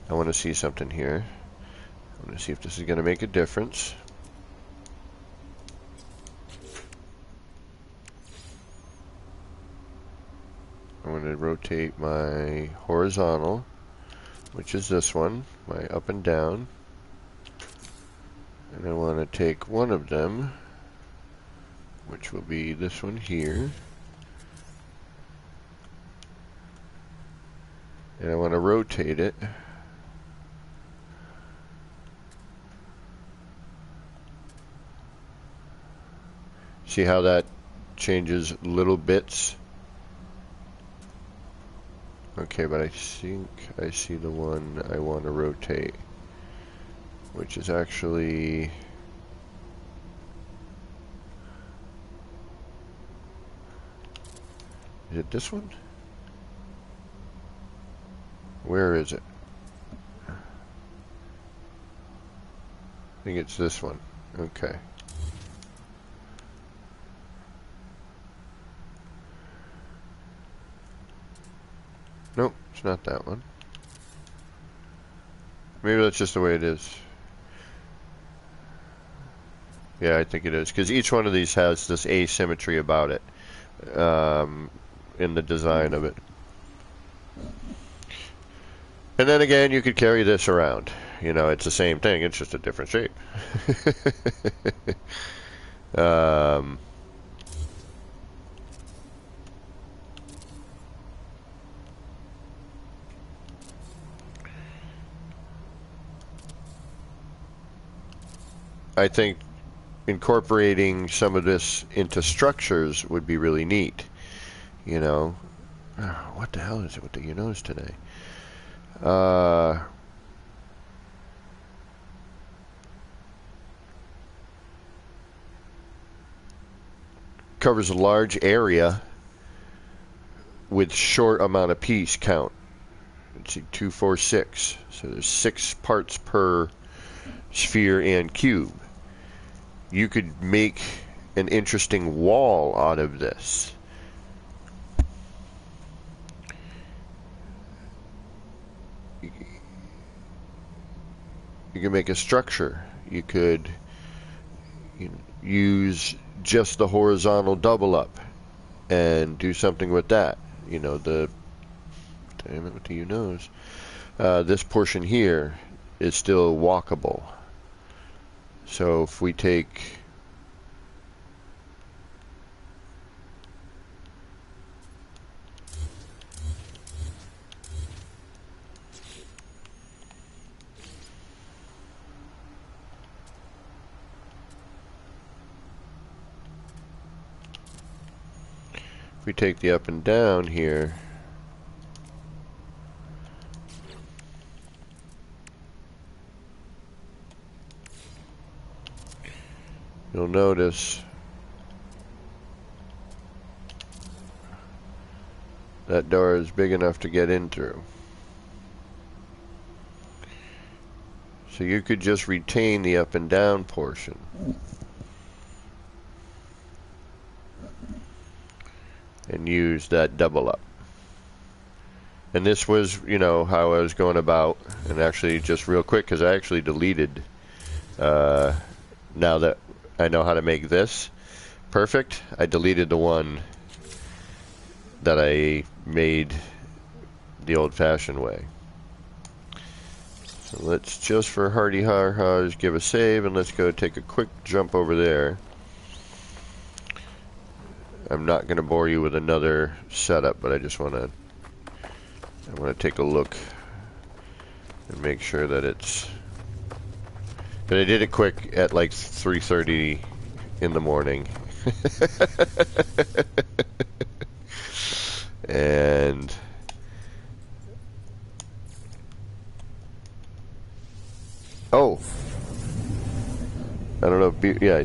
I want to see something here. I want to see if this is going to make a difference. I'm going to rotate my horizontal, which is this one, my up and down. And I want to take one of them, which will be this one here. And I want to rotate it. See how that changes little bits? Okay, but I think I see the one I want to rotate, which is actually Is it this one? Where is it? I think it's this one. Okay. Nope, it's not that one. Maybe that's just the way it is. Yeah, I think it is, because each one of these has this asymmetry about it in the design of it. And then again, you could carry this around. You know, it's the same thing, it's just a different shape. I think incorporating some of this into structures would be really neat. You know, what the hell is it with the nose today? Covers a large area with short amount of piece count. Let's see, 2, 4, 6. So there's 6 parts per sphere and cube. You could make an interesting wall out of this. You could make a structure. You could use just the horizontal double up and do something with that. You know, damn it, what do you knows? This portion here is still walkable. So if we take the up and down here, you'll notice that door is big enough to get in through. So you could just retain the up and down portion. And use that double up. And this was, you know, how I was going about. And actually, just real quick, because I actually deleted, now that I know how to make this perfect, I deleted the one that I made the old-fashioned way. So let's just, for hardy har-has, give a save, and let's go take a quick jump over there. I'm not going to bore you with another setup, but I just want to take a look and make sure that it's. But I did it quick at like 3:30 in the morning, and oh, I don't know. Yeah,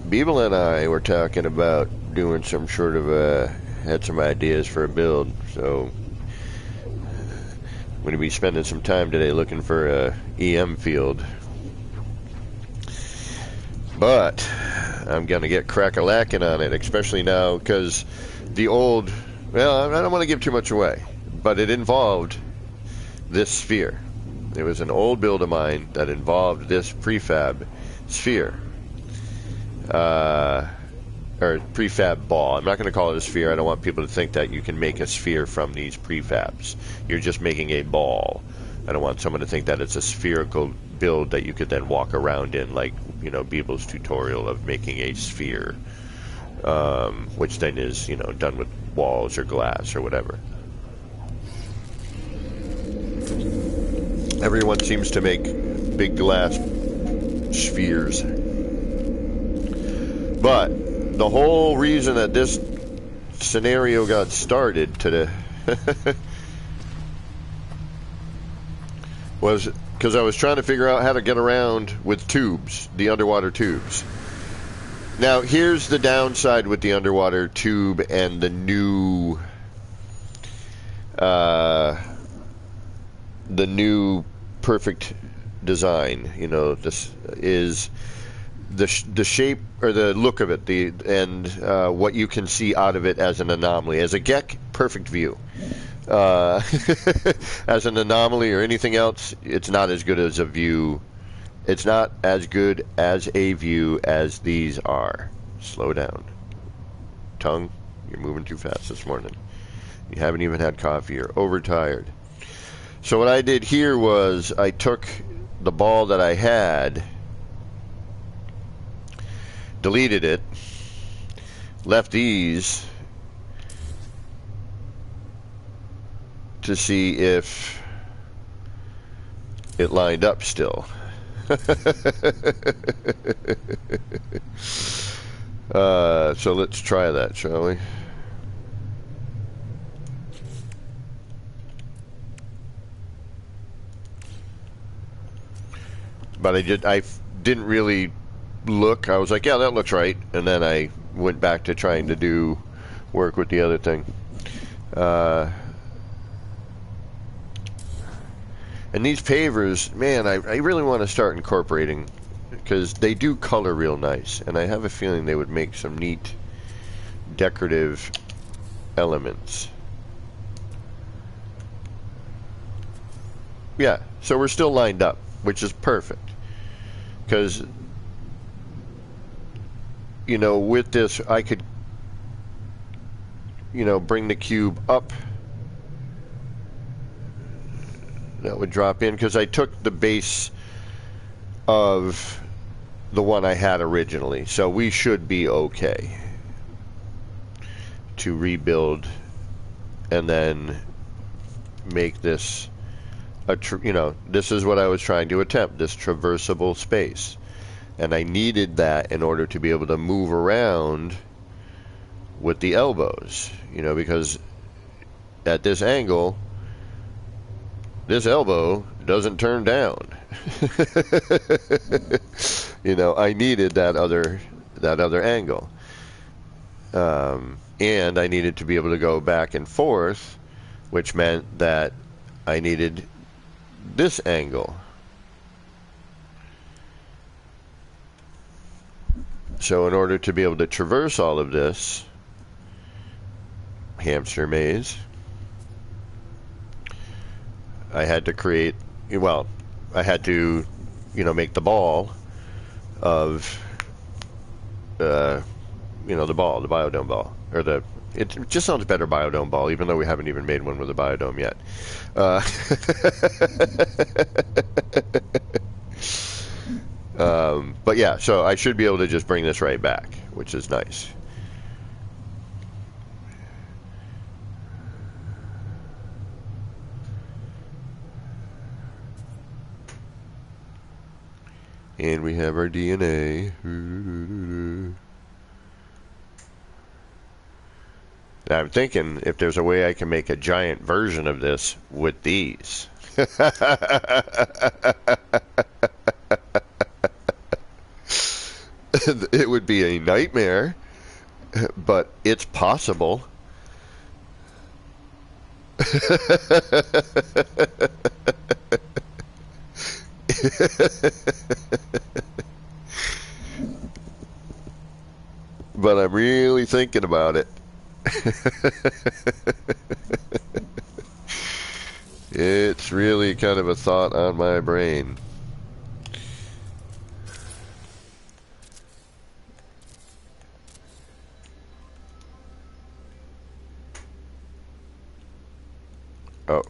Beeble and I were talking about doing some sort of had some ideas for a build, so I'm going to be spending some time today looking for a EM field. But I'm going to get crack-a-lacking on it, especially now, because the old, well, I don't want to give too much away, but it involved this sphere. It was an old build of mine that involved this prefab sphere. Or prefab ball. I'm not going to call it a sphere. I don't want people to think that you can make a sphere from these prefabs. You're just making a ball. I don't want someone to think that it's a spherical build that you could then walk around in, like, you know, Beeble's tutorial of making a sphere, which then is, you know, done with walls or glass or whatever. Everyone seems to make big glass spheres. But the whole reason that this scenario got started was because I was trying to figure out how to get around with tubes, the underwater tubes. Now, here's the downside with the underwater tube and the new perfect design. You know, this is the shape or the look of it, and what you can see out of it as an anomaly. As a GEC, perfect view. As an anomaly or anything else, it's not as good as a view. It's not as good as a view as these are. Slow down. Tongue, you're moving too fast this morning. You haven't even had coffee. You're overtired. So what I did here was I took the ball that I had, deleted it, left these to see if it lined up still. So let's try that, shall we? But I didn't really look. I was like, yeah, that looks right, and then I went back to trying to do work with the other thing. And these pavers, man, I really want to start incorporating, because they do color real nice, and I have a feeling they would make some neat decorative elements. Yeah, so we're still lined up, which is perfect, because, you know, with this I could, you know, bring the cube up. That would drop in, because I took the base of the one I had originally, so we should be okay to rebuild and then make this you know, this is what I was trying to attempt, this traversable space, and I needed that in order to be able to move around with the elbows, you know, because at this angle this elbow doesn't turn down. You know, I needed that other angle, and I needed to be able to go back and forth, which meant that I needed this angle. So in order to be able to traverse all of this hamster maze, I had to create, well, I had to, you know, make the ball of, you know, the ball, the biodome ball, or it just sounds better, biodome ball, even though we haven't even made one with a biodome yet. But yeah, so I should be able to just bring this right back, which is nice. And we have our DNA. Now I'm thinking if there's a way I can make a giant version of this with these. It would be a nightmare, but it's possible. But I'm really thinking about it. It's really kind of a thought on my brain. Oh,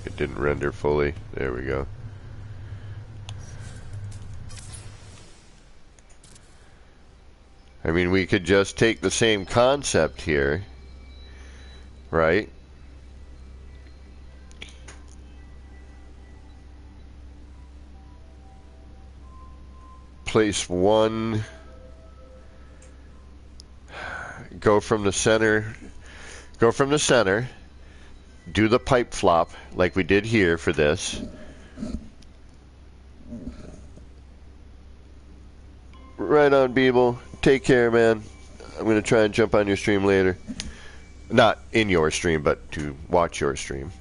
it didn't render fully. There we go. I mean, we could just take the same concept here, right? Place one, go from the center, do the pipe flop like we did here for this. Right on, Beeble. take care, man. I'm going to try and jump on your stream later. Not in your stream, but to watch your stream.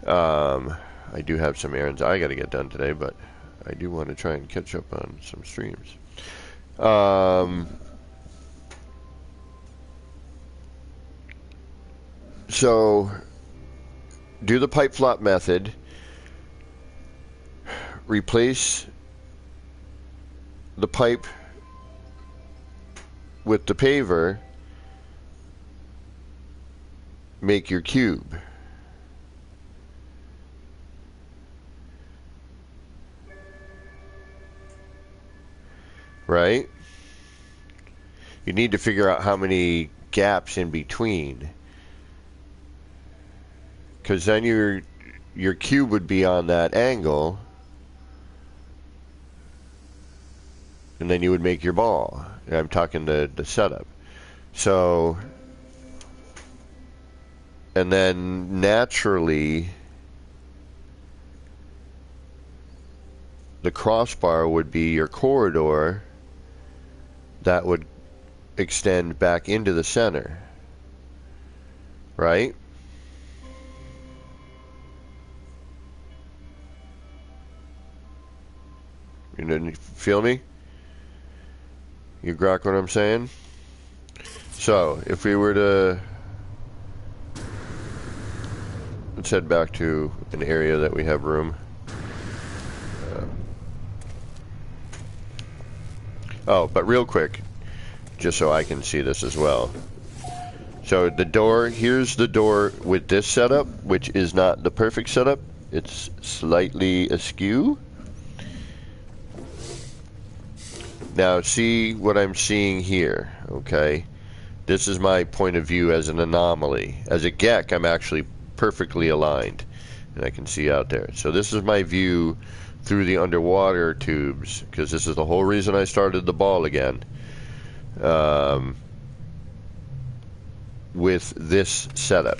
I do have some errands I got to get done today, but I do want to try and catch up on some streams. So, do the pipe flop method. Replace the pipe with the paver. Make your cube. Right? You need to figure out how many gaps in between. Because then your cube would be on that angle. And then you would make your ball. I'm talking the setup. So, and then naturally, the crossbar would be your corridor that would extend back into the center. Right? You didn't feel me? You grok what I'm saying? So, if we were to... Let's head back to an area that we have room. Oh, but real quick, just so I can see this as well. So the door, here's the door with this setup, which is not the perfect setup. It's slightly askew. Now see what I'm seeing here, okay? This is my point of view as an anomaly. As a GEC, I'm actually perfectly aligned, and I can see out there. So this is my view through the underwater tubes, because this is the whole reason I started the ball again. With this setup.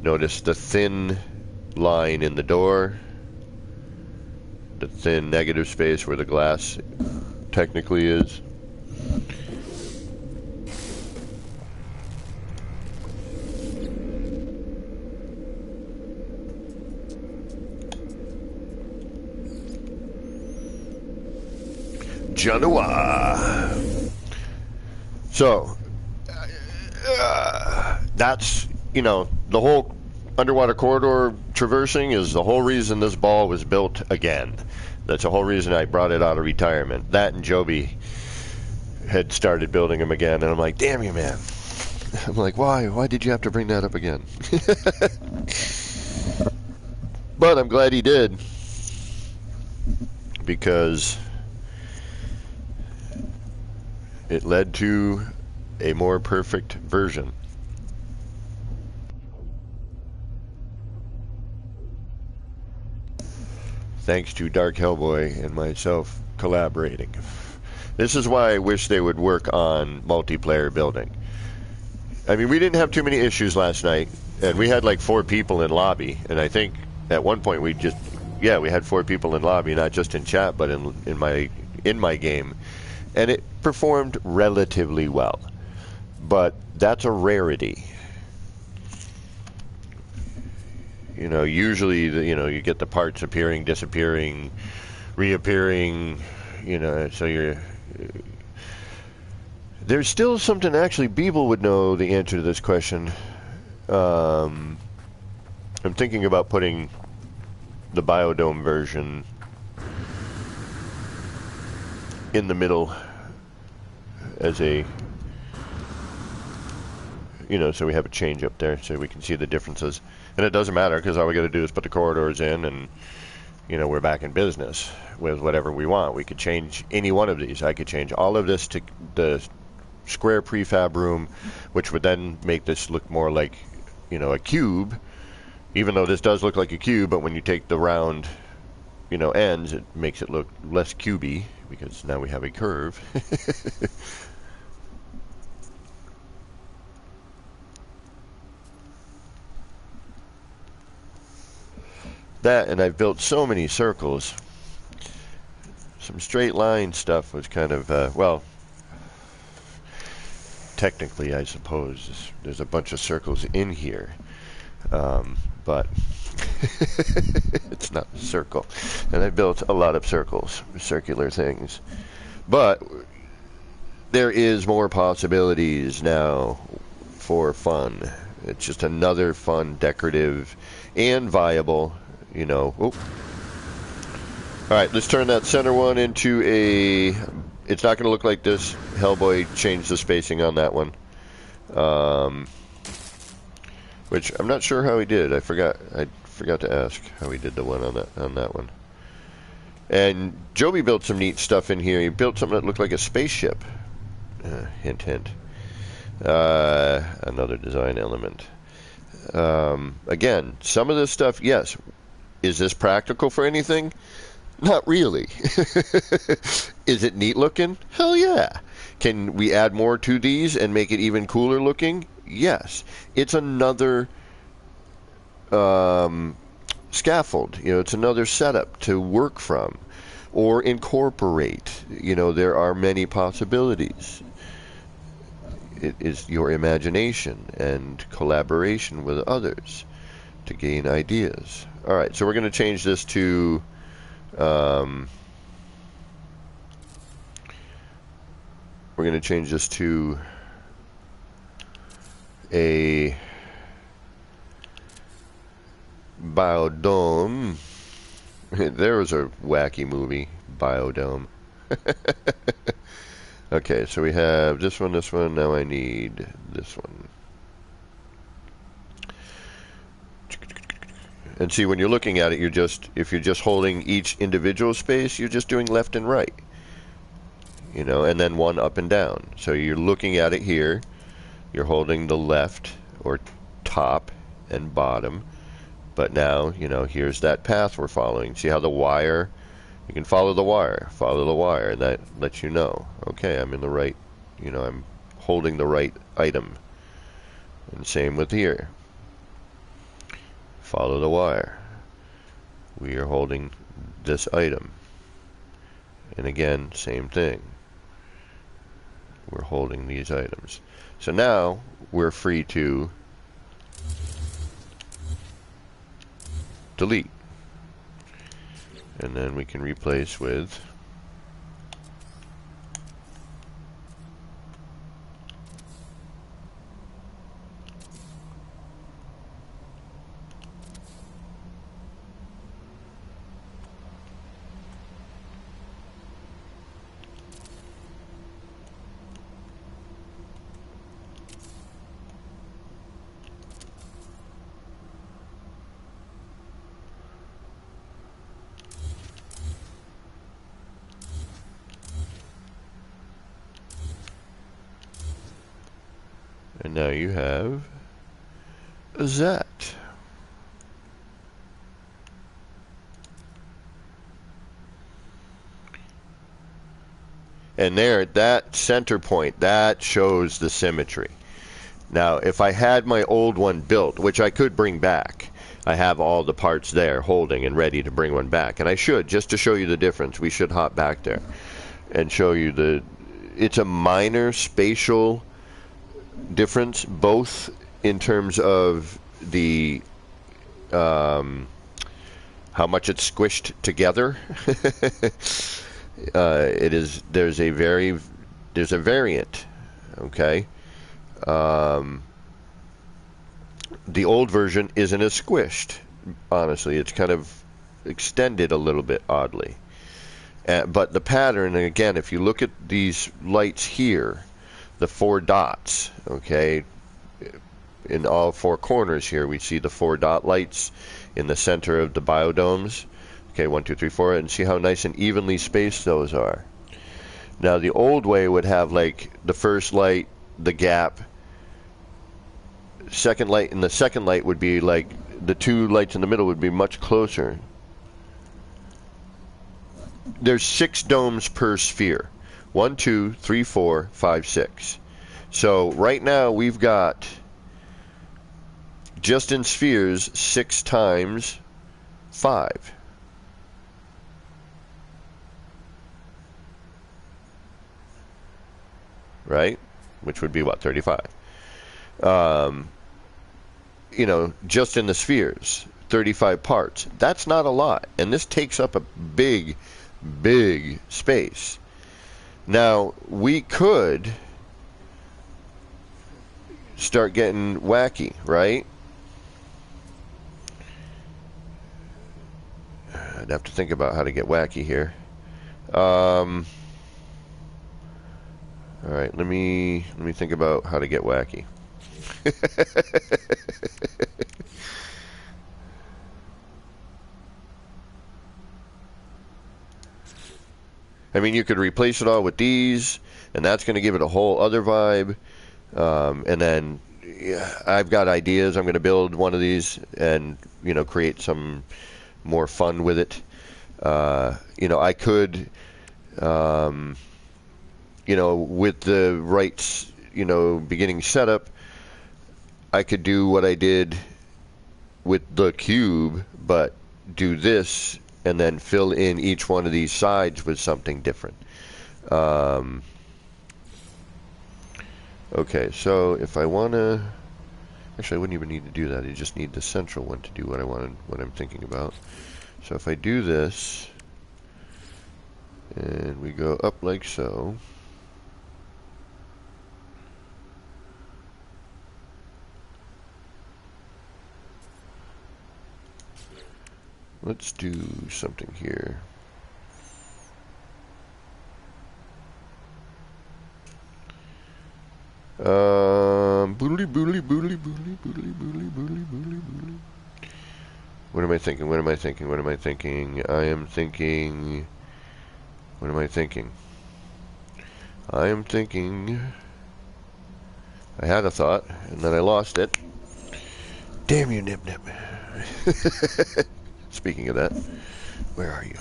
Notice the thin line in the door, the thin negative space where the glass technically is. Genoa. So, that's, you know, the whole underwater corridor traversing is the whole reason this ball was built again. That's the whole reason I brought it out of retirement. That and Joby had started building them again, and I'm like, damn you, man. I'm like, why did you have to bring that up again? But I'm glad he did, because it led to a more perfect version. Thanks to Dark Hellboy and myself collaborating. This is why I wish they would work on multiplayer building. I mean, we didn't have too many issues last night, and we had like 4 people in lobby, and I think at one point we had 4 people in lobby, not just in chat, but in my game. And it performed relatively well. But that's a rarity. You know, usually, you get the parts appearing, disappearing, reappearing, so there's still something, actually, Beeble would know the answer to this question. I'm thinking about putting the Biodome version in the middle as a, so we have a change up there so we can see the differences. And it doesn't matter, because all we got to do is put the corridors in, and we're back in business with whatever we want. We could change any one of these. I could change all of this to the square prefab room, which would then make this look more like a cube, even though this does look like a cube. But when you take the round ends, it makes it look less cubey, because now we have a curve. That, and I've built so many circles. Some straight line stuff was kind of, well, technically, I suppose there's a bunch of circles in here, but it's not a circle. And I built a lot of circles, circular things. But there is more possibilities now for fun. It's just another fun, decorative, and viable, you know. Oh. All right, let's turn that center one into a... It's not going to look like this. Hellboy changed the spacing on that one. Which I'm not sure how he did. I forgot to ask how he did the one on that one. And Joby built some neat stuff in here. He built something that looked like a spaceship. Hint, hint. Another design element. Again, some of this stuff, yes. Is this practical for anything? Not really. Is it neat looking? Hell yeah. Can we add more to these and make it even cooler looking? Yes. It's another scaffold. You know, it's another setup to work from or incorporate. You know, there are many possibilities. It is your imagination and collaboration with others to gain ideas. All right, so we're going to change this to a biodome. There was a wacky movie, Biodome. Okay, so we have this one, now I need this one. And see, when you're looking at it, if you're just holding each individual space, you're just doing left and right. You know, and then one up and down. So you're looking at it here, you're holding the left or top and bottom. But now, you know, here's that path we're following. See how the wire, you can follow the wire, and that lets you know, okay, I'm in the right, you know, I'm holding the right item. And same with here. Follow the wire. We are holding this item. And again, same thing. We're holding these items. So now we're free to delete. And then we can replace with and now you have a Zet. And there, that center point, that shows the symmetry. Now, if I had my old one built, which I could bring back, I have all the parts there holding and ready to bring one back. And I should, just to show you the difference, we should hop back there and show you it's a minor spatial difference, both in terms of the how much it's squished together. There's a variant, okay. The old version isn't as squished, honestly. It's kind of extended a little bit oddly. But the pattern, and again, if you look at these lights here, the 4 dots, okay, in all 4 corners here, we see the 4 dot lights in the center of the biodomes. Okay, 1, 2, 3, 4, and see how nice and evenly spaced those are. Now, the old way would have, like, the first light, the gap, second light, and the second light would be, like, the 2 lights in the middle would be much closer. There's 6 domes per sphere. 1, 2, 3, 4, 5, 6. So right now we've got, just in spheres, 6 times 5. Right? which would be what, 35. You know, just in the spheres, 35 parts. That's not a lot, and this takes up a big, big space. Now, we could start getting wacky, right? I'd have to think about how to get wacky here. All right, let me think about how to get wacky. I mean, you could replace it all with these, and that's going to give it a whole other vibe. And then I've got ideas. I'm going to build one of these and, you know, create some more fun with it. You know, I could, you know, with the right, you know, beginning setup, I could do what I did with the cube, but do this and then fill in each one of these sides with something different. Okay, so if I want to, actually I wouldn't even need to do that. I just need the central one to do what I wanted, what I'm thinking about. So if I do this, and we go up like so, let's do something here. Boodly, boodly, boodly, boodly, boodly, boodly, boodly, boodly, boodly. What am I thinking? What am I thinking? What am I thinking? I am thinking... What am I thinking? I am thinking... I had a thought, and then I lost it. Damn you, Nip Nip. Speaking of that, where are you?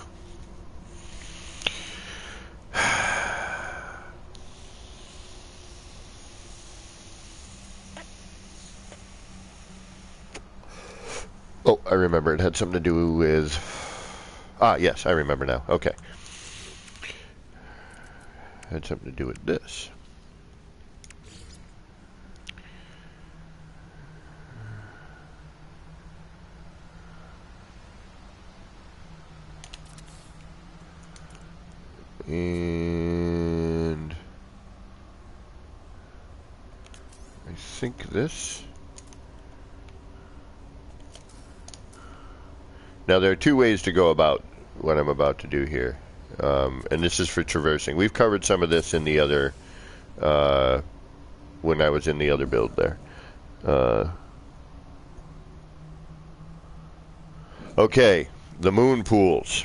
Oh, I remember. It had something to do with... Ah, yes, I remember now. Okay. It had something to do with this. And... I think this... Now, there are two ways to go about what I'm about to do here. And this is for traversing. We've covered some of this in the other, when I was in the other build there. Okay, the moon pools.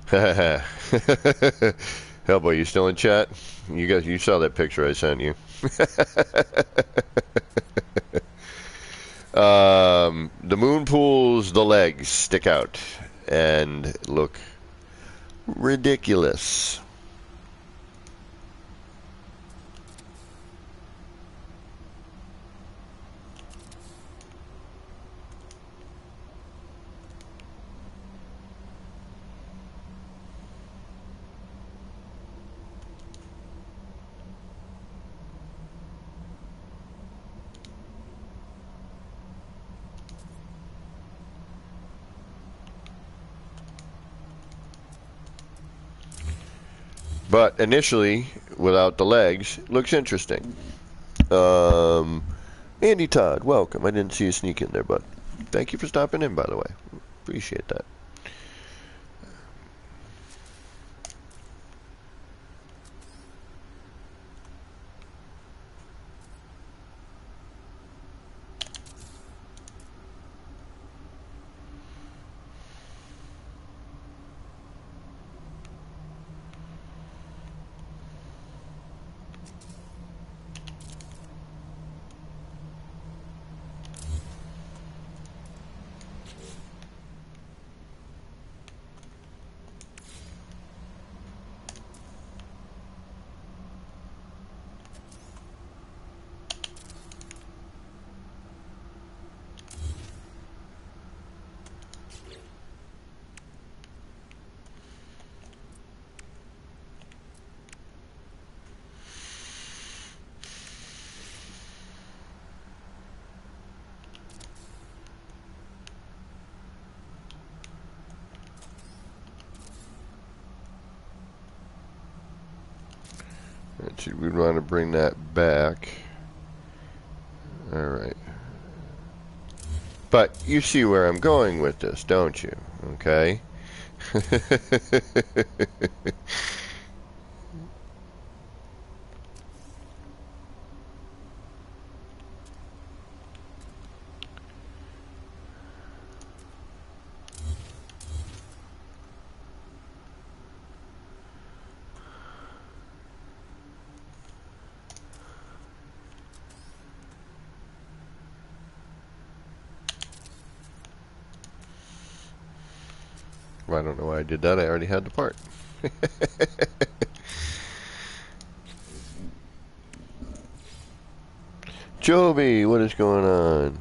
Hellboy, you still in chat? You guys, you saw that picture I sent you. The moon pools, the legs stick out and look ridiculous. But initially, without the legs, looks interesting. Andy Todd, welcome. I didn't see you sneak in there, but thank you for stopping in, by the way. Appreciate that. we'd want to bring that back. All right. But you see where I'm going with this, don't you? Okay. I don't know why I did that. I already had the part. Joby, what is going on?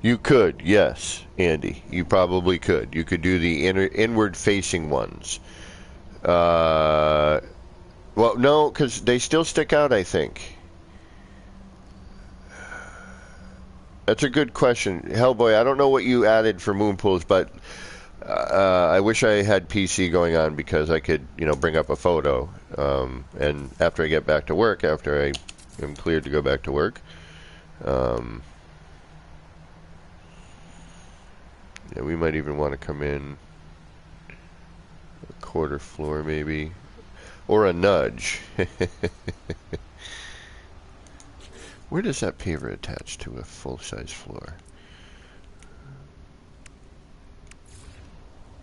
You could, yes, Andy. You probably could. You could do the inward-facing ones. Well, no, because they still stick out, I think. That's a good question. Hellboy, I don't know what you added for moon pools, but I wish I had PC going on because I could, bring up a photo. And after I get back to work, after I am cleared to go back to work, yeah, we might even want to come in a quarter floor maybe, or a nudge. Where does that paver attach to a full-size floor?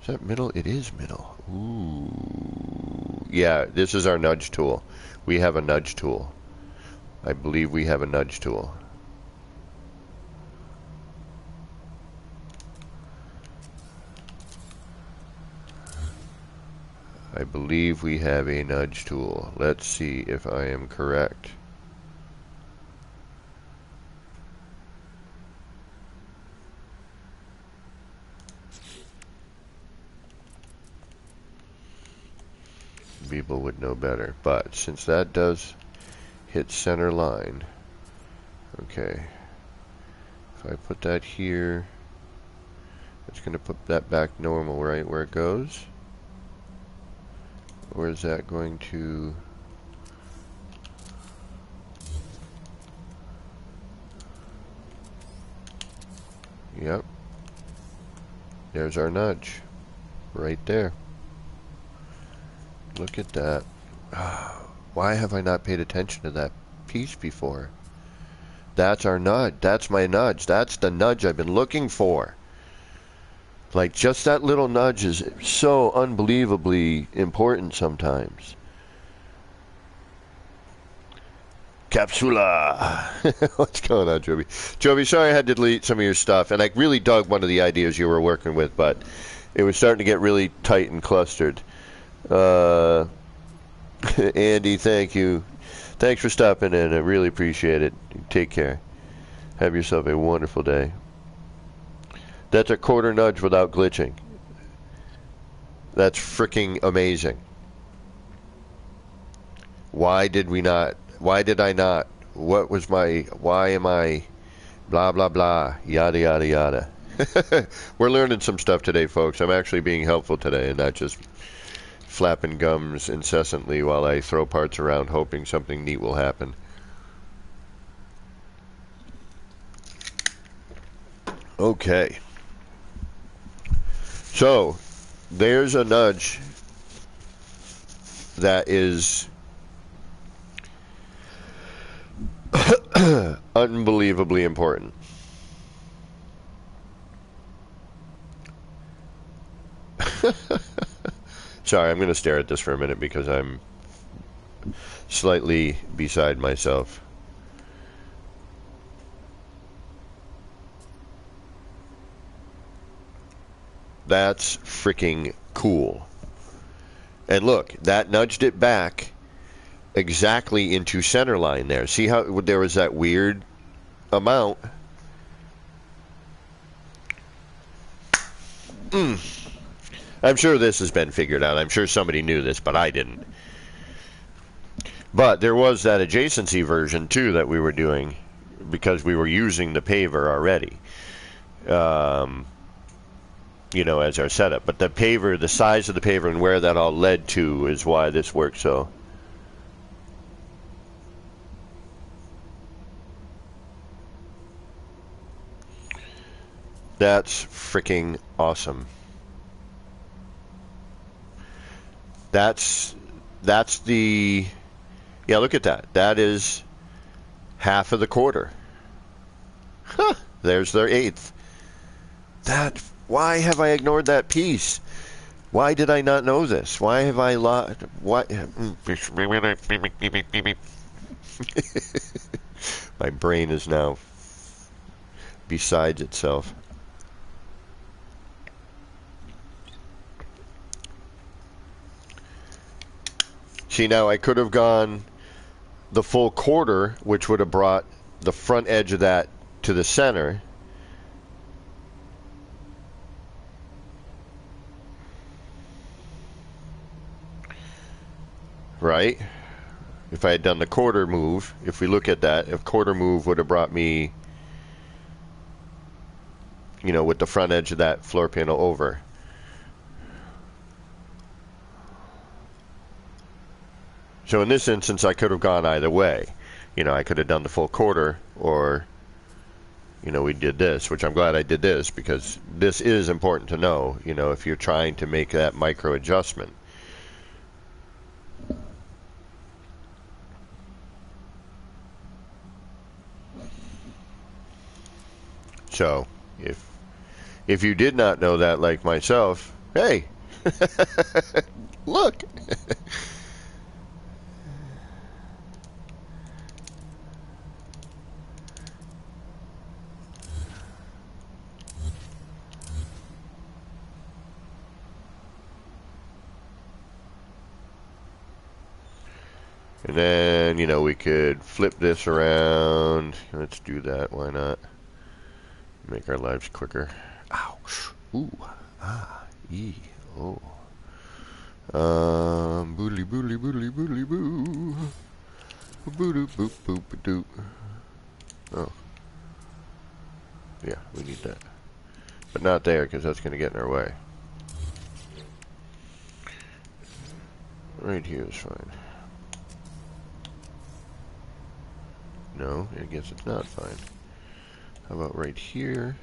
Is that middle? It is middle. Ooh. Yeah, this is our nudge tool. We have a nudge tool. I believe we have a nudge tool. I believe we have a nudge tool. Let's see if I am correct. People would know better, but since that does hit center line, okay, if I put that here, it's going to put that back normal, right where it goes, or is that going to, yep, there's our nudge right there. Look at that. Why have I not paid attention to that piece before? That's our nudge. That's my nudge. That's the nudge I've been looking for. Like, just that little nudge is so unbelievably important sometimes. Capsula. What's going on, Joby? Joby, sorry I had to delete some of your stuff, and I really dug one of the ideas you were working with, but it was starting to get really tight and clustered. Andy, thank you. Thanks for stopping in. I really appreciate it. Take care. Have yourself a wonderful day. That's a quarter nudge without glitching. That's freaking amazing. Why did I not? What was my, why am I, blah, blah, blah, yada, yada, yada. We're learning some stuff today, folks. I'm actually being helpful today and not just flapping gums incessantly while I throw parts around hoping something neat will happen. Okay. So, there's a nudge that is unbelievably important. Sorry, I'm going to stare at this for a minute because I'm slightly beside myself. That's freaking cool. And look, that nudged it back exactly into center line there. See how there was that weird amount? I'm sure this has been figured out. I'm sure somebody knew this, but I didn't. But there was that adjacency version, too, that we were doing because we were using the paver already. you know, as our setup. But the paver, the size of the paver and where that all led to is why this works so. That's freaking awesome. That's the, yeah, look at that. That is half of the quarter. Huh, there's their eighth. That, why have I ignored that piece? Why did I not know this? Why have I lost? What? My brain is now besides itself. See, now I could have gone the full quarter, which would have brought the front edge of that to the center. Right? If I had done the quarter move, if we look at that, if quarter move would have brought me, you know, with the front edge of that floor panel over. So in this instance, I could have gone either way. You know, I could have done the full quarter, or, you know, we did this, which I'm glad I did this, because this is important to know, you know, if you're trying to make that micro adjustment. So, if you did not know that, like myself, hey, look. And then, you know, we could flip this around. Let's do that. Why not? Make our lives quicker. Ow. Ooh. Ah. Ee. Oh. Boodly boodly boodly boodly boo. Boodoo boop boop doop. Oh. Yeah, we need that. But not there, because that's going to get in our way. Right here is fine. No, I guess it's not fine. How about right here?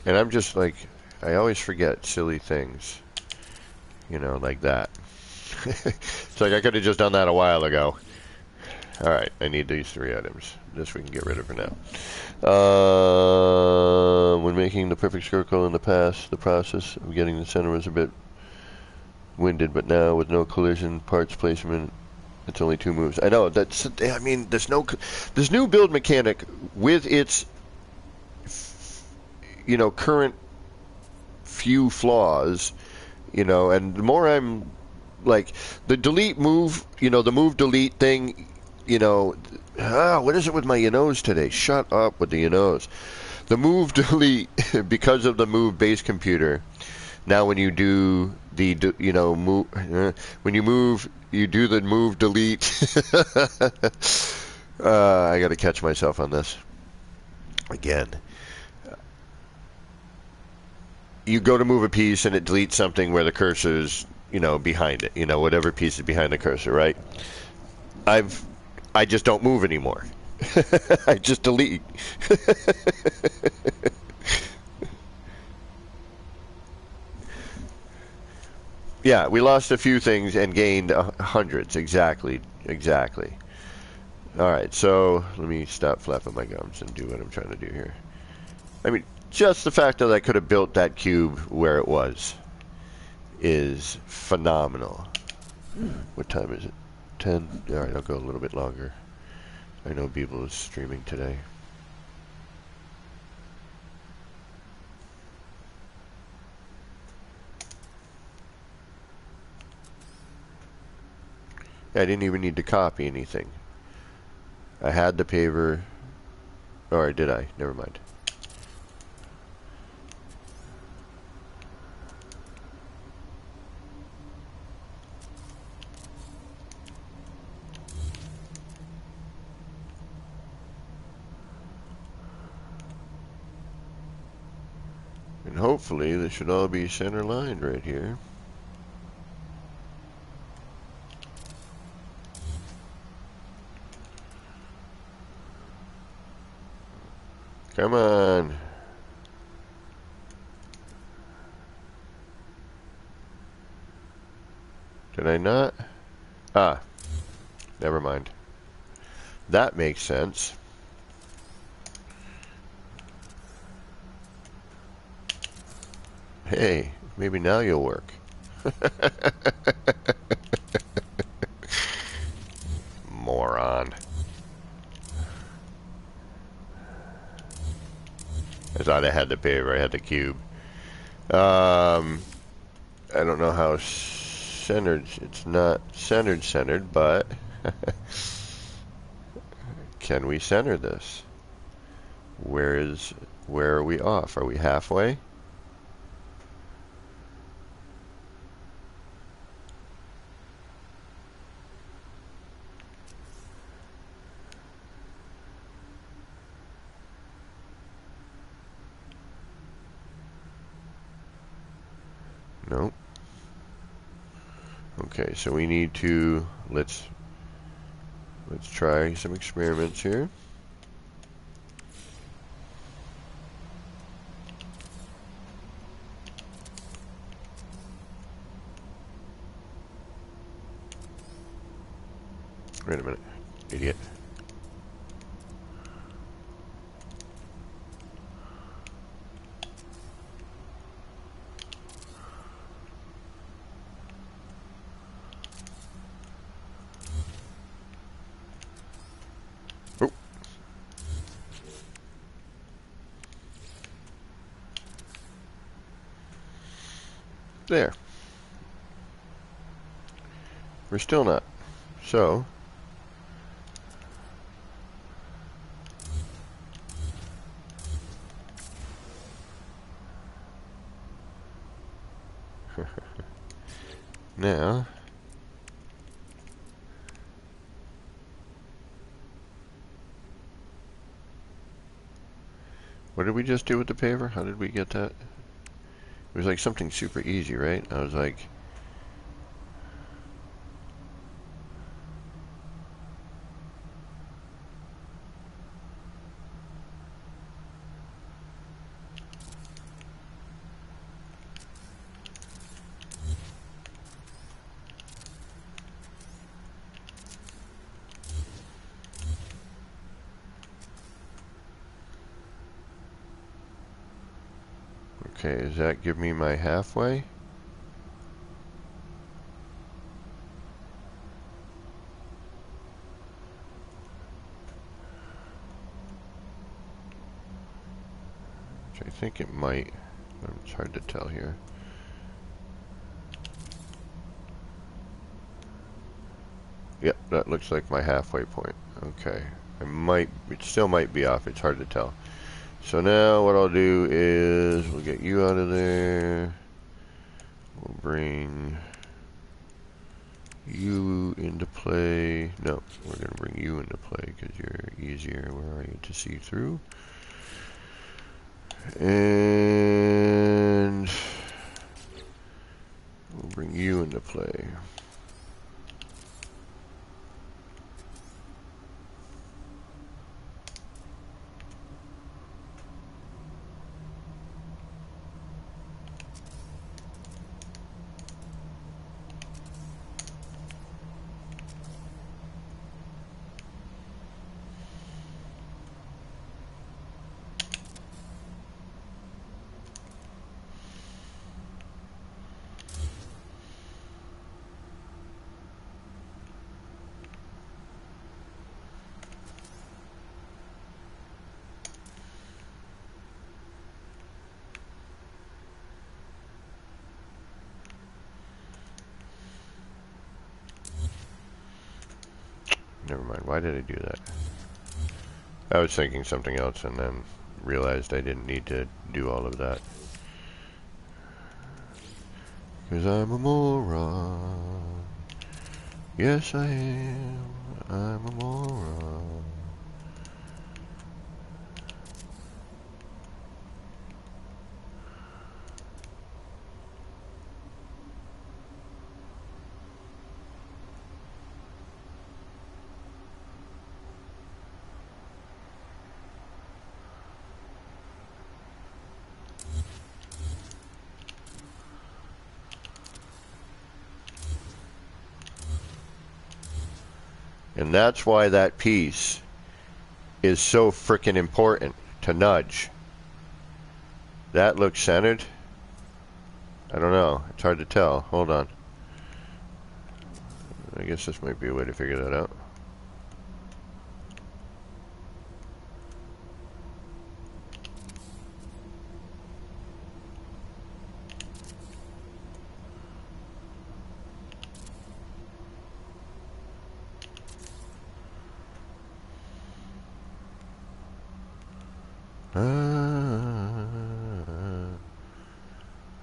And I'm just like, I always forget silly things. You know, like that. It's like I could have just done that a while ago. Alright, I need these 3 items. This we can get rid of for now. When making the perfect circle in the past, the process of getting the center was a bit winded, but now with no collision, parts placement, it's only 2 moves. I know, that's, I mean, this new build mechanic with its, you know, current few flaws, you know, and the more I'm, like, the delete move, you know, the move delete thing, you know, what is it with my you-knows today? Shut up with the you-knows. The move delete, because of the move base computer, now when you do the, you know, move, when you move, you do the move delete. I got to catch myself on this again. You go to move a piece and it deletes something where the cursor's, you know, behind it, you know, whatever piece is behind the cursor, right? I just don't move anymore. I just delete. Yeah, we lost a few things and gained hundreds. Exactly. Alright, so let me stop flapping my gums and do what I'm trying to do here. I mean, just the fact that I could have built that cube where it was is phenomenal. What time is it? 10? Alright, I'll go a little bit longer. I know Beeble is streaming today. I didn't even need to copy anything. I had the paver. Or did I? Never mind. hopefully this should all be center lined right here. Come on. Did I not? Ah, never mind. That makes sense. Hey, maybe now you'll work. Moron. I thought I had the paper, I had the cube. I don't know how centered, it's not centered, but can we center this? Where are we off? Are we halfway? Nope. Okay, so we need to let's try some experiments here. Wait a minute, idiot. Oh. There. We're still not. So now what did we just do with the paver? How did we get that? It was like something super easy, right? I was like, okay, does that give me my halfway? Which I think it might. It's hard to tell here. Yep, that looks like my halfway point. Okay. It still might be off, it's hard to tell. So now what I'll do is we'll get you out of there. We'll bring you into play. No, we're going to bring you into play because you're easier. Where are you to see through? And we'll bring you into play. Never mind, why did I do that? I was thinking something else and then realized I didn't need to do all of that. Because I'm a moron. Yes, I am. I'm a moron. And that's why that piece is so frickin' important to nudge. That looks centered. I don't know. It's hard to tell. Hold on. I guess this might be a way to figure that out.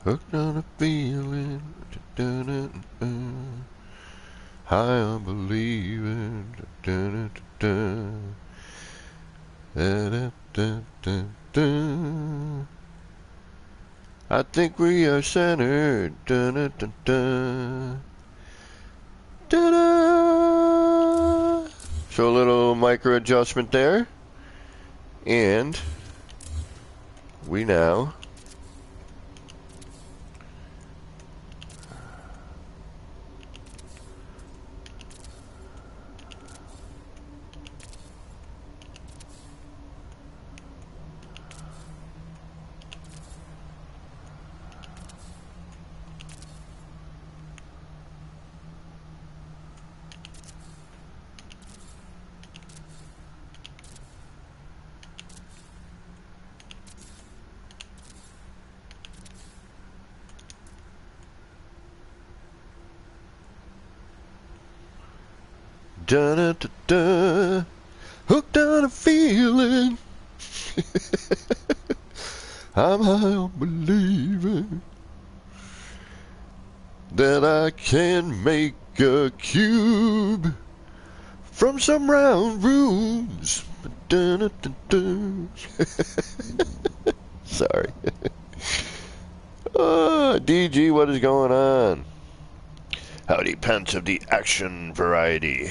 Hooked on a feeling, high on believing, I think we are centered, so a little micro adjustment there, and we now da-da-da-da, hooked on a feeling, I'm high on believing that I can make a cube from some round rooms. Sorry. DG, what is going on? Howdy, pants of the action variety.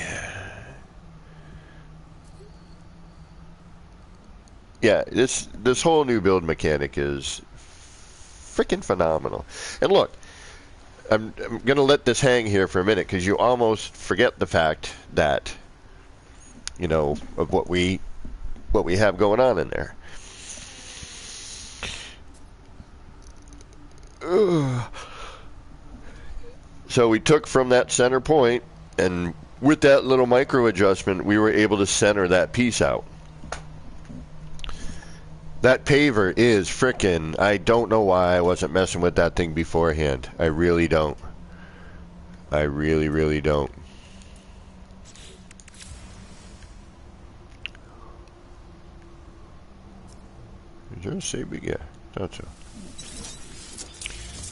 Yeah, this whole new build mechanic is freaking phenomenal. And look, I'm gonna let this hang here for a minute because you almost forget the fact that, you know, of what we have going on in there. Ugh. So we took from that center point, and with that little micro adjustment, we were able to center that piece out. That paver is frickin', I don't know why I wasn't messing with that thing beforehand. I really don't. I really, really don't. Is there a save? Yeah, thought so.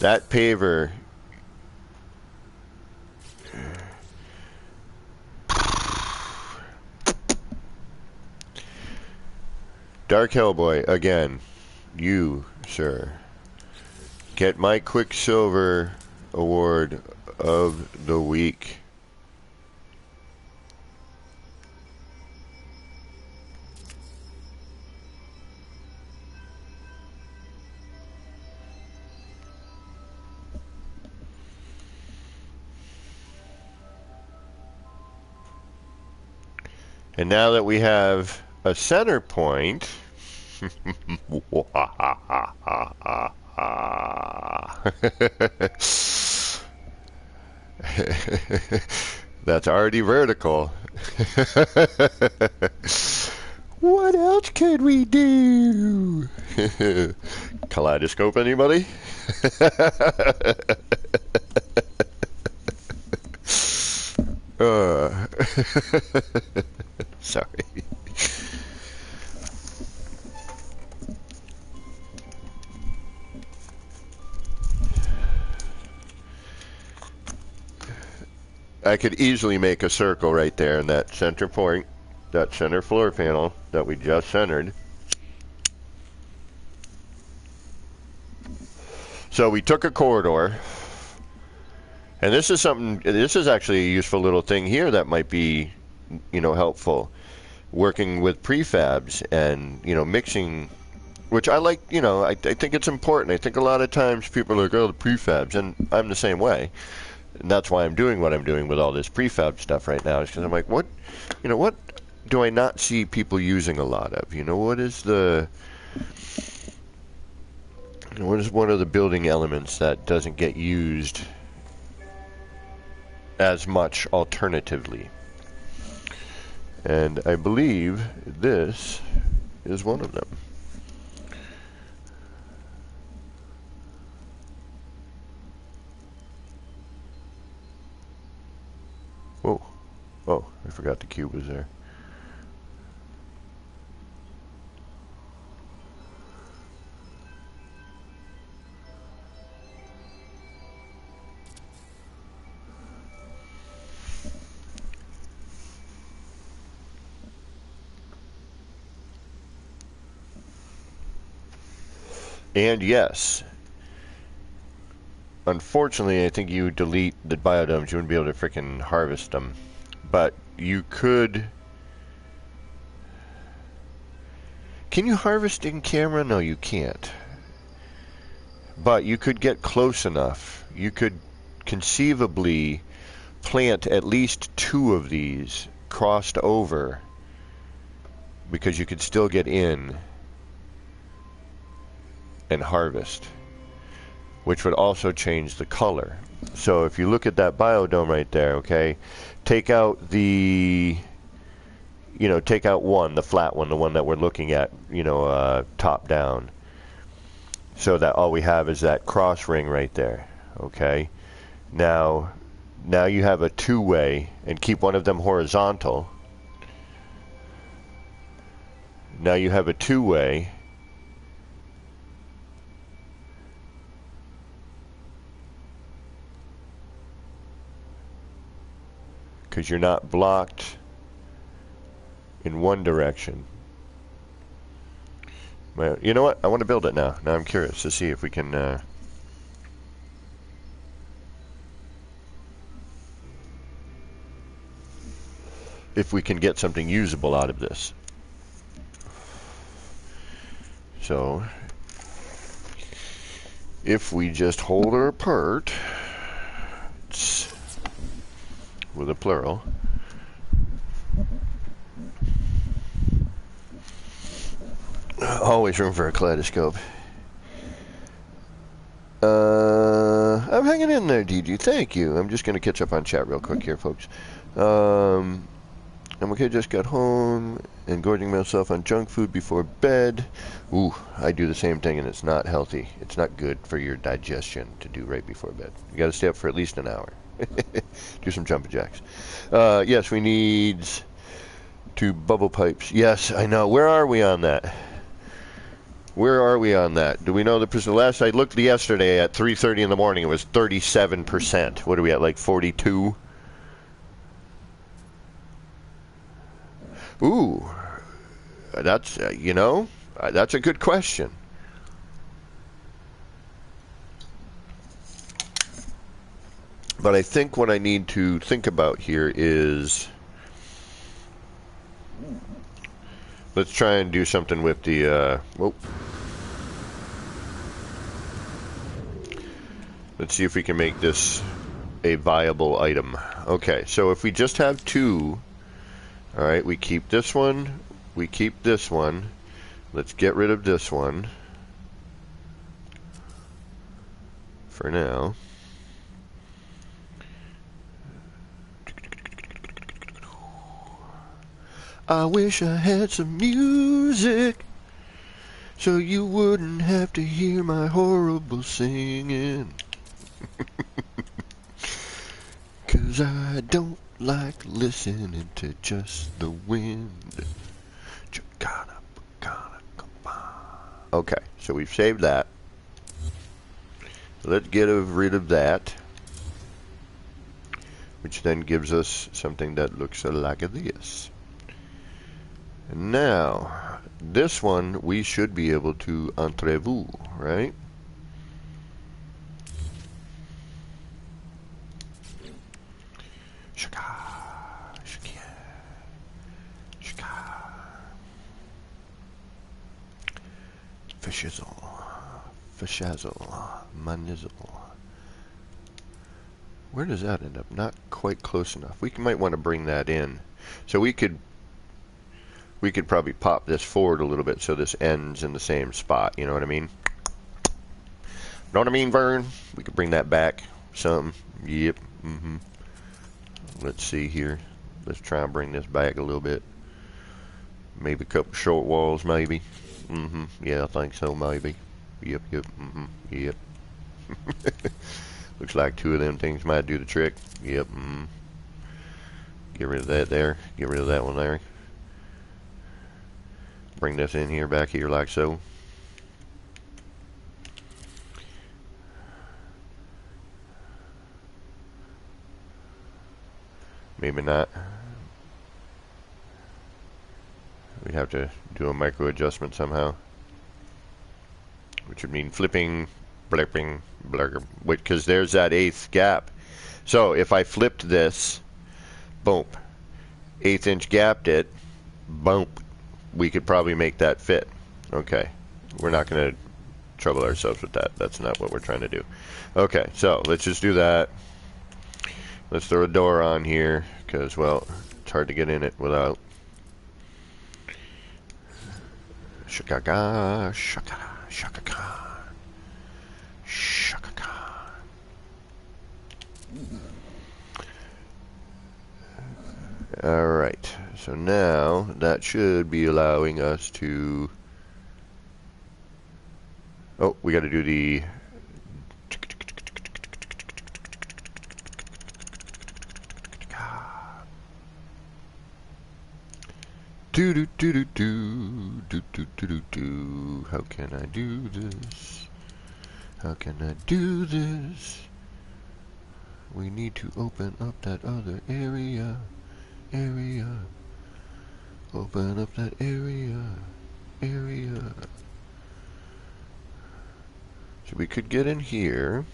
That paver... Dark Hellboy, again, you, sir, get my Quicksilver Award of the Week. And now that we have a center point, that's already vertical. What else could we do? Kaleidoscope, anybody? Sorry. I could easily make a circle right there in that center point, that center floor panel that we just centered. So we took a corridor, and this is something, this is actually a useful little thing here that might be, you know, helpful. Working with prefabs and, you know, mixing, which I like, you know, I think it's important. I think a lot of times people are like, oh, the prefabs, and I'm the same way. And that's why I'm doing what I'm doing with all this prefab stuff right now, is because I'm like, what do I not see people using a lot of? What is one of the building elements that doesn't get used as much alternatively? And I believe this is one of them. Whoa. Oh, I forgot the cube was there. And yes, unfortunately, I think you delete the biodomes, you wouldn't be able to freaking harvest them. But you could... Can you harvest in camera? No, you can't. But you could get close enough. You could conceivably plant at least 2 of these crossed over, because you could still get in and harvest, which would also change the color. So if you look at that biodome right there, okay, take out the, take out one, the flat one, the one that we're looking at, top down, so that all we have is that cross ring right there, okay? Now you have a 2-way, and keep one of them horizontal. Now you have a 2-way. Because you're not blocked in one direction. Well, you know what? I want to build it now. Now I'm curious to see if we can... if we can get something usable out of this. So, if we just hold her apart, with a plural, always room for a kaleidoscope. I'm hanging in there, DG. Thank you. I'm just going to catch up on chat real quick here, folks. I'm okay, just got home and gorging myself on junk food before bed. Ooh, I do the same thing, and it's not healthy. It's not good for your digestion to do right before bed. You got to stay up for at least an hour. Do some jumping jacks. Yes, we need 2 bubble pipes. Yes, I know. Where are we on that? Where are we on that? Do we know the percent? Last I looked yesterday at 3:30 in the morning, it was 37%. What are we at, like 42? Ooh, that's, that's a good question. But I think what I need to think about here is, let's try and do something with the, let's see if we can make this a viable item. Okay, so if we just have 2, all right, we keep this one, we keep this one. Let's get rid of this one for now. I wish I had some music so you wouldn't have to hear my horrible singing. 'Cause I don't like listening to just the wind. Okay, so we've saved that. Let's get rid of that, which then gives us something that looks like this. And now, this one we should be able to entrez-vous, right? Fishizzle, fishazzle, manizzle. Where does that end up? Not quite close enough. We might want to bring that in. So we could probably pop this forward a little bit so this ends in the same spot. You know what I mean? Know what I mean, Vern? We could bring that back some. Yep. Let's see here. Let's try and bring this back a little bit. Maybe a couple short walls, maybe. Yeah, I think so, maybe. Yep. Yep. Looks like two of them things might do the trick. Yep. Get rid of that there. Get rid of that one there. Bring this in here, back here, like so. Maybe not. We'd have to do a micro adjustment somehow, which would mean flipping, blipping, blurger, because there's that 1/8 gap. So if I flipped this, boom, 1/8 inch gapped it, boom, we could probably make that fit. Okay, we're not going to trouble ourselves with that. That's not what we're trying to do. Okay, so let's just do that. Let's throw a door on here, because, well, it's hard to get in it without. Shaka, shaka, shaka, shaka. Alright, so now that should be allowing us to. Oh, we got to do the. How can I do this? How can I do this? We need to open up that other area. Open up that area. So we could get in here.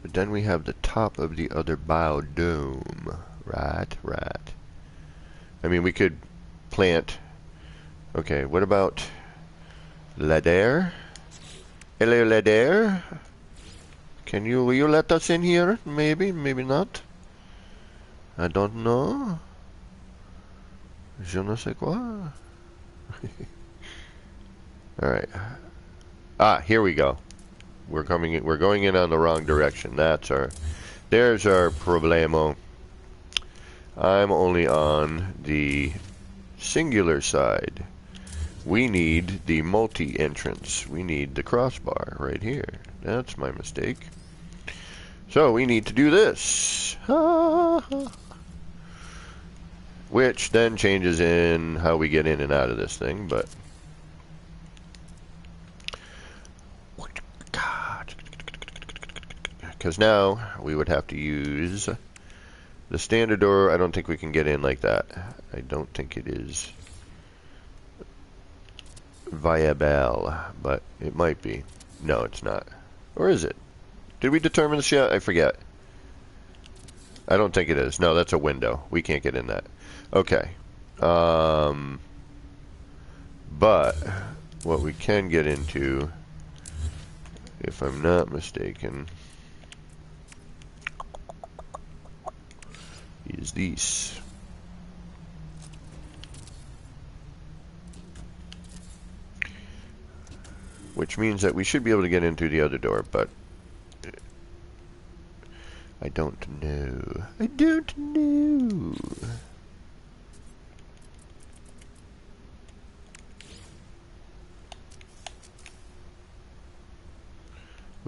But then we have the top of the other biodome. Right. I mean, we could plant. Okay, what about ladder? Hello, ladder. Will you let us in here? Maybe not. I don't know. Je ne sais quoi. Alright. Ah, here we go. We're going in on the wrong direction. There's our problemo. I'm only on the singular side. We need the multi-entrance. We need the crossbar right here. That's my mistake. So we need to do this. Which then changes in how we get in and out of this thing, but because now we would have to use the standard door. I don't think we can get in like that. I don't think it is viable, but it might be. No, it's not. Or is it? Did we determine this yet? I forget. I don't think it is. No, that's a window. We can't get in that. Okay. But what we can get into, if I'm not mistaken, is these. Which means that we should be able to get in through the other door, but I don't know.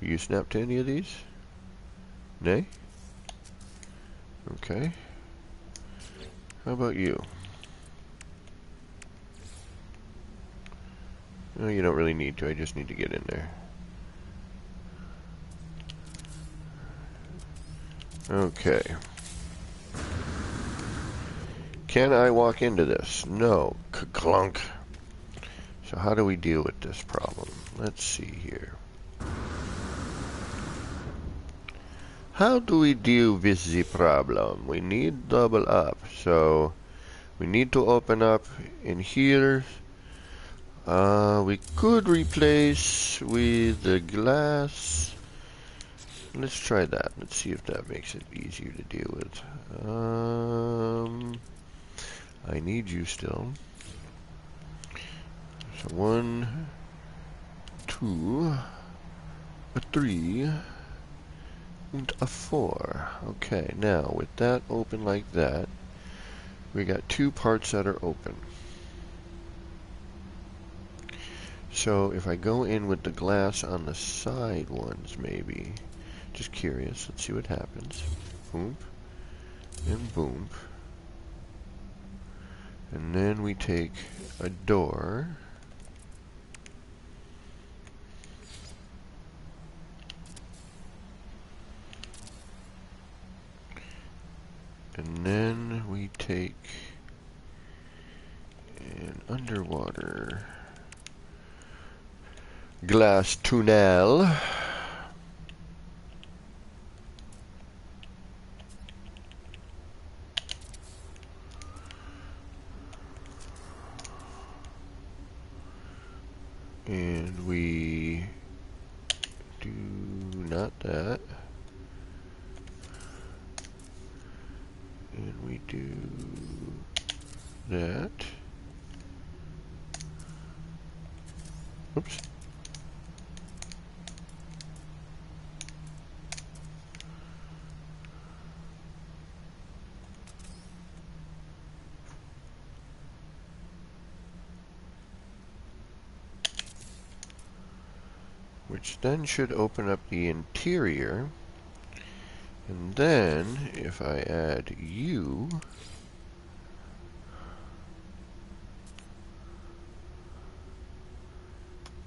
Will you snap to any of these? Nay? Okay. How about you? No, you don't really need to. I just need to get in there. Okay. Can I walk into this? No. Clunk. So how do we deal with this problem? Let's see here. How do we deal with the problem? We need double up. So we need to open up in here. We could replace with the glass. Let's try that. Let's see if that makes it easier to deal with. I need you still. So 1, 2, a 3, and a 4. Okay, now with that open like that, we got 2 parts that are open. So if I go in with the glass on the side ones, maybe. Just curious. Let's see what happens. Boom. And boom. And then we take a door. And then we take an underwater glass tunnel. And we do not that. And we do that. Oops. Which then should open up the interior. And then, if I add you,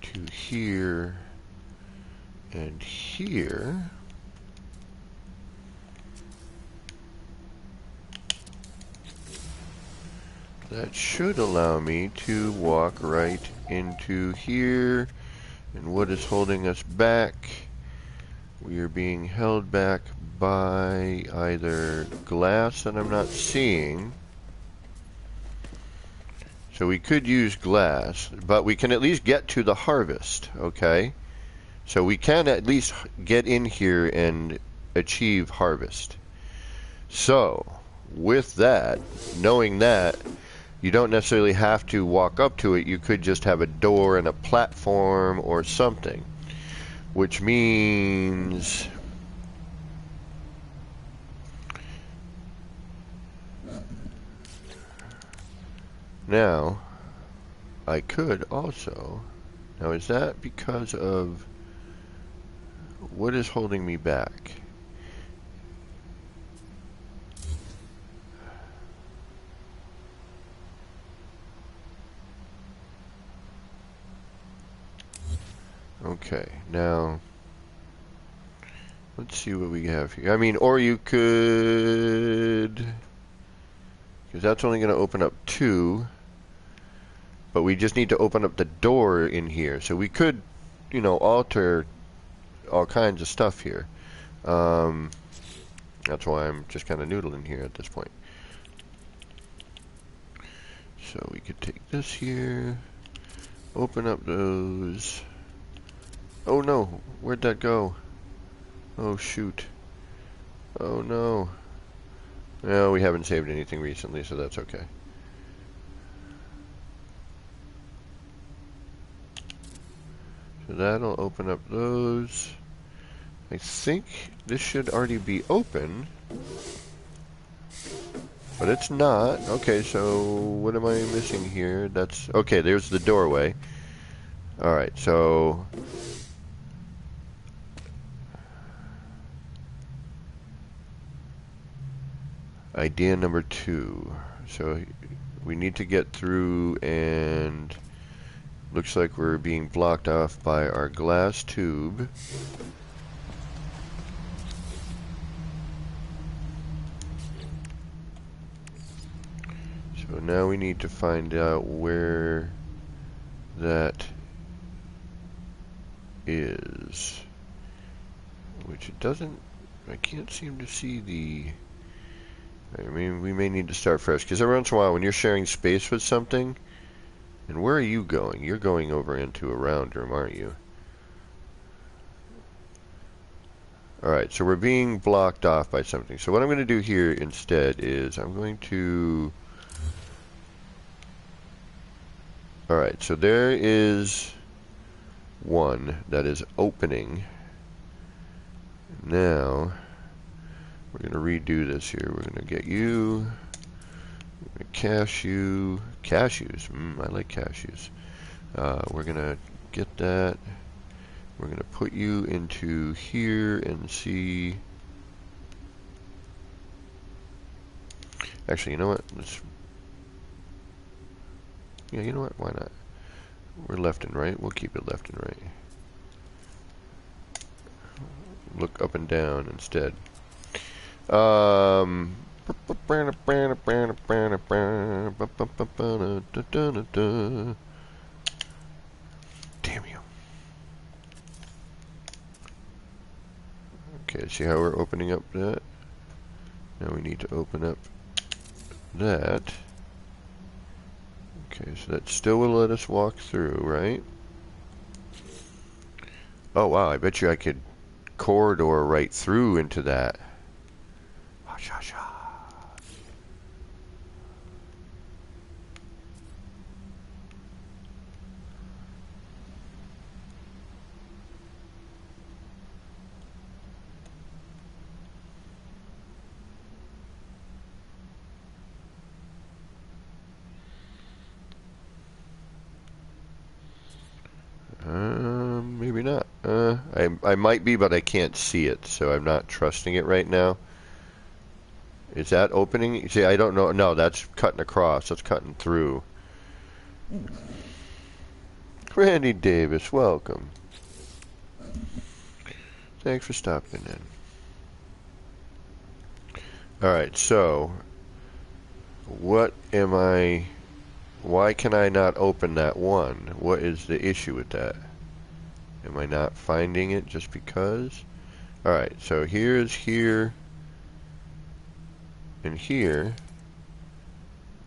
to here and here, that should allow me to walk right into here. And what is holding us back? We are being held back by either glass that I'm not seeing. So we could use glass, but we can at least get to the harvest, okay? So we can at least get in here and achieve harvest. So, with that, knowing that, you don't necessarily have to walk up to it. You could just have a door and a platform or something. Which means now I could also, now is that because of what is holding me back? Okay, now let's see what we have here. I mean, or you could, because that's only going to open up 2, but we just need to open up the door in here. So we could, you know, alter all kinds of stuff here. That's why I'm just kind of noodling here at this point. So we could take this here, open up those. Oh no, where'd that go? Oh shoot. Oh no. No, we haven't saved anything recently, so that's okay. So that'll open up those. I think this should already be open. But it's not. Okay, so what am I missing here? That's okay, there's the doorway. Alright, so idea number 2. So we need to get through, and looks like we're being blocked off by our glass tube. So now we need to find out where that is, which it doesn't, I can't seem to see the, I mean, we may need to start fresh, because every once in a while when you're sharing space with something, And where are you going? You're going over into a round room, aren't you? Alright, so we're being blocked off by something. So what I'm going to do here instead is I'm going to... Alright, so there is one that is opening. Now, we're going to redo this here. We're going to get you... Cashew... Cashews. I like cashews. We're going to get that. We're going to put you into here and see... Actually, you know what? Let's... Yeah, you know what? Why not? We're left and right. We'll keep it left and right. Look up and down instead. Damn you. Okay, see how we're opening up that? Now we need to open up that. Okay, so that still will let us walk through, right? Oh wow, I bet you I could corridor right through into that. Maybe not. I might be, but I can't see it, so I'm not trusting it right now. Is that opening? See, I don't know. No, that's cutting across. That's cutting through. Randy Davis, welcome. Thanks for stopping in. Alright, so what am I... Why can I not open that one? What is the issue with that? Am I not finding it just because? Alright, so here's here and here.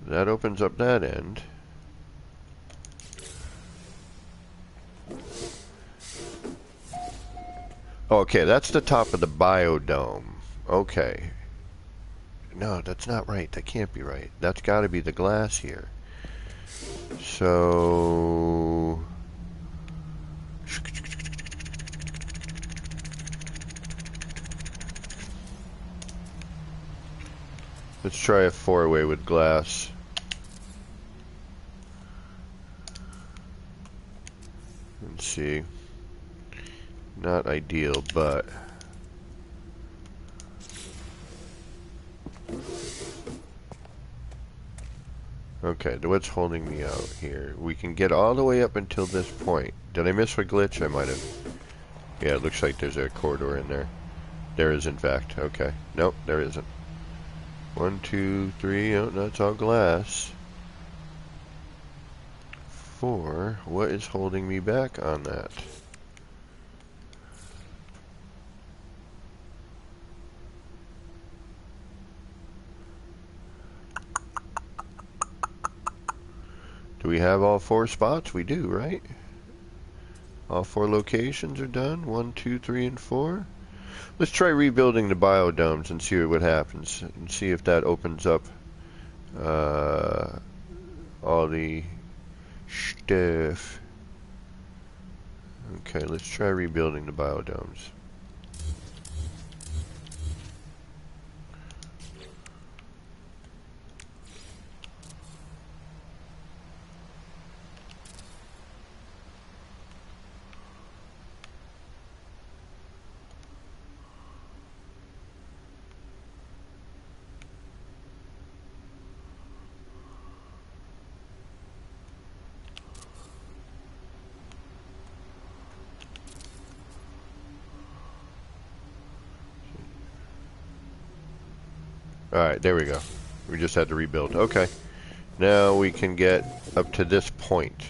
That opens up that end. Okay, that's the top of the biodome. Okay. No, that's not right. That can't be right. That's got to be the glass here. So... Let's try a four-way with glass. Let's see. Not ideal, but... Okay, what's holding me out here? We can get all the way up until this point. Did I miss a glitch? I might have. Yeah, it looks like there's a corridor in there. There is, in fact. Okay. Nope, there isn't. 1, 2, 3. Oh, no, it's all glass. 4. What is holding me back on that? Do we have all 4 spots? We do, right? All 4 locations are done. 1, 2, 3, and 4. Let's try rebuilding the biodomes and see what happens, and see if that opens up all the stuff. Okay, let's try rebuilding the biodomes. Alright, there we go. We just had to rebuild. Okay. Now we can get up to this point.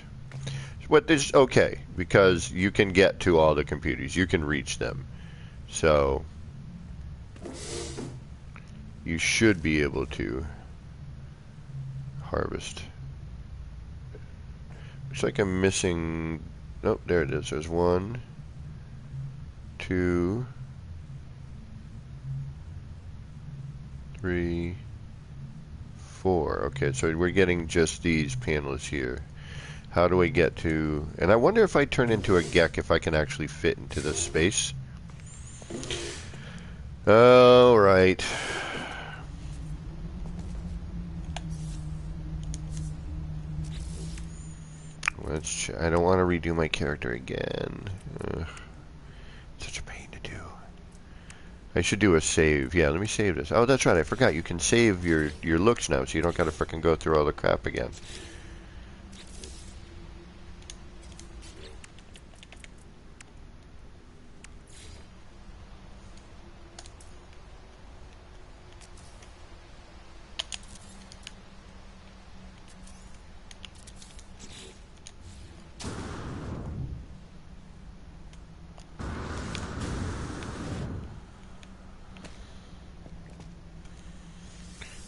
What is okay, because you can get to all the computers. You can reach them. So you should be able to harvest. Looks like I'm missing. Nope, there it is. There's 1, 2, 3, 4. Okay, so we're getting just these panels here. How do I get to... And I wonder if I turn into a Gek, if I can actually fit into this space. All right. I don't want to redo my character again. Such a pain to do. I should do a save. Yeah, let me save this. Oh, that's right. I forgot. You can save your looks now, so you don't got to frickin' go through all the crap again.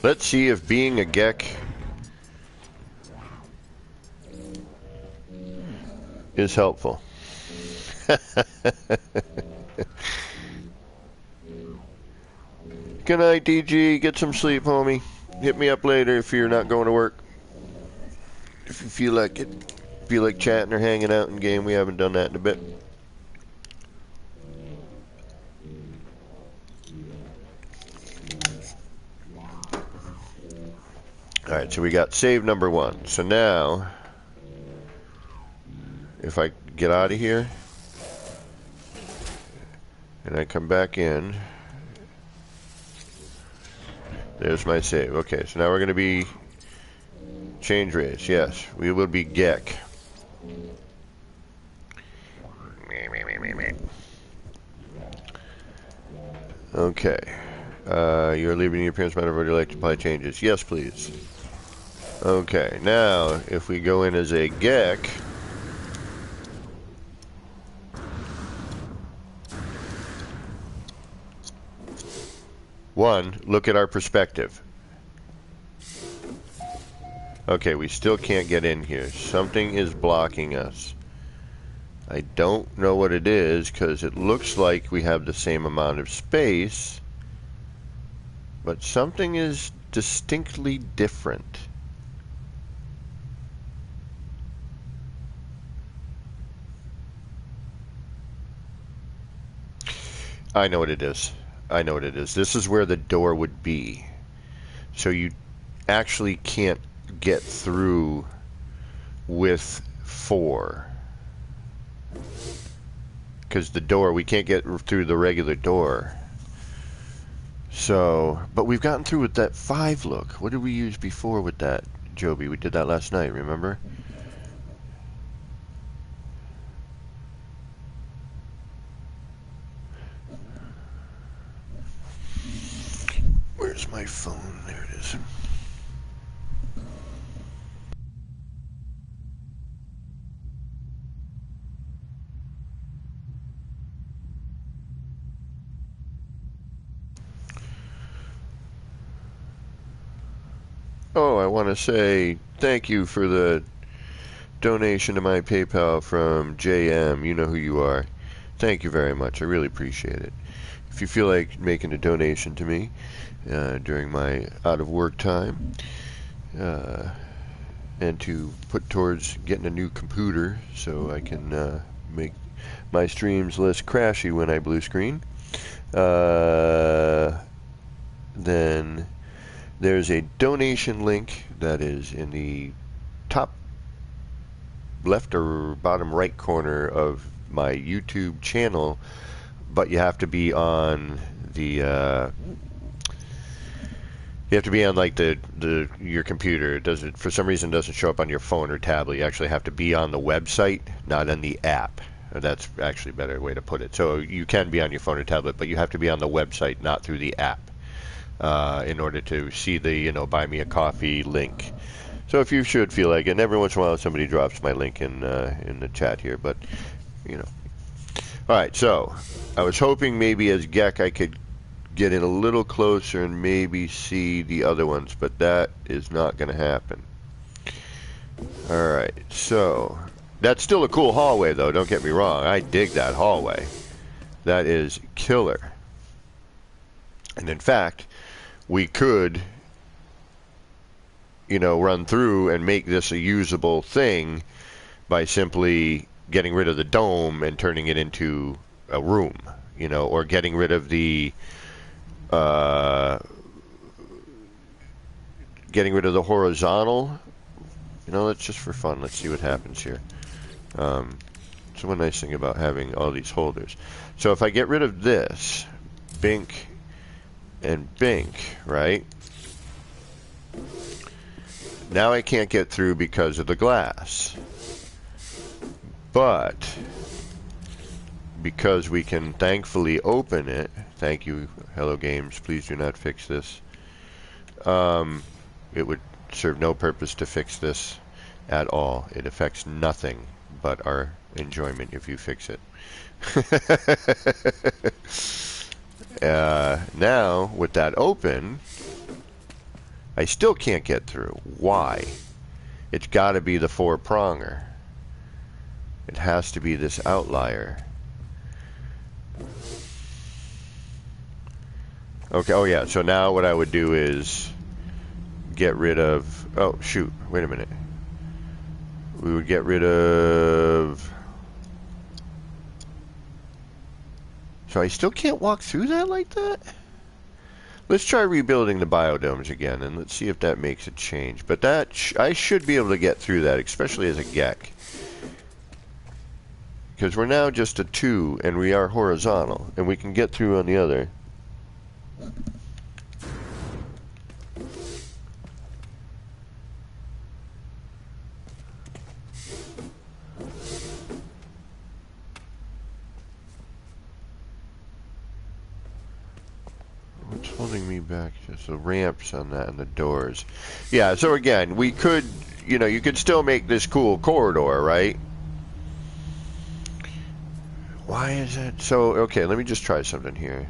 Let's see if being a Gek is helpful. Good night, DG. Get some sleep, homie. Hit me up later if you're not going to work. If you feel like it. Feel like chatting or hanging out in game. We haven't done that in a bit. Alright, so we got save number 1. So now, if I get out of here, and I come back in, there's my save. Okay, so now we're going to be change race. Yes, we will be Gek. Okay. You're leaving your appearance matter. Would you like to apply changes? Yes, please. Okay, now if we go in as a Gek, one, look at our perspective. Okay, we still can't get in here. Something is blocking us. I don't know what it is because it looks like we have the same amount of space, but something is distinctly different. I know what it is. I know what it is. This is where the door would be. So you actually can't get through with 4. Because the door, we can't get through the regular door. So, but we've gotten through with that 5 look. What did we use before with that, Joby? We did that last night, remember? Where's my phone? There it is. Oh, I want to say thank you for the donation to my PayPal from JM. You know who you are. Thank you very much. I really appreciate it. If you feel like making a donation to me during my out-of-work time and to put towards getting a new computer so I can make my streams less crashy when I blue screen, then there's a donation link that is in the top left or bottom right corner of my YouTube channel, but you have to be on the you have to be on like your computer. It doesn't, for some reason, doesn't show up on your phone or tablet. You actually have to be on the website, not on the app. That's actually a better way to put it. So you can be on your phone or tablet, but you have to be on the website, not through the app, in order to see the buy me a coffee link. So if you should feel like it, and every once in a while somebody drops my link in the chat here, but All right, so I was hoping maybe as Gek I could get in a little closer and maybe see the other ones, but that is not going to happen. Alright, so that's still a cool hallway though, don't get me wrong. I dig that hallway. That is killer. And in fact, we could, you know, run through and make this a usable thing by simply getting rid of the dome and turning it into a room, you know, or getting rid of the horizontal. You know, that's just for fun. Let's see what happens here. It's one nice thing about having all these holders. So if I get rid of this, bink and bink, right? Now I can't get through because of the glass. But because we can thankfully open it, thank you, Hello Games, please do not fix this. It would serve no purpose to fix this at all. It affects nothing but our enjoyment if you fix it. Now, with that open, I still can't get through. Why? It's got to be the four-pronger. It has to be this outlier. Okay, oh yeah, so now what I would do is get rid of... Oh, shoot, wait a minute. We would get rid of... So I still can't walk through that like that? Let's try rebuilding the biodomes again, and let's see if that makes a change. But that I should be able to get through that, especially as a Gek. Because we're now just a 2, and we are horizontal, and we can get through on the other. What's holding me back? Just the ramps on that and the doors. Yeah, so again, we could, you know, you could still make this cool corridor, right? Why is that? So, okay, let me just try something here.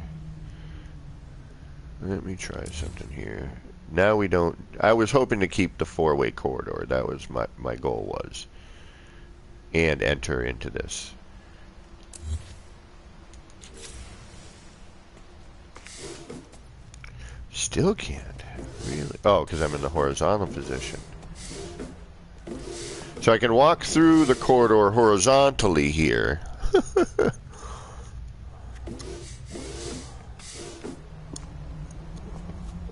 Let me try something here. Now we don't... I was hoping to keep the four-way corridor. That was my goal was. And enter into this. Still can't. Really? Oh, because I'm in the horizontal position. So I can walk through the corridor horizontally here.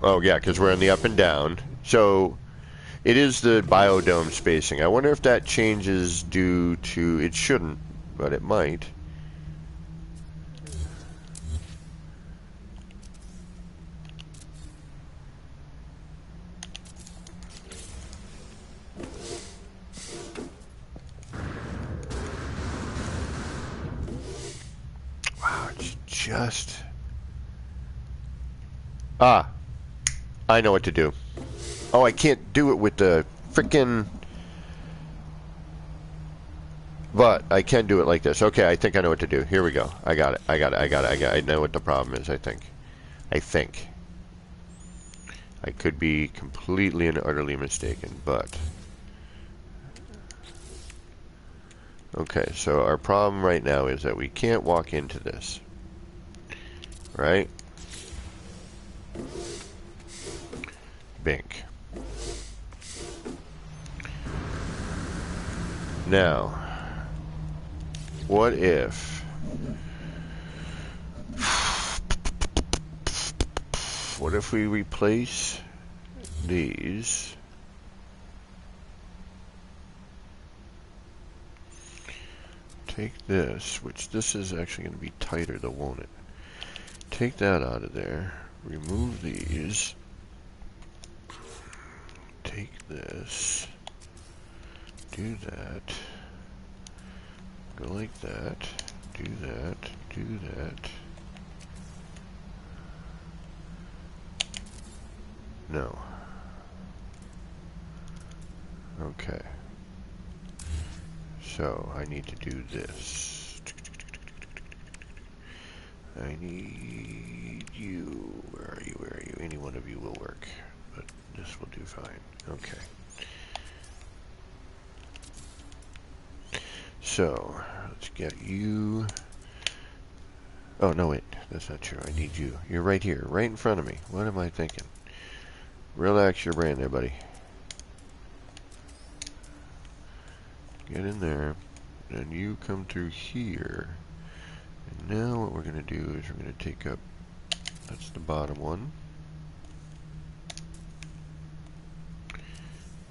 Oh, yeah, because we're in the up and down. So it is the biodome spacing. I wonder if that changes due to... It shouldn't, but it might. Wow, it's just... Ah, I know what to do. Oh, I can't do it with the frickin'... But I can do it like this. Okay, I think I know what to do. Here we go. I got it. I know what the problem is, I think. I could be completely and utterly mistaken, but... Okay, so our problem right now is that we can't walk into this. Right? Bink. Now, what if... What if we replace these... Take this, which this is actually going to be tighter though, won't it? Take that out of there. Remove these. Take this. Do that. Go like that. Do that. Do that. No. Okay. So, I need to do this. I need you. Where are you? Where are you? Any one of you will work. But this will do fine. Okay. so let's get you. Oh, no, wait. That's not true. I need you. You're right here, right in front of me. What am I thinking? Relax your brain there, buddy. Get in there. And you come through here. And now what we're going to do is we're going to take up, that's the bottom one.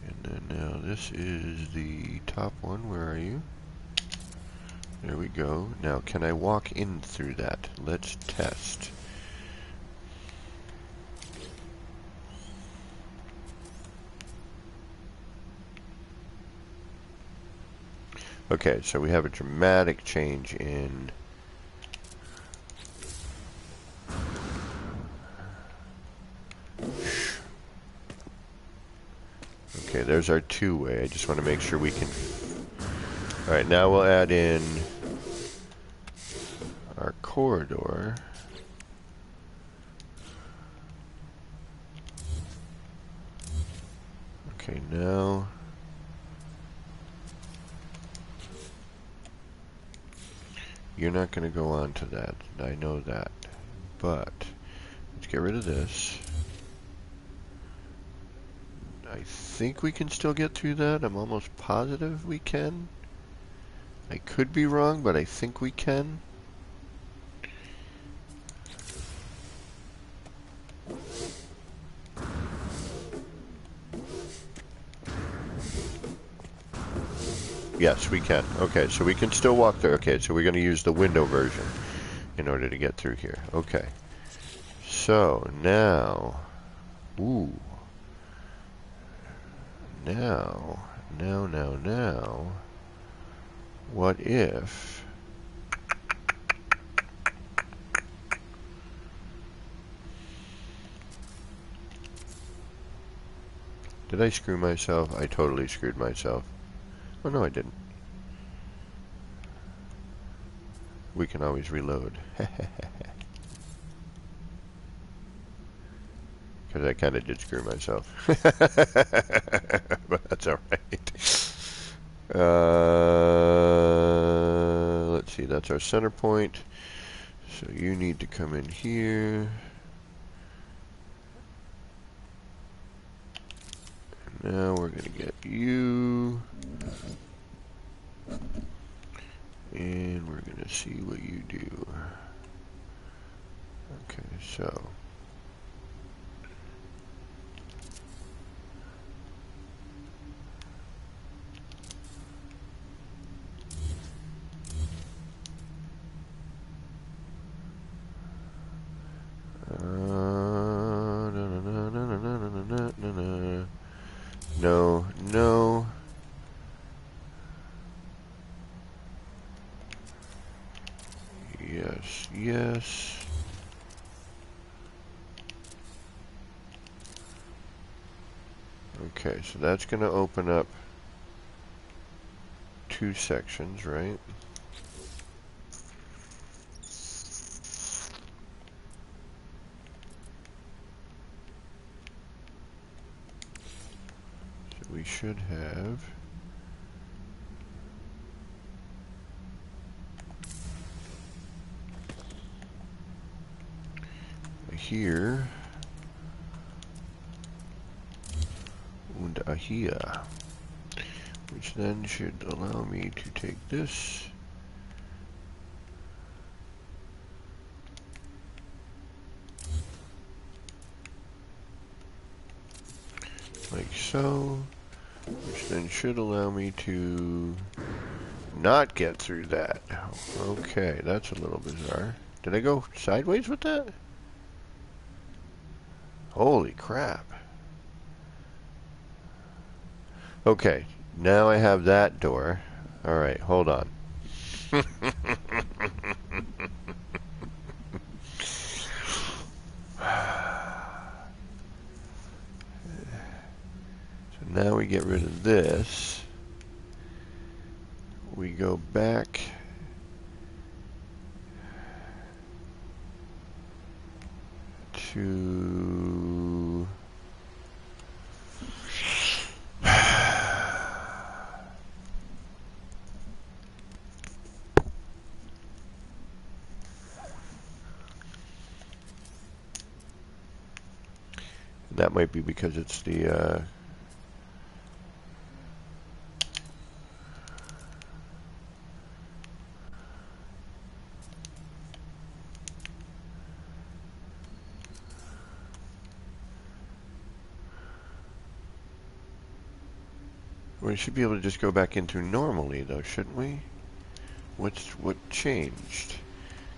And then now this is the top one. Where are you? There we go. Now, can I walk in through that? Let's test. Okay, so we have a dramatic change in okay, there's our two-way. I just want to make sure we can. Alright, now we'll add in our corridor. Okay, now you're not going to go on to that. I know that. But let's get rid of this. I think we can still get through that. I'm almost positive we can. I could be wrong, but I think we can. Yes, we can. Okay, so we can still walk there. Okay, so we're going to use the window version in order to get through here. Okay. So, now... Ooh. Now... What if... Did I screw myself? I totally screwed myself. Oh, no, I didn't. We can always reload. Because I kind of did screw myself. But that's alright. Let's see, that's our center point. So you need to come in here. And now we're going to get you. And we're going to see what you do. Okay, so. No, no. Yes, yes. Okay, so that's going to open up two sections, right? So we should have here and a here, which then should allow me to take this like so, which then should allow me to not get through that. Okay, that's a little bizarre. Did I go sideways with that? Holy crap. Okay, now I have that door. Alright, hold on. So now we get rid of this. We go back to That might be because it's the we should be able to just go back into normally, though, shouldn't we? What changed?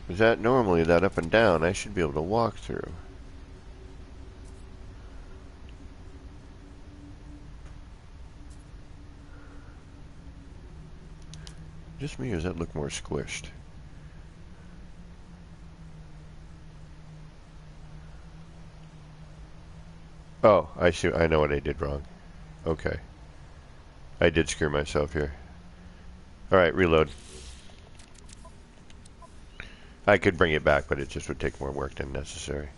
Is that normally that up and down I should be able to walk through? Just me, or does that look more squished? Oh, I see. I know what I did wrong. Okay. I did screw myself here. Alright, reload. I could bring it back, but it just would take more work than necessary.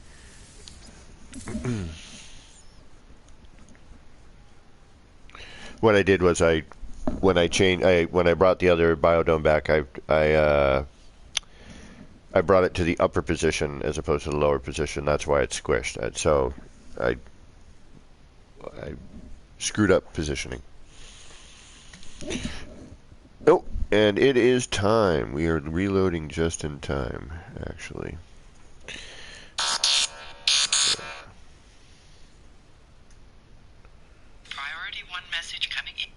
What I did was when I brought the other biodome back, I brought it to the upper position as opposed to the lower position. That's why it's squished. So I screwed up positioning. Oh, and it is time. We are reloading just in time, actually. Priority 1 message coming in.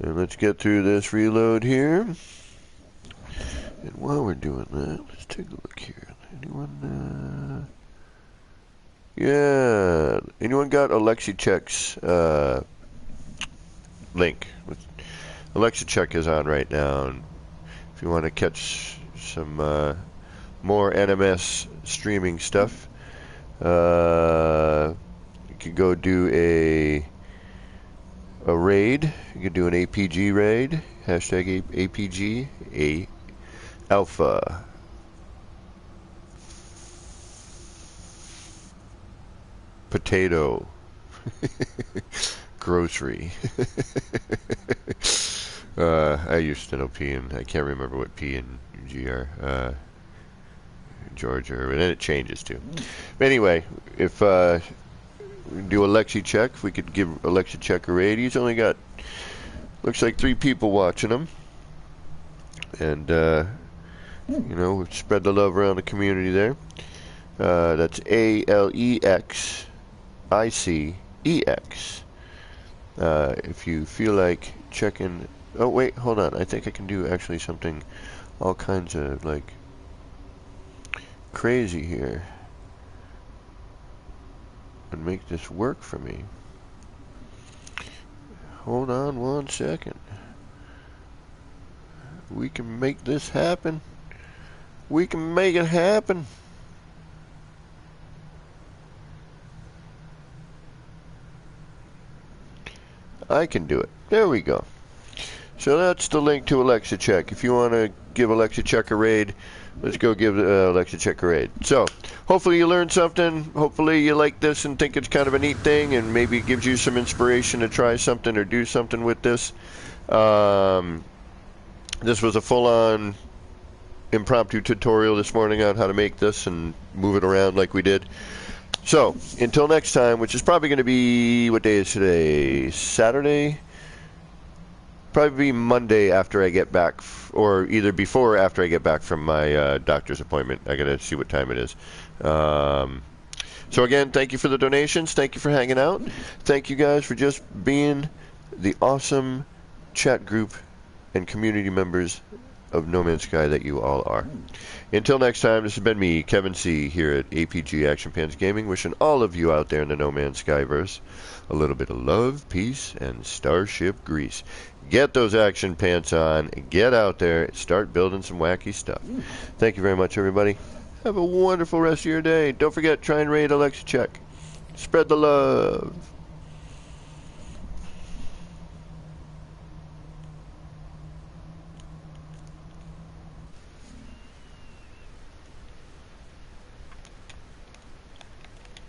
And let's get through this reload here. And while we're doing that, let's take a look here. Anyone? Yeah. Anyone got Alexichek's link? Alexichek is on right now. And if you want to catch some more NMS streaming stuff, you could go do a raid. You could do an APG raid. Hashtag APG Alpha. Potato. Grocery. I used to know P, and I can't remember what P and G are. Georgia, and then it changes too. But anyway, if we do Alexichek, if we could give Alexichek a raid. He's only got, looks like 3 people watching him. And, you know, we've spread the love around the community there. That's ALEXICEX. If you feel like checking... Oh, wait, hold on. I think I can do actually something all kinds of, like, crazy here. And make this work for me. Hold on 1 second. We can make this happen. We can make it happen. I can do it. There we go. So that's the link to Alexichek. If you want to give Alexichek a raid, let's go give Alexichek a raid. So, hopefully you learned something. Hopefully you like this and think it's kind of a neat thing, and maybe it gives you some inspiration to try something or do something with this. This was a full-on impromptu tutorial this morning on how to make this and move it around like we did. So, until next time, which is probably going to be, what day is today? Saturday? Probably be Monday after I get back, or either before or after I get back from my doctor's appointment. I got to see what time it is. So again, thank you for the donations. Thank you for hanging out. Thank you guys for just being the awesome chat group and community members of No Man's Sky that you all are. Until next time, this has been me, Kevin C., here at APG Action Pants Gaming, wishing all of you out there in the No Man's Skyverse a little bit of love, peace, and starship grease. Get those action pants on, get out there, start building some wacky stuff. Thank you very much, everybody. Have a wonderful rest of your day. Don't forget, try and raid Alexichek. Spread the love.